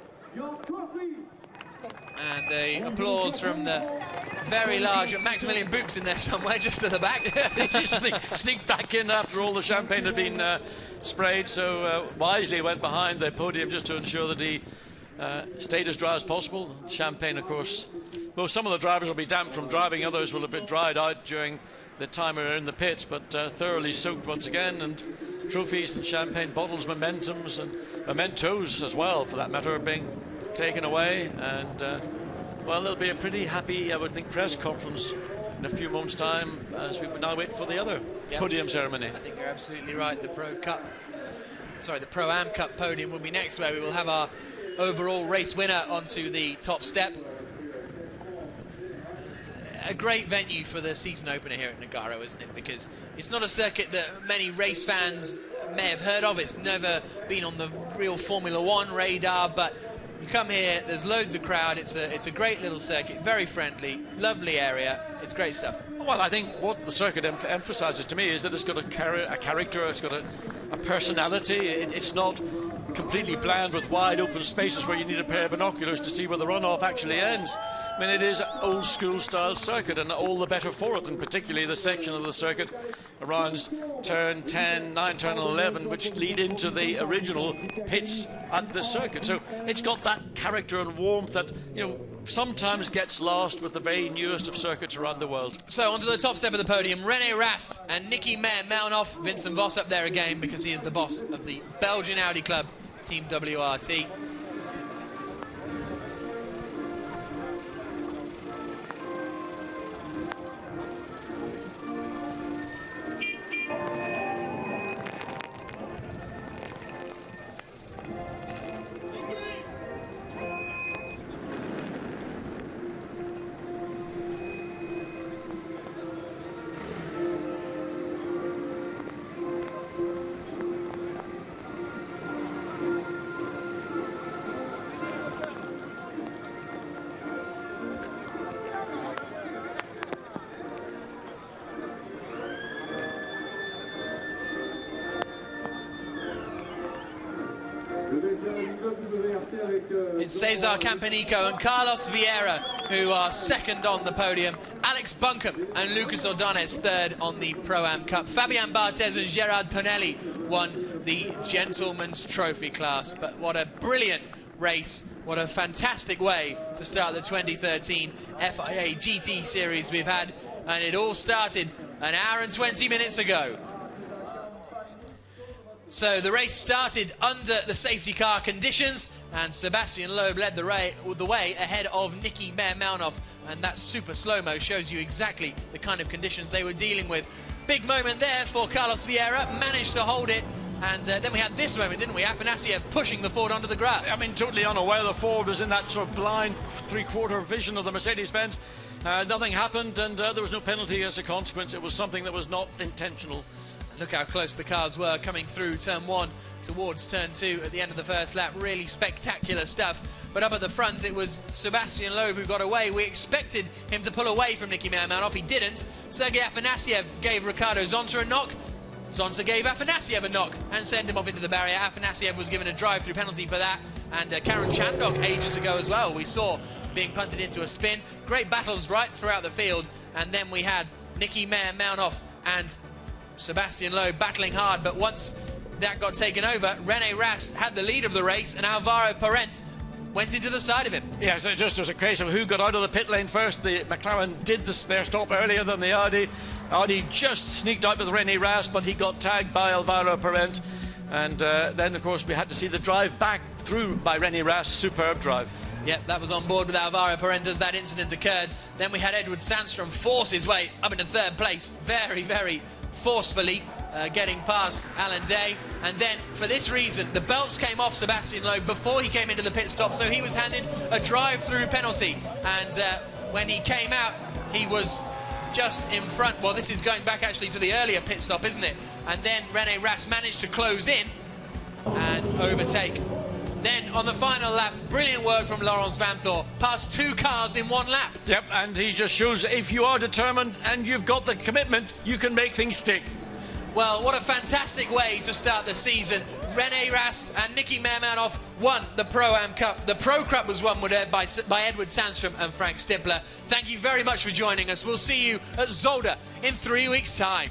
And the applause from the very large Maximilian Buch's in there somewhere, just to the back. He just sneaked back in after all the champagne had been sprayed, so wisely went behind the podium just to ensure that he stayed as dry as possible. Champagne, of course, well, some of the drivers will be damp from driving, others will have been dried out during the time we were in the pits, but thoroughly soaked once again, and trophies and champagne bottles, mementos as well, for that matter, are being taken away. And well, there'll be a pretty happy, I would think, press conference in a few moments' time as we now wait for the other podium ceremony. I think you're absolutely right. The the Pro-Am Cup podium will be next, where we will have our overall race winner onto the top step. A great venue for the season opener here at Nogaro, isn't it? Because it's not a circuit that many race fans may have heard of. It's never been on the real Formula One radar, but you come here, there's loads of crowd. It's a great little circuit, very friendly, lovely area. It's great stuff. Well, I think what the circuit emphasises to me is that it's got a character, it's got a personality. It's not completely bland with wide open spaces where you need a pair of binoculars to see where the runoff actually ends. I mean, it is an old school style circuit, and all the better for it, and particularly the section of the circuit around turn 10, 9, turn 11, which lead into the original pits at the circuit. So it's got that character and warmth that, you know, sometimes gets lost with the very newest of circuits around the world. So onto the top step of the podium, René Rast and Nicky Meyer-Melnoff. Vincent Voss up there again, because he is the boss of the Belgian Audi club, Team WRT. It's Cesar Campanico and Carlos Vieira who are second on the podium. Alex Buncombe and Lucas Ordonez third on the Pro-Am Cup. Fabian Barthez and Gerard Tonelli won the Gentleman's Trophy class. But what a brilliant race. What a fantastic way to start the 2013 FIA GT Series we've had. And it all started an hour and 20 minutes ago. So the race started under the safety car conditions, and Sebastian Loeb led the way ahead of Nicky Meyer-Melnoff, and that super slow-mo shows you exactly the kind of conditions they were dealing with. Big moment there for Carlos Vieira, managed to hold it, and then we had this moment, didn't we? Afanasiev pushing the Ford onto the grass. I mean, totally unaware the Ford was in that sort of blind three-quarter vision of the Mercedes-Benz. Nothing happened, and there was no penalty as a consequence. It was something that was not intentional. Look how close the cars were coming through turn 1 towards turn 2 at the end of the first lap. Really spectacular stuff. But up at the front, it was Sebastian Loeb who got away. We expected him to pull away from Nicky Meyer-Melnoff. He didn't. Sergei Afanasiev gave Ricardo Zonta a knock. Zonta gave Afanasiev a knock and sent him off into the barrier. Afanasiev was given a drive-through penalty for that. And Karen Chandok ages ago as well, we saw being punted into a spin. Great battles right throughout the field. And then we had Nicky Meyer-Melnoff and Sebastian Loeb battling hard, but once that got taken over, René Rast had the lead of the race, and Alvaro Parent went into the side of him. Yeah, so it just was a case of who got out of the pit lane first. The McLaren did their stop earlier than the Audi. Audi just sneaked out with René Rast, but he got tagged by Alvaro Parent. And then, of course, we had to see the drive back through by René Rast. Superb drive. Yep, that was on board with Alvaro Parent as that incident occurred. Then we had Edward Sandstrom force his way up into third place very, very forcefully. getting past Alan Day. And then, for this reason, the belts came off Sebastian Loeb before he came into the pit stop, so he was handed a drive-through penalty. And when he came out, he was just in front. Well, this is going back actually to the earlier pit stop, isn't it? And then René Rast managed to close in and overtake. Then on the final lap, brilliant work from Laurens Vanthoor, past 2 cars in 1 lap. Yep, and he just shows if you are determined and you've got the commitment, you can make things stick. Well, what a fantastic way to start the season. René Rast and Nicky Mermanov won the Pro-Am Cup. The Pro Cup was won by Edward Sandstrom and Frank Stippler. Thank you very much for joining us. We'll see you at Zolder in 3 weeks' time.